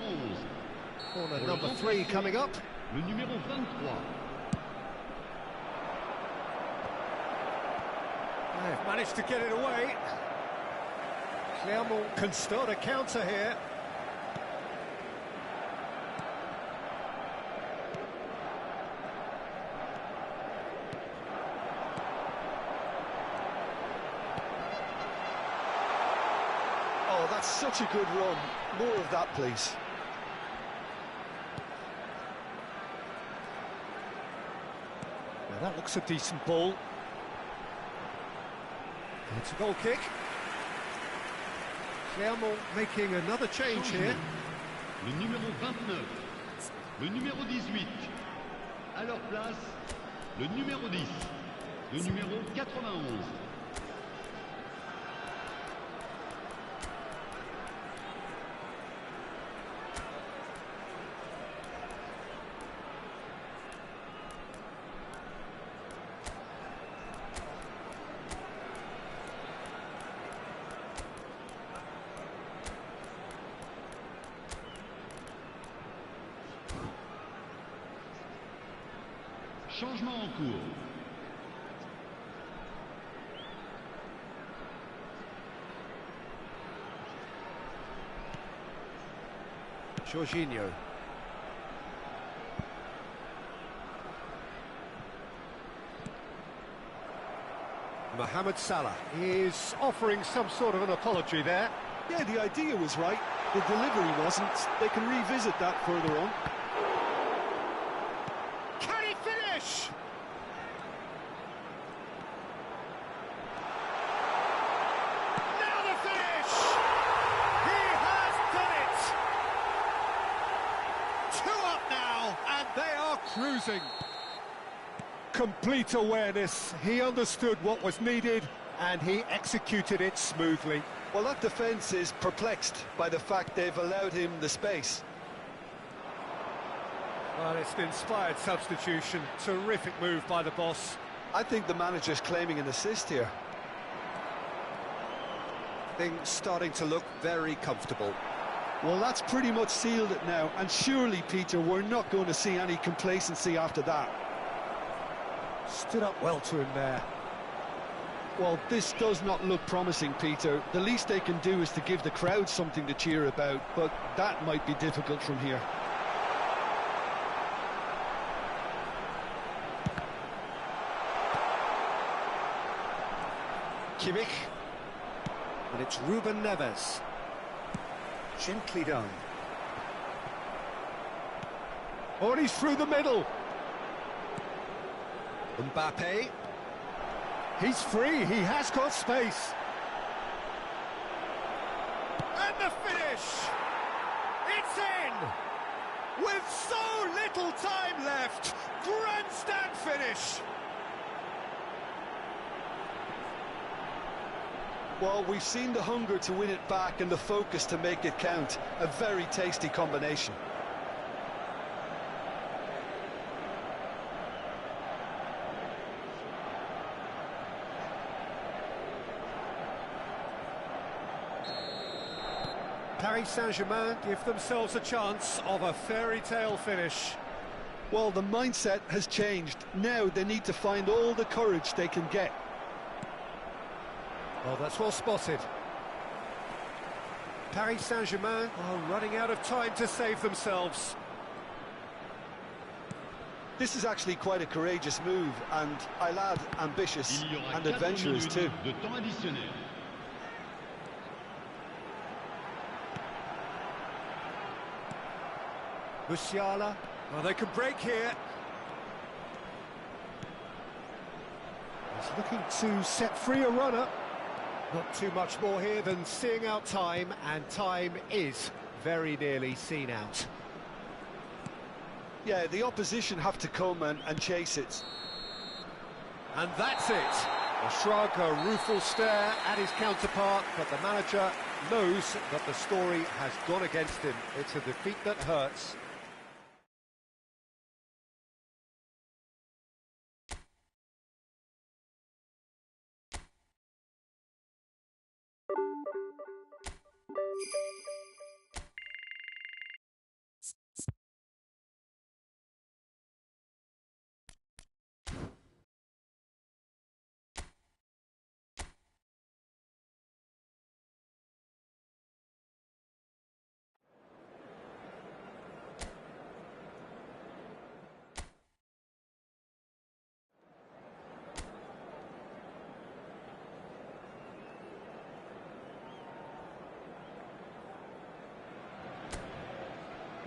S3: 11.
S1: Corner number 3 coming up.
S3: Le numéro 23.
S1: They've managed to get it away. Clermont can start a counter here.
S2: such a good run. More of that, please.
S1: Now that looks a decent ball. It's a goal kick. Clermont making another change here.
S3: Le numéro 29, le numéro 18. À leur place, le numéro 10, le numéro 91. Changement en cours.
S1: Jorginho. Mohamed Salah is offering some sort of an apology there.
S2: Yeah, the idea was right. The delivery wasn't. They can revisit that further on.
S1: Can he finish? Now the finish! He has done it! 2 up now, and they are cruising. Complete awareness. He understood what was needed, and he executed it smoothly.
S2: Well, that defence is perplexed by the fact they've allowed him the space.
S1: Well, it's an inspired substitution. Terrific move by the boss.
S2: I think the manager's claiming an assist here.
S1: Things starting to look very comfortable.
S2: Well, that's pretty much sealed it now, and surely, Peter, we're not going to see any complacency after that.
S1: Stood up well to him there.
S2: Well, this does not look promising, Peter. The least they can do is to give the crowd something to cheer about, but that might be difficult from here.
S1: Kimmich. And it's Ruben Neves. Gently done. Oh, and he's through the middle. Mbappe. He's free, he has got space. And the finish! It's in! With so little time left, grandstand finish!
S2: Well, we've seen the hunger to win it back and the focus to make it count. A very tasty combination.
S1: Paris Saint-Germain give themselves a chance of a fairy tale finish.
S2: Well, the mindset has changed. Now they need to find all the courage they can get.
S1: Oh, that's well spotted. Paris Saint-Germain are running out of time to save themselves.
S2: This is actually quite a courageous move, and I'll add ambitious
S3: Il y aura
S2: and
S3: 4
S2: adventurous
S3: minutes
S2: too.
S3: de temps additionnel.
S1: Musiala, well, they can break here. He's looking to set free a runner. Not too much more here than seeing out time, and time is very nearly seen out.
S2: Yeah, the opposition have to come and chase it.
S1: And that's it. A shrug, a rueful stare at his counterpart, but the manager knows that the story has gone against him. It's a defeat that hurts.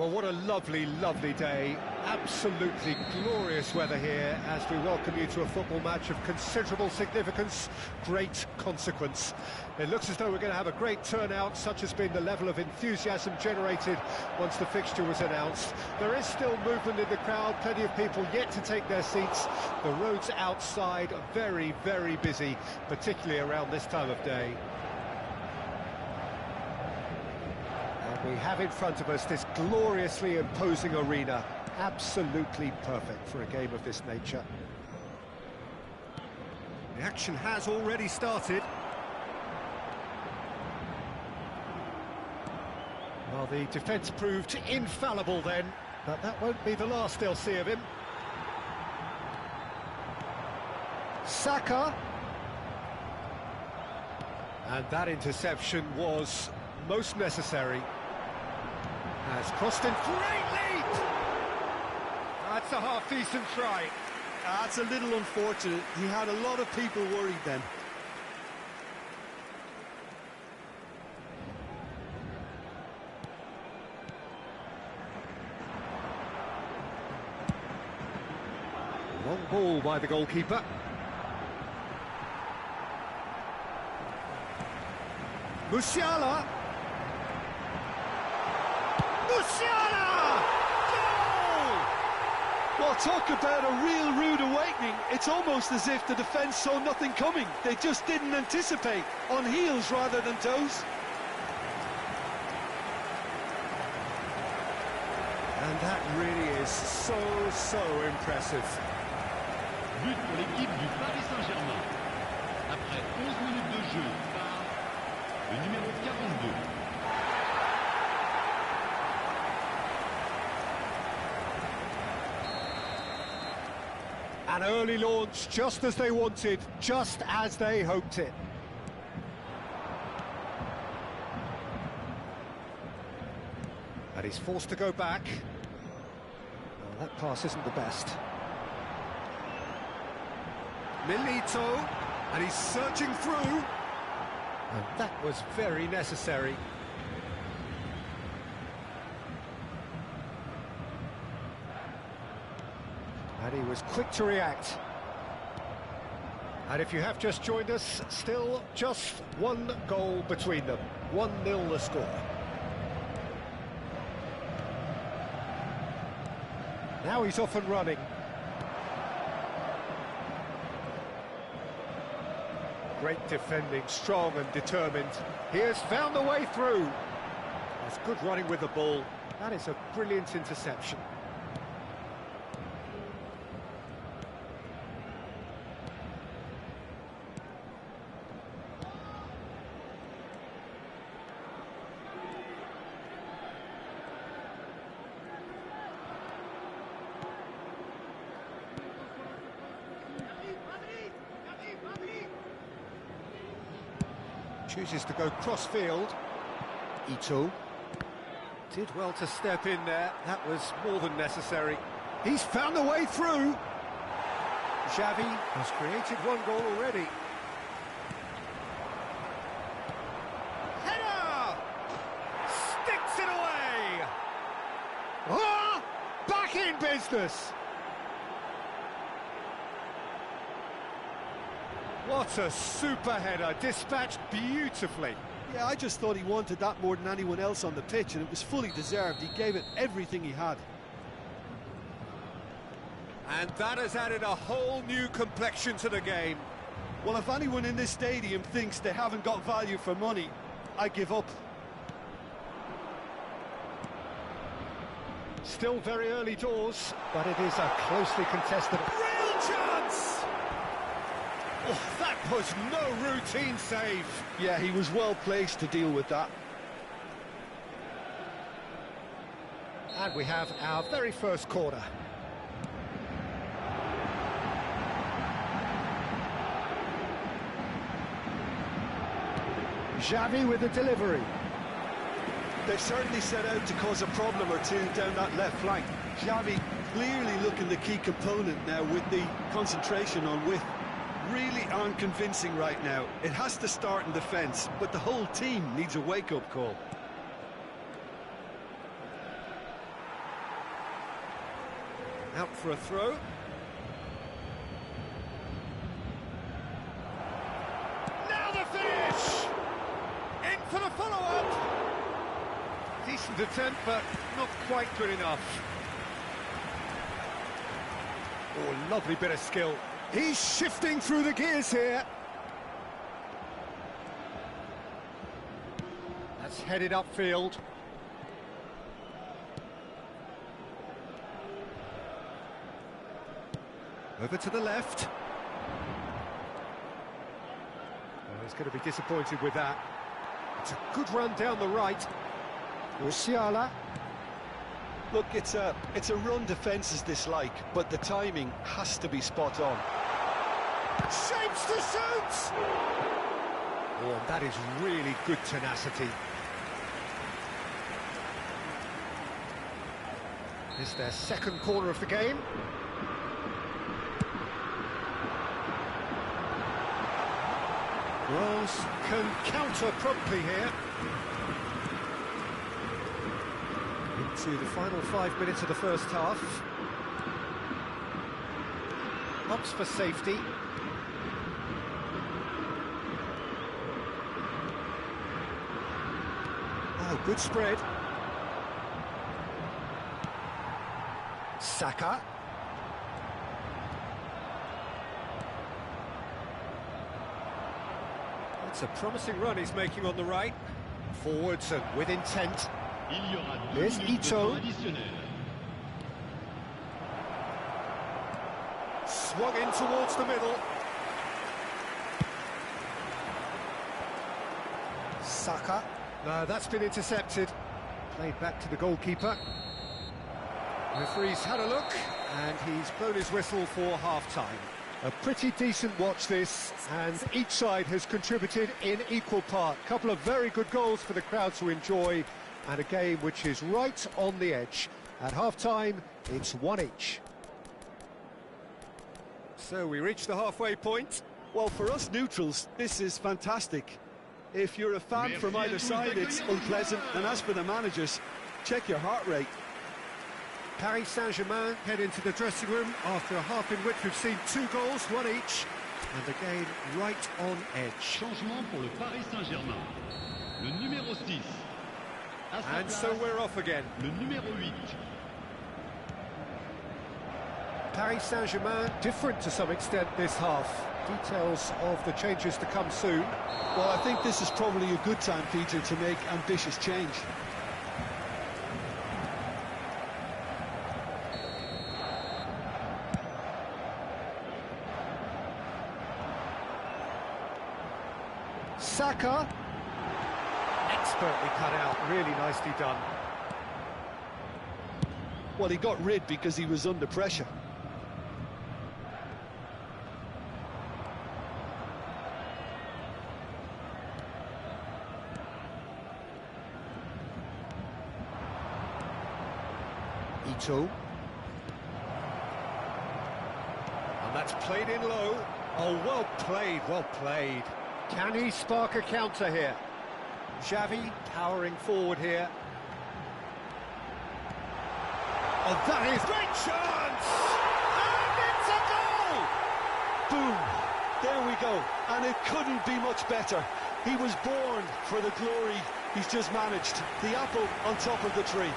S1: Well, what a lovely, lovely day. Absolutely glorious weather here as we welcome you to a football match of considerable significance, great consequence. It looks as though we're going to have a great turnout, such has been the level of enthusiasm generated once the fixture was announced. There is still movement in the crowd, plenty of people yet to take their seats. The roads outside are very, very busy, particularly around this time of day. We have in front of us this gloriously imposing arena, absolutely perfect for a game of this nature. The action has already started. Well, the defence proved infallible then, but that won't be the last they'll see of him. Saka. And that interception was most necessary. Has crossed in greatly! That's a half-decent try.
S2: That's a little unfortunate. He had a lot of people worried then.
S1: Long ball by the goalkeeper. Musiala! Musiala! Goal!
S2: Well, talk about a real rude awakening. It's almost as if the defence saw nothing coming. They just didn't anticipate, on heels rather than toes.
S1: And that really is so impressive.
S3: But pour l'équipe du Paris Saint-Germain. Après 11 minutes de jeu par le numéro 42.
S1: An early launch, just as they wanted, just as they hoped it. And he's forced to go back. Well, that pass isn't the best. Milito, and he's searching through. And that was very necessary. And he was quick to react. And if you have just joined us, still just one goal between them. 1-0 the score. Now he's off and running. Great defending, strong and determined. He has found the way through. That's good running with the ball. That is a brilliant interception. Chooses to go cross-field. Ito did well to step in there. That was more than necessary. He's found a way through. Xavi has created one goal already. Header! Sticks it away! Oh! Back in business! What a super header, dispatched beautifully.
S2: Yeah, I just thought he wanted that more than anyone else on the pitch, and it was fully deserved. He gave it everything he had.
S1: And that has added a whole new complexion to the game.
S2: Well, if anyone in this stadium thinks they haven't got value for money, I give up.
S1: Still very early doors, but it is a closely contested... Real chance! Oh, that was no routine save.
S2: Yeah, he was well placed to deal with that.
S1: And we have our very first corner. Xavi with the delivery.
S2: They've certainly set out to cause a problem or two down that left flank. Xavi clearly looking the key component now with the concentration on width. Really aren't convincing right now. It has to start in defence, but the whole team needs a wake-up call.
S1: Out for a throw. Now the finish! In for the follow-up! Decent attempt, but not quite good enough. Oh, lovely bit of skill. He's shifting through the gears here. That's headed upfield. Over to the left. Oh, he's going to be disappointed with that. It's a good run down the right. Musiala.
S2: Look, it's a run defence is dislike, but the timing has to be spot on.
S1: Shapes to shoot! Oh, that is really good tenacity. It's their second corner of the game. Rose can counter promptly here. Into the final 5 minutes of the first half. Opts for safety. Oh, good spread. Saka. It's a promising run he's making on the right. Forwards and with intent. There's Ito. Swung in towards the middle. Saka. No, that's been intercepted. Played back to the goalkeeper. Referee's had a look, and he's blown his whistle for half-time. A pretty decent watch this, and each side has contributed in equal part. A couple of very good goals for the crowd to enjoy, and a game which is right on the edge. At half-time, it's 1 each. So we reach the halfway point.
S2: Well, for us neutrals, this is fantastic. If you're a fan from either side, it's unpleasant, and as for the managers, check your heart rate.
S1: Paris Saint-Germain head into the dressing room after a half in which we've seen 2 goals, 1 each, and the game right on edge.
S3: Changement pour le Paris Saint-Germain. Le numéro 6.
S1: And so we're off again.
S3: Le numéro 8.
S1: Paris Saint-Germain different to some extent this half. Details of the changes to come soon.
S2: Well, I think this is probably a good time, Peter, to make ambitious change.
S1: Saka, expertly cut out, really nicely done.
S2: Well, he got rid because he was under pressure.
S1: Ito. And that's played in low. Oh, well played, well played. Can he spark a counter here? Xavi powering forward here. Oh, that is great chance! And it's a goal!
S2: Boom! There we go. And it couldn't be much better. He was born for the glory he's just managed. The apple on top of the tree.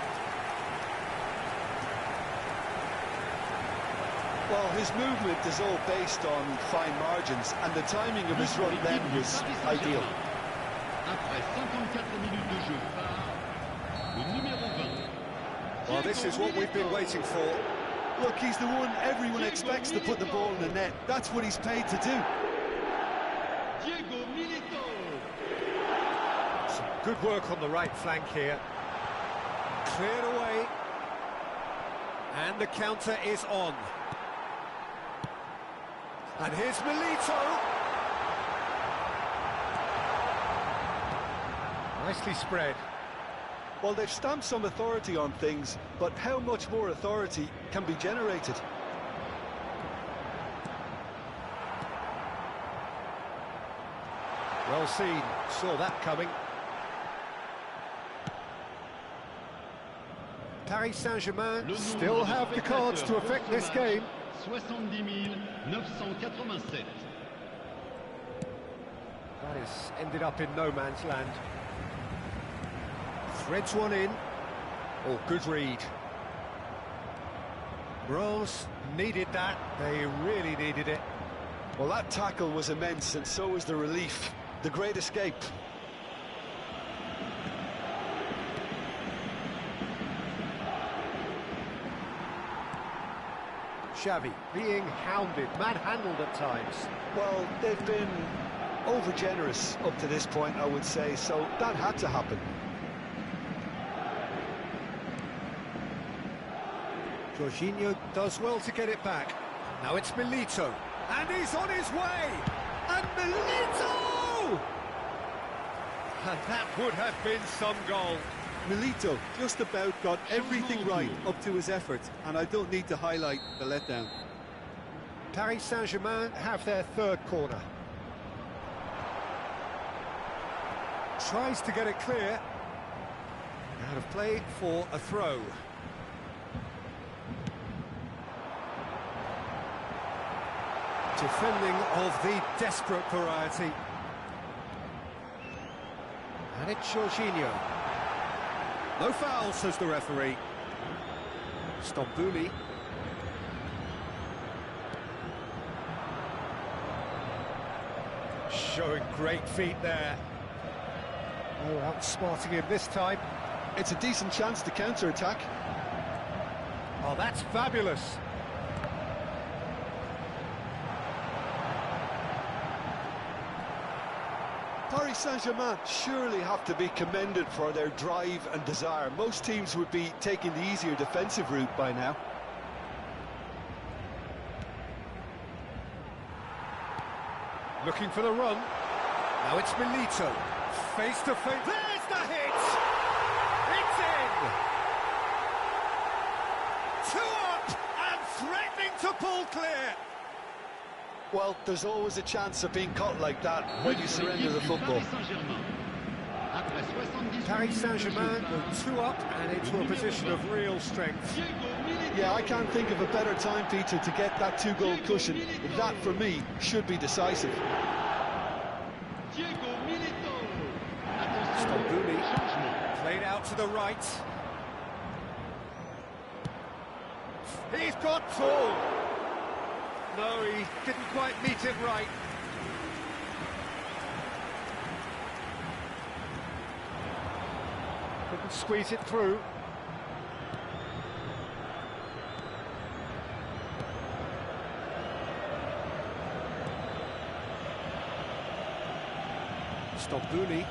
S2: Well, his movement is all based on fine margins, and the timing of his run then was ideal.
S3: Après 54 minutes de jeu, le numéro 20.
S1: Well, this is what we've been waiting for.
S2: Look, he's the one everyone expects to put the ball in the net. That's what he's paid to do.
S1: Some good work on the right flank here. Cleared away. And the counter is on. And here's Milito. Nicely spread.
S2: Well, they've stamped some authority on things, but how much more authority can be generated?
S1: Well seen. Saw that coming. Paris Saint-Germain
S3: Le
S1: still
S3: nombre de
S1: have the cards to
S3: spectateurs
S1: affect
S3: pour
S1: this
S3: ce
S1: game.
S3: match, 70 987.
S1: That has ended up in no man's land. Threads one in. Oh, good read. Reims needed that. They really needed it.
S2: Well, that tackle was immense, and so was the relief. The great escape.
S1: Xavi being hounded, manhandled at times.
S2: Well, they've been over-generous up to this point, I would say, so that had to happen.
S1: Jorginho does well to get it back. Now it's Milito, and he's on his way! And Milito! And that would have been some goal.
S4: Milito just about got everything right up to his effort, and I don't need to highlight the letdown.
S1: Paris Saint-Germain have their third corner. Tries to get it clear. Out of play for a throw. Defending of the desperate variety. And it's Jorginho. No foul, says the referee. Stambouli. Showing great feet there. Oh, outsmarting him this time.
S2: It's a decent chance to counter-attack.
S1: Oh, that's fabulous.
S2: Paris Saint-Germain surely have to be commended for their drive and desire. Most teams would be taking the easier defensive route by now.
S1: Looking for the run. Now it's Milito. Face to face. There's the hit! It's in! 2 up and threatening to pull clear.
S2: Well, there's always a chance of being caught like that when you surrender the football.
S1: Paris Saint-Germain go 2 up and into a position of real strength.
S2: Yeah, I can't think of a better time, Peter, to get that 2-goal cushion. That, for me, should be decisive.
S1: Stambouli played out to the right. He's got full. No, he didn't quite meet it right. Couldn't squeeze it through. Stambouli.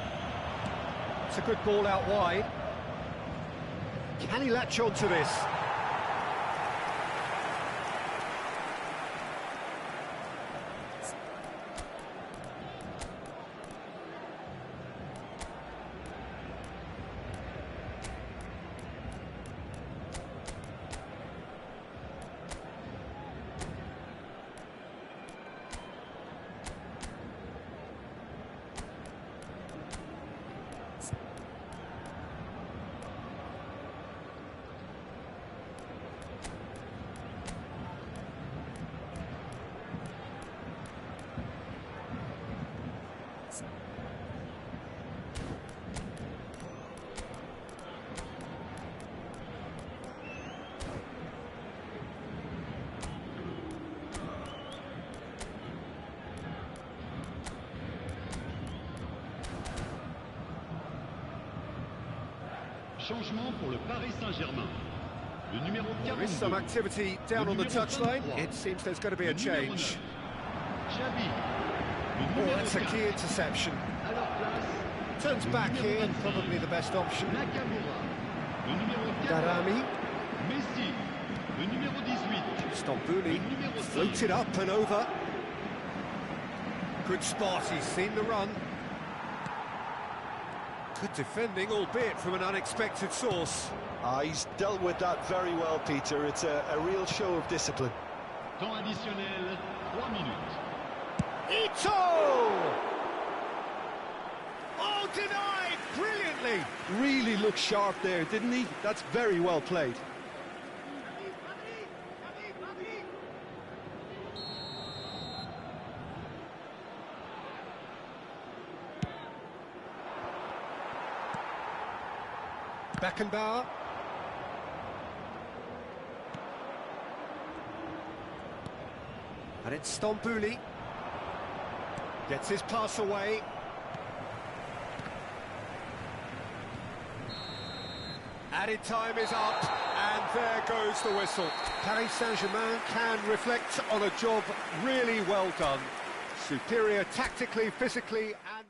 S1: It's a good ball out wide. Can he latch on to this?
S3: Changement pour le Paris Saint-Germain. Le numéro 42.
S1: There is some activity down on the touchline. It seems there's going to be a change.
S3: Xavi.
S1: Oh, that's a key interception. Turns back here, probably the best option. Darami.
S3: Messi. Le numéro 18.
S1: Stambouli floats it up and over. Good spot, he's seen the run. Good defending, albeit from an unexpected source.
S2: He's dealt with that very well, Peter. It's a real show of discipline.
S3: Temps additionnel, 3 minutes.
S1: Ito! Oh, denied brilliantly. brilliantly.
S4: Really looked sharp there, didn't he? That's very well played.
S1: Beckenbauer. And it's Stambouli. Gets his pass away. Added time is up, and there goes the whistle. Paris Saint-Germain can reflect on a job really well done. Superior tactically, physically, and...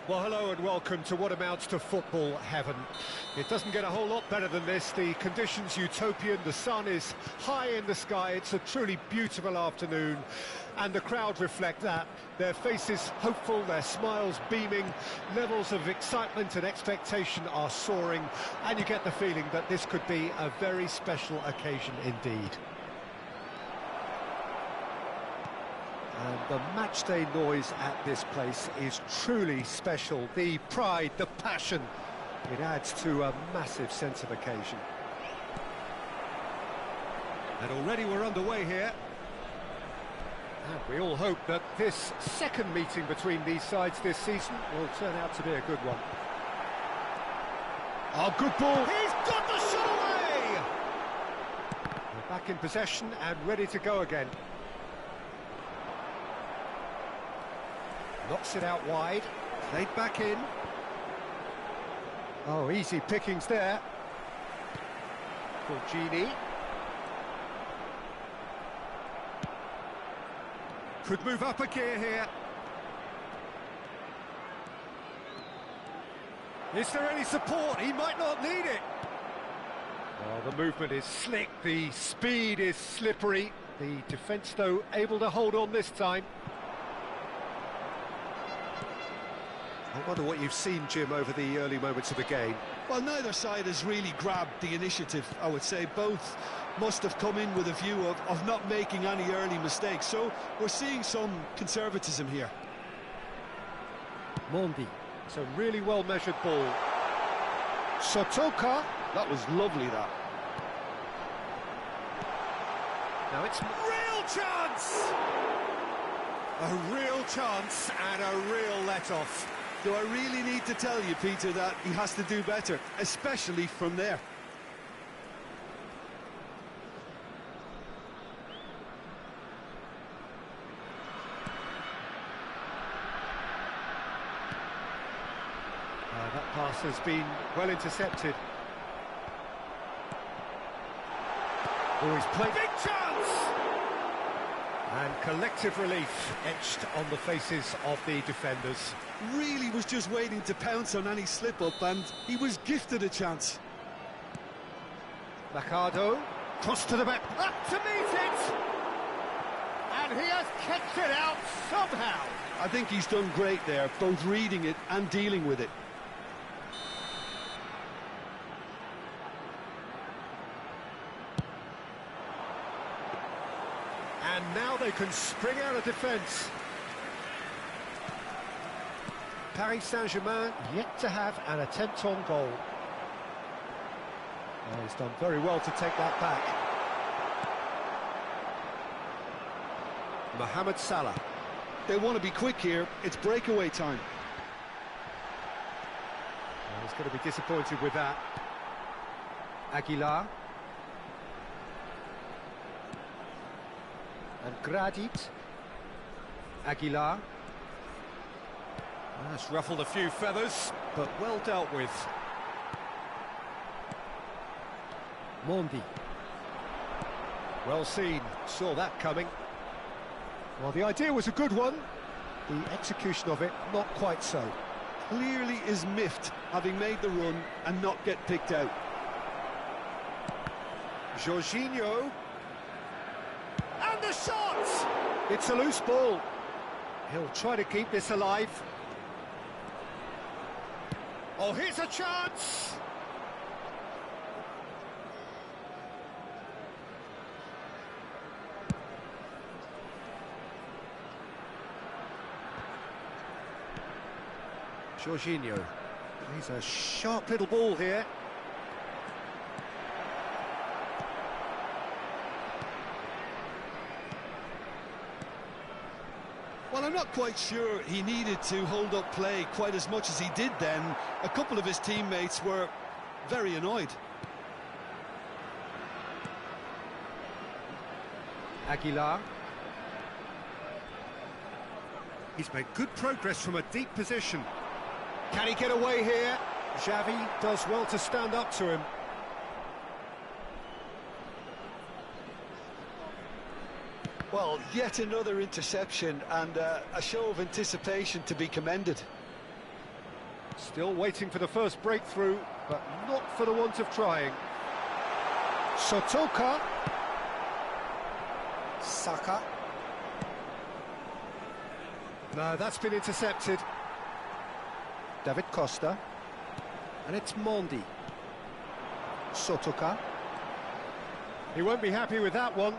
S1: Well, hello and welcome to what amounts to football heaven. It doesn't get a whole lot better than this. The conditions utopian, the sun is high in the sky, it's a truly beautiful afternoon, and the crowd reflect that. Their faces hopeful, their smiles beaming, levels of excitement and expectation are soaring, and you get the feeling that this could be a very special occasion indeed. And the matchday noise at this place is truly special. The pride, the passion, it adds to a massive sense of occasion. And already we're underway here. And we all hope that this second meeting between these sides this season will turn out to be a good one. Oh, good ball. He's got the shot away! We're back in possession and ready to go again. Knocks it out wide, played back in. Oh, easy pickings there. Porcini. Could move up a gear here. Is there any support? He might not need it. Oh, the movement is slick, the speed is slippery. The defence, though, able to hold on this time. I wonder what you've seen, Jim, over the early moments of the game.
S2: Well, neither side has really grabbed the initiative, I would say. Both must have come in with a view of not making any early mistakes. So we're seeing some conservatism here.
S1: Mondi. It's a really well-measured ball. Sotoka.
S2: That was lovely, that.
S1: Now it's real chance! A real chance and a real let-off.
S2: Do I really need to tell you, Peter, that he has to do better, especially from there?
S1: That pass has been well intercepted. Oh, he's played. Big chance! And collective relief etched on the faces of the defenders.
S2: Really was just waiting to pounce on any slip-up, and he was gifted a chance.
S1: Mercado, cross to the back, up to meet it! And he has kept it out somehow.
S2: I think he's done great there, both reading it and dealing with it.
S1: And now they can spring out of defence. Paris Saint-Germain yet to have an attempt on goal. Oh, he's done very well to take that back. Mohamed Salah.
S2: They want to be quick here. It's breakaway time.
S1: Oh, he's going to be disappointed with that. Aguilar. And Gradit. Aguilar. That's ruffled a few feathers, but well dealt with. Mondi. Well seen, saw that coming. Well, the idea was a good one. The execution of it, not quite so.
S2: Clearly is miffed, having made the run and not get picked out.
S1: Jorginho. And the shot! It's a loose ball. He'll try to keep this alive. Oh, here's a chance! Jorginho. He's a sharp little ball here.
S2: Well, I'm not quite sure he needed to hold up play quite as much as he did then. A couple of his teammates were very annoyed.
S1: Aguilar. He's made good progress from a deep position. Can he get away here? Xavi does well to stand up to him.
S2: Well, yet another interception and a show of anticipation to be commended.
S1: Still waiting for the first breakthrough, but not for the want of trying. Sotoka. Saka. No, that's been intercepted. David Costa. And it's Mondi. Sotoka. He won't be happy with that one.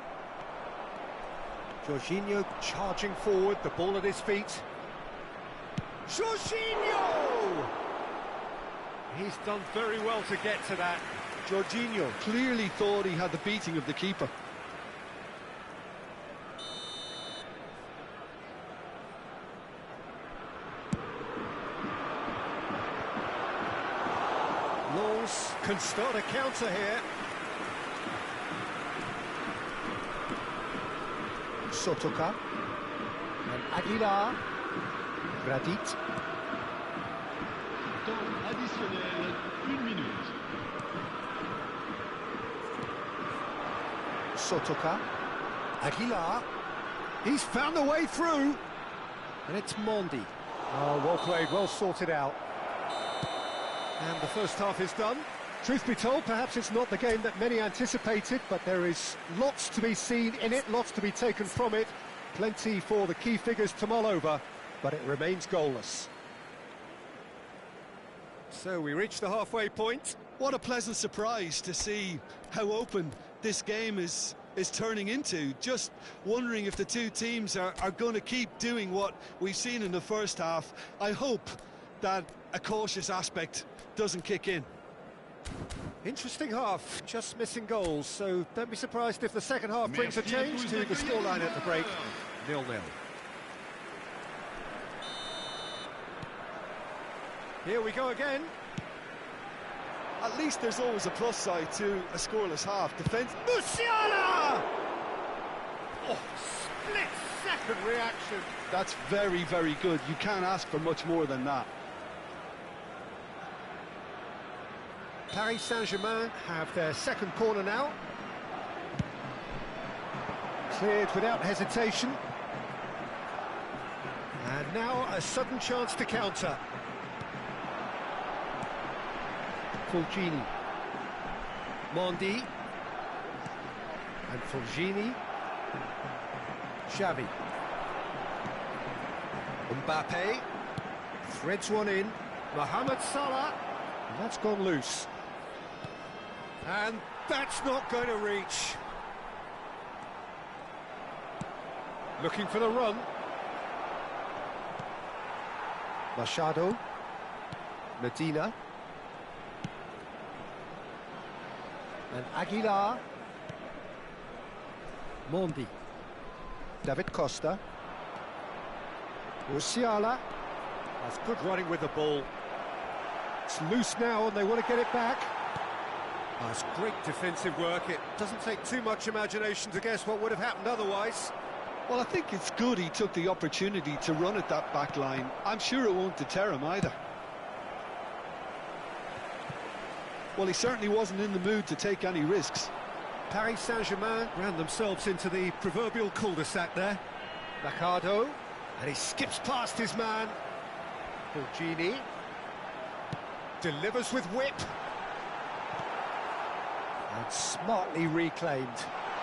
S1: Jorginho charging forward, the ball at his feet. Jorginho! He's done very well to get to that.
S2: Jorginho clearly thought he had the beating of the keeper.
S1: Lens can start a counter here. Sotoka. And Aguilar. Gradit.
S3: Temps additionnel, 1 minute.
S1: Sotoka. Aguilar. He's found a way through. And it's Mondi. Oh, well played, well sorted out. And the first half is done. Truth be told, perhaps it's not the game that many anticipated, but there is lots to be seen in it, lots to be taken from it. Plenty for the key figures to mull over, but it remains goalless. So we reach the halfway point.
S2: What a pleasant surprise to see how open this game is is turning into. Just wondering if the two teams are going to keep doing what we've seen in the first half. I hope that a cautious aspect doesn't kick in.
S1: Interesting half, just missing goals, so don't be surprised if the second half brings a change to the scoreline at the break. 0-0. Here we go again.
S4: At least there's always a plus side to a scoreless half. Defence.
S1: Musiala! Oh, split-second reaction.
S4: That's very, very good. You can't ask for much more than that.
S1: Paris Saint-Germain have their second corner now. Cleared without hesitation. And now a sudden chance to counter. Fulgini. Mondi. And Fulgini. Xavi. Mbappe. Threads one in. Mohamed Salah. And that's gone loose. And that's not going to reach. Looking for the run. Machado. Medina. And Aguilar. Mondi. David Costa. Musiala. That's good running with the ball. It's loose now and they want to get it back. That's great defensive work. It doesn't take too much imagination to guess what would have happened otherwise.
S4: Well, I think it's good he took the opportunity to run at that back line. I'm sure it won't deter him either. Well, he certainly wasn't in the mood to take any risks.
S1: Paris Saint-Germain ran themselves into the proverbial cul-de-sac there. Mercado, and he skips past his man. Fulgini delivers with whip. And smartly reclaimed.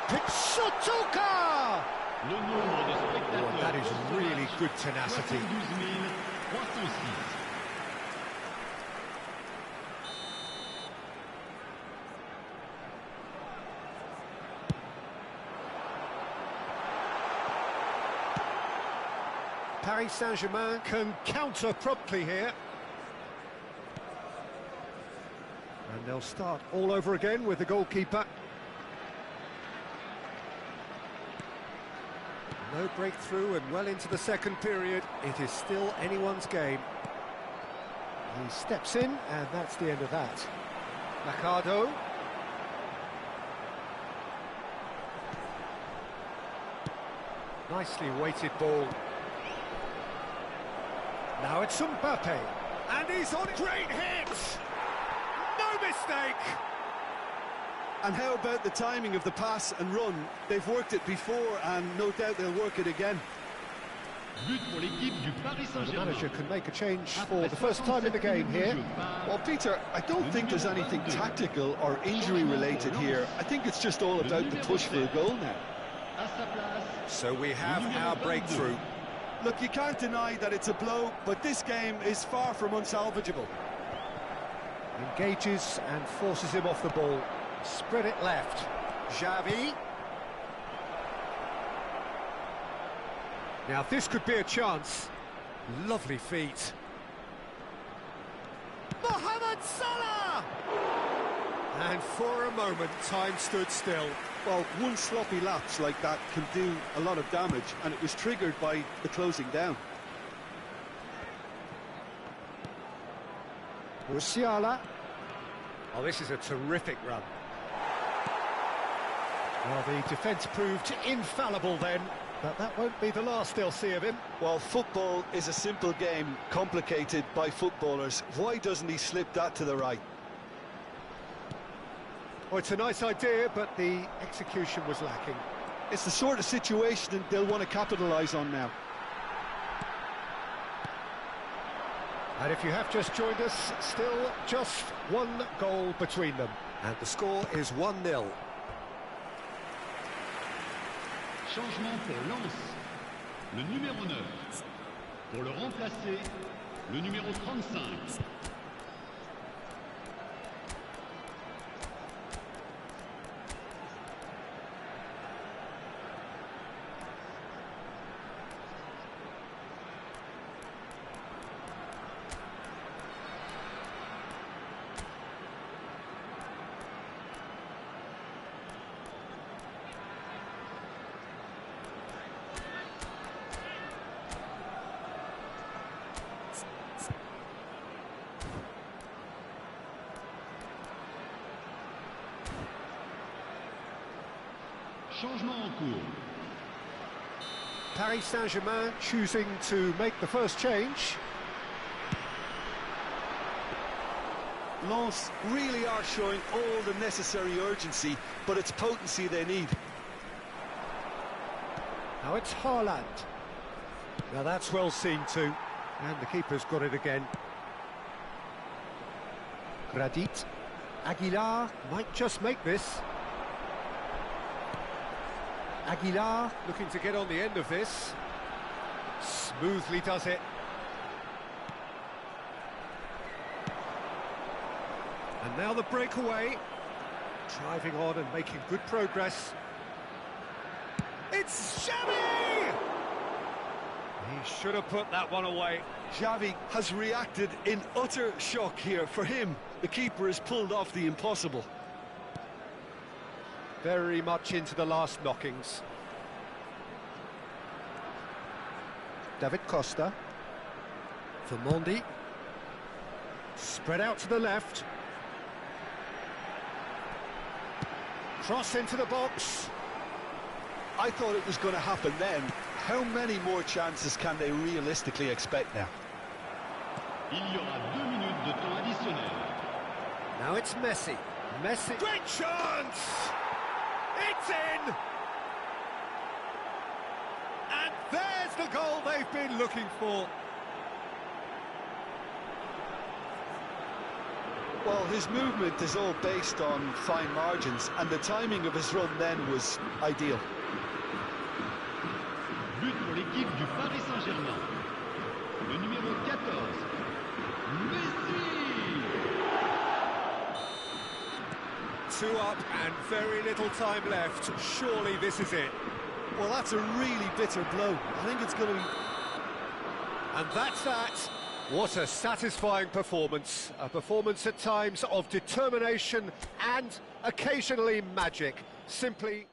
S1: Pitsutuka! Oh, that is really good tenacity. Paris Saint-Germain can counter promptly here. And they'll start all over again with the goalkeeper. No breakthrough and well into the second period. It is still anyone's game. He steps in and that's the end of that. Mercado. Nicely weighted ball. Now it's Mbappe. And he's on great hit! No mistake!
S4: And how about the timing of the pass and run? They've worked it before and no doubt they'll work it again.
S1: The manager can make a change for the first time in the game here.
S4: Well, Peter, I don't think there's anything tactical or injury related here. I think it's just all about the push for a goal now.
S1: So we have our breakthrough.
S4: Look, you can't deny that it's a blow, but this game is far from unsalvageable.
S1: Engages and forces him off the ball. Spread it left. Xavi. Now this could be a chance. Lovely feet. Mohamed Salah! And for a moment, time stood still.
S4: Well, one sloppy lapse like that can do a lot of damage, and it was triggered by the closing down.
S1: Musiala. Oh, this is a terrific run. Well, the defence proved infallible then, but that won't be the last they'll see of him.
S4: Well, football is a simple game, complicated by footballers. Why doesn't he slip that to the right?
S1: Well, it's a nice idea, but the execution was lacking.
S4: It's the sort of situation they'll want to capitalise on now.
S1: And if you have just joined us, still just one goal between them. And the score is 1-0.
S3: Changement pour Lens, le numéro 9. Pour le remplacer, le numéro 35. Changement en cours.
S1: Paris Saint-Germain choosing to make the first change.
S4: Lens really are showing all the necessary urgency, but it's potency they need.
S1: Now it's Haaland. Now that's well seen too. And the keeper's got it again. Gradit. Aguilar might just make this. Aguilar looking to get on the end of this. Smoothly does it. And now the breakaway. Driving on and making good progress. It's Xavi! He should have put that one away.
S4: Xavi has reacted in utter shock here. For him, the keeper has pulled off the impossible.
S1: Very much into the last knockings. David Costa. Vermondi. Spread out to the left. Cross into the box.
S4: I thought it was going to happen then. How many more chances can they realistically expect now?
S3: Il y aura 2 minutes de temps additionnel.
S1: Now it's Messi. Messi. Great chance! It's in! And there's the goal they've been looking for.
S4: Well, his movement is all based on fine margins, and the timing of his run then was ideal.
S3: But pour l'équipe du Paris Saint-Germain. Le numéro 14. Messi!
S1: 2 up and very little time left. Surely this is it.
S4: Well, that's a really bitter blow. I think it's going to be...
S1: And that's that. What a satisfying performance. A performance at times of determination and occasionally magic. Simply...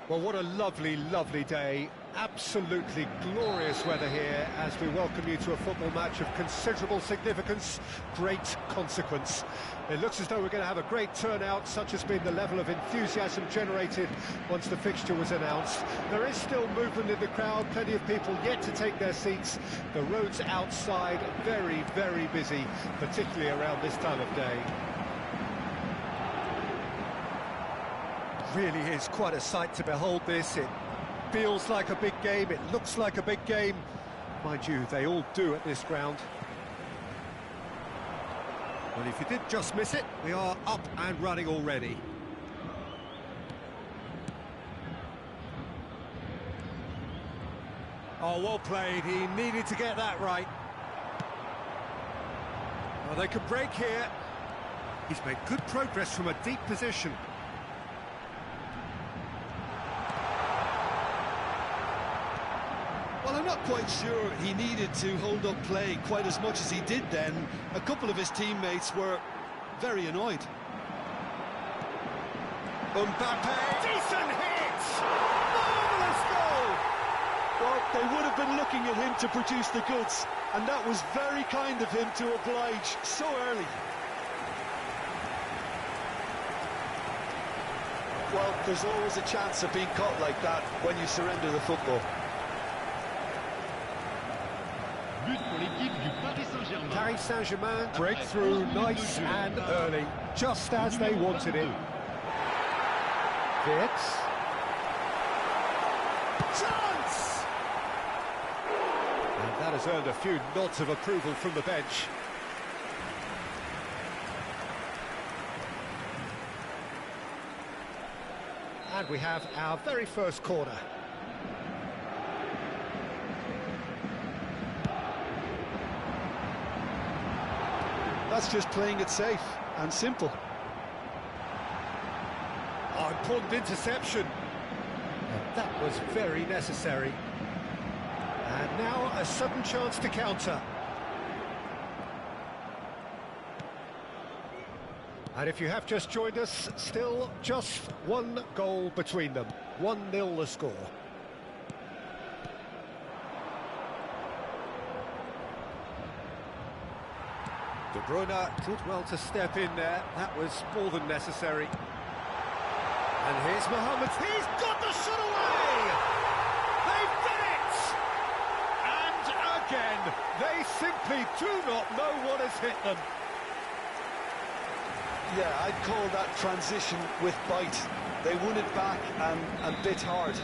S1: Well, what a lovely, lovely day. Absolutely glorious weather here as we welcome you to a football match of considerable significance, great consequence. It looks as though we're going to have a great turnout, such has been the level of enthusiasm generated once the fixture was announced. There is still movement in the crowd, plenty of people yet to take their seats. The roads outside very, very busy, particularly around this time of day. Really is quite a sight to behold this. It feels like a big game, it looks like a big game. Mind you, they all do at this ground. Well, if you did just miss it, we are up and running already. Oh, well played, he needed to get that right. Well, they could break here. He's made good progress from a deep position.
S2: Well, I'm not quite sure he needed to hold up play quite as much as he did then. A couple of his teammates were very annoyed.
S1: Mbappe! Decent hit! Marvellous goal!
S4: Well, they would have been looking at him to produce the goods, and that was very kind of him to oblige so early. Well, there's always a chance of being caught like that when you surrender the football.
S3: But pour l'équipe du Paris Saint-Germain.
S1: Paris Saint-Germain breakthrough nice and early, just as they wanted it. Wirtz. Chance! And that has earned a few nods of approval from the bench. And we have our very first corner.
S4: That's just playing it safe and simple.
S1: Oh, important interception. That was very necessary. And now a sudden chance to counter. And if you have just joined us, still just one goal between them. 1-0 the score. De Bruyne did well to step in there. That was more than necessary. And here's Mohamed. He's got the shot away! They've done it! And again, they simply do not know what has hit them.
S4: Yeah, I'd call that transition with bite. They won it back and bit hard.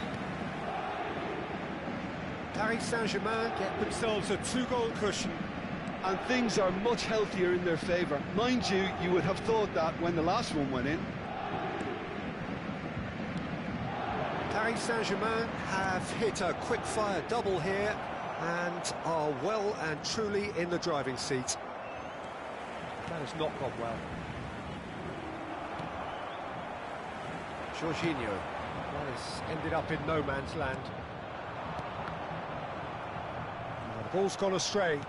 S1: Paris Saint-Germain get themselves a 2-goal cushion.
S4: And things are much healthier in their favour. Mind you, you would have thought that when the last one went in.
S1: Paris Saint-Germain have hit a quick-fire double here and are well and truly in the driving seat. That has not gone well. Jorginho, well, it's ended up in no man's land. Now, the ball's gone astray.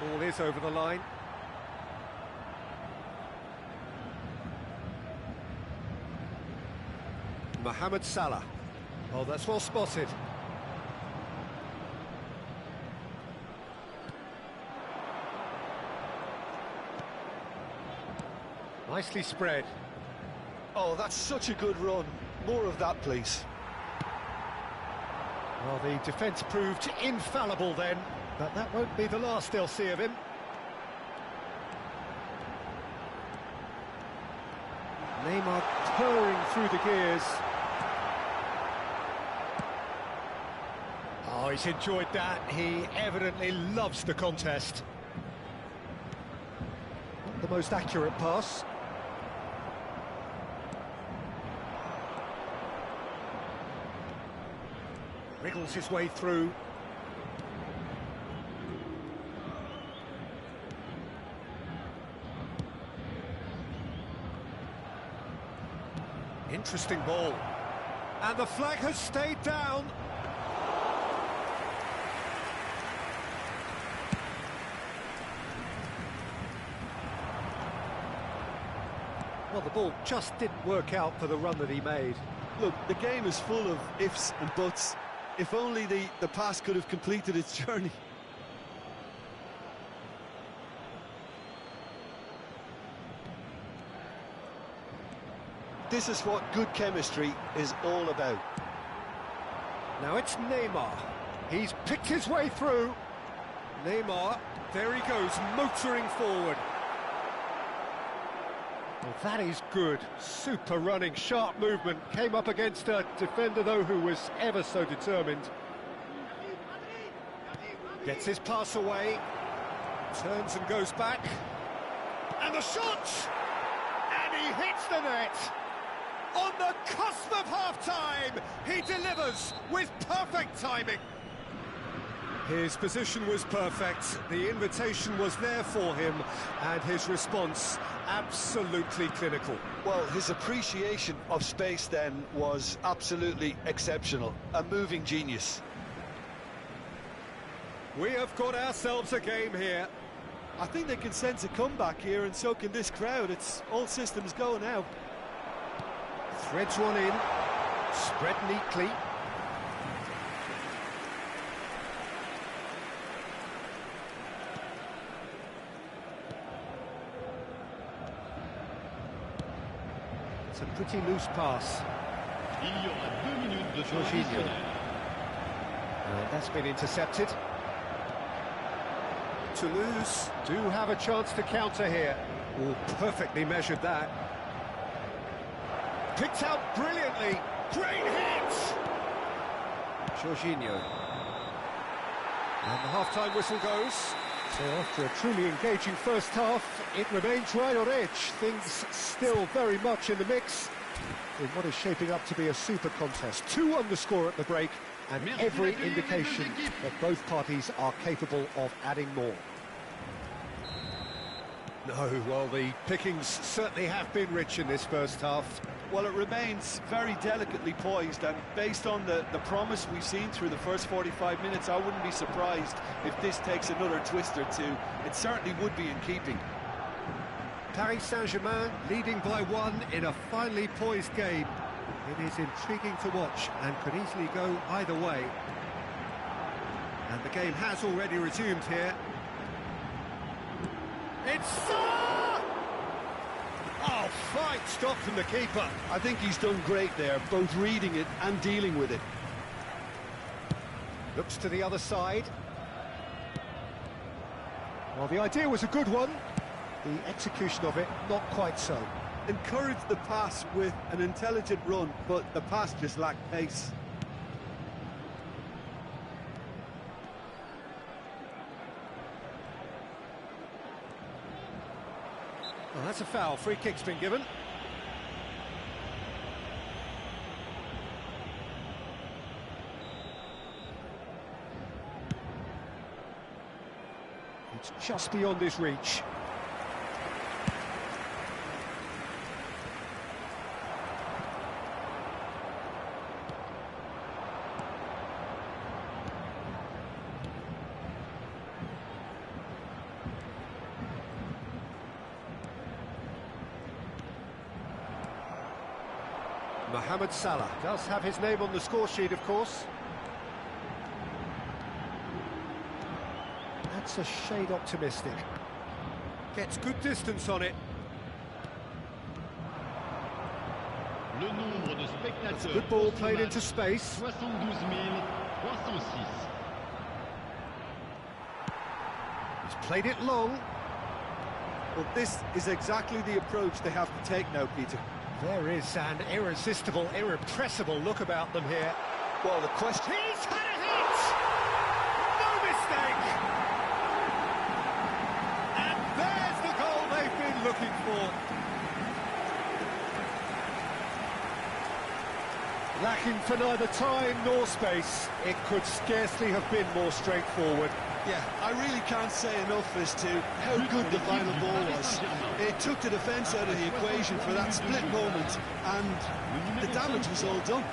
S1: Ball is over the line. Mohamed Salah. Oh, that's well spotted. Nicely spread.
S4: Oh, that's such a good run. More of that, please.
S1: Well, the defence proved infallible then, but that won't be the last they'll see of him. Neymar purring through the gears. Oh, he's enjoyed that. He evidently loves the contest. Not the most accurate pass. Wriggles his way through. Interesting ball. And the flag has stayed down. Well, the ball just didn't work out for the run that he made.
S4: Look, the game is full of ifs and buts. If only the pass could have completed its journey. This is what good chemistry is all about.
S1: Now it's Neymar. He's picked his way through. Neymar, there he goes, motoring forward. Well, that is good. Super running, sharp movement. Came up against a defender, though, who was ever so determined. Gets his pass away. Turns and goes back. And the shot! And he hits the net! On the cusp of half-time, he delivers with perfect timing. His position was perfect, the invitation was there for him, and his response absolutely clinical.
S2: Well, his appreciation of space then was absolutely exceptional. A moving genius.
S1: We have got ourselves a game here.
S4: I think they can sense a comeback here, and so can this crowd. It's all systems go now.
S1: Threads one in, spread neatly. It's a pretty loose pass.
S3: Il y aura 2 minutes de temps
S1: Jorginho.
S3: additionnel.
S1: That's been intercepted. Toulouse do have a chance to counter here. Oh, perfectly measured that. Picked out brilliantly. Great hit! Jorginho. And the half-time whistle goes. So after a truly engaging first half, it remains right on edge. Things still very much in the mix in what is shaping up to be a super contest. 2 on the score at the break, and every indication that both parties are capable of adding more. No, well, the pickings certainly have been rich in this first half.
S4: Well, it remains very delicately poised, and based on the promise we've seen through the first 45 minutes, I wouldn't be surprised if this takes another twist or two. It certainly would be in keeping.
S1: Paris Saint-Germain leading by 1 in a finely poised game. It is intriguing to watch and could easily go either way. And the game has already resumed here. It's... Oh, fine stop from the keeper.
S4: I think he's done great there, both reading it and dealing with it.
S1: Looks to the other side. Well, the idea was a good one. The execution of it, not quite so.
S4: Encouraged the pass with an intelligent run, but the pass just lacked pace.
S1: Well, that's a foul. Free kick's been given. It's just beyond his reach. Mohamed Salah does have his name on the score sheet, of course. That's a shade optimistic. Gets good distance on it.
S3: Le nombre de spectateurs.
S1: Good ball played into space.
S3: 72,306.
S1: He's played it long.
S4: Well, this is exactly the approach they have to take now, Peter.
S1: There is an irresistible, irrepressible look about them here.
S2: Well, the question...
S1: He's had a hit! No mistake! And there's the goal they've been looking for. Lacking for neither time nor space, it could scarcely have been more straightforward.
S4: Yeah, I really can't say enough as to how good the final ball was. It took the defence out of the equation for that split moment, and the damage was all done.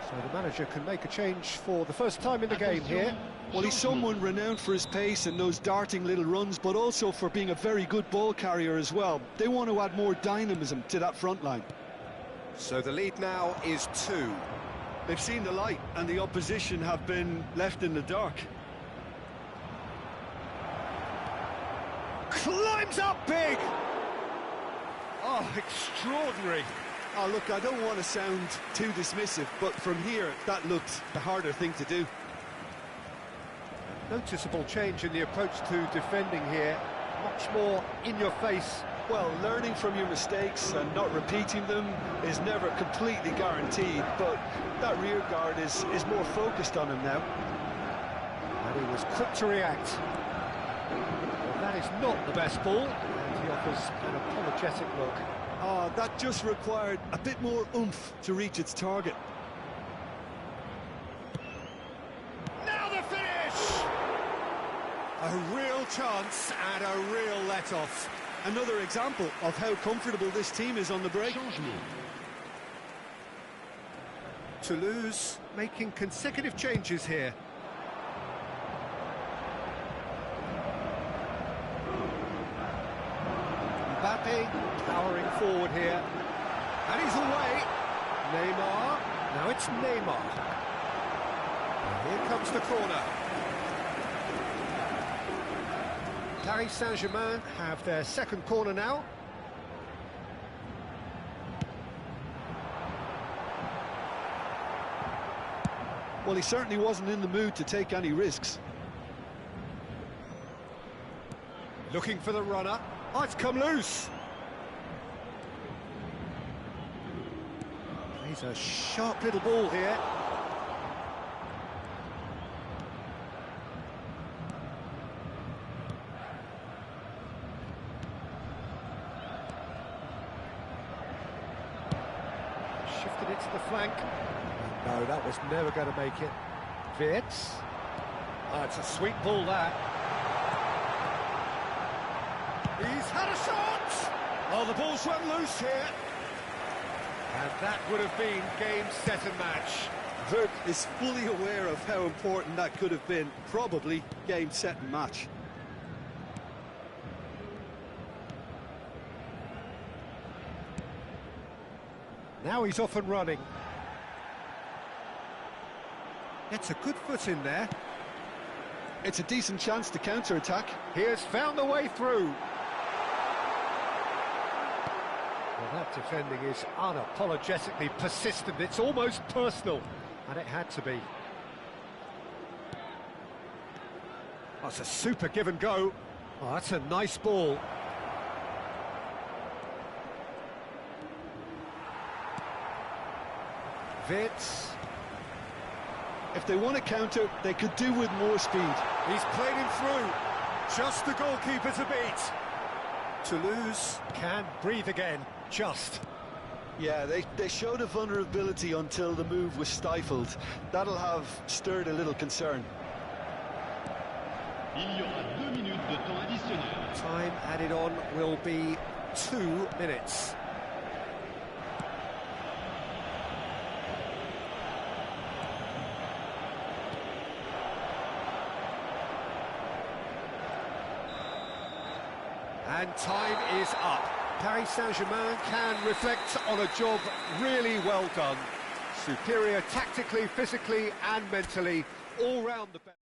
S1: So the manager can make a change for the first time in the game here.
S2: Well, he's someone renowned for his pace and those darting little runs, but also for being a very good ball carrier as well. They want to add more dynamism to that front line.
S5: So the lead now is 2.
S2: They've seen the light and the opposition have been left in the dark.
S1: Climbs up big! Oh, extraordinary.
S2: Oh, look, I don't want to sound too dismissive, but from here, that looked the harder thing to do.
S1: Noticeable change in the approach to defending here. Much more in your face.
S2: Well, learning from your mistakes and not repeating them is never completely guaranteed, but that rear guard is more focused on him now.
S1: And he was quick to react. Well, that is not the best ball, and he offers an apologetic look.
S2: Oh, that just required a bit more oomph to reach its target.
S1: Now the finish! A real chance and a real let-off.
S2: Another example of how comfortable this team is on the break.
S1: Toulouse making consecutive changes here. Mbappe powering forward here. And he's away. Neymar. Now it's Neymar. Here comes the corner. Paris Saint-Germain have their second corner now.
S2: Well, he certainly wasn't in the mood to take any risks.
S1: Looking for the runner. Oh, it's come loose. Plays a sharp little ball here. Shifted it to the flank. No, that was never going to make it. Wirtz. Oh, it's a sweet ball, that. He's had a shot! Oh, the ball's run loose here. And that would have been game, set and match.
S2: Wirtz is fully aware of how important that could have been. Probably game, set and match.
S1: Now he's off and running. Gets a good foot in there.
S2: It's a decent chance to counter-attack.
S1: He has found the way through. Well, that defending is unapologetically persistent. It's almost personal, and it had to be. That's a super give and go. Oh, that's a nice ball. Wirtz.
S2: If they want to counter, they could do with more speed.
S1: He's played him through. Just the goalkeeper to beat. Toulouse can breathe again, just.
S2: Yeah, they showed a vulnerability until the move was stifled. That'll have stirred a little concern.
S3: Il y aura 2 minutes de temps additionnel.
S1: Time added on will be 2 minutes. And time is up. Paris Saint-Germain can reflect on a job really well done. Superior tactically, physically and mentally, all round the bench.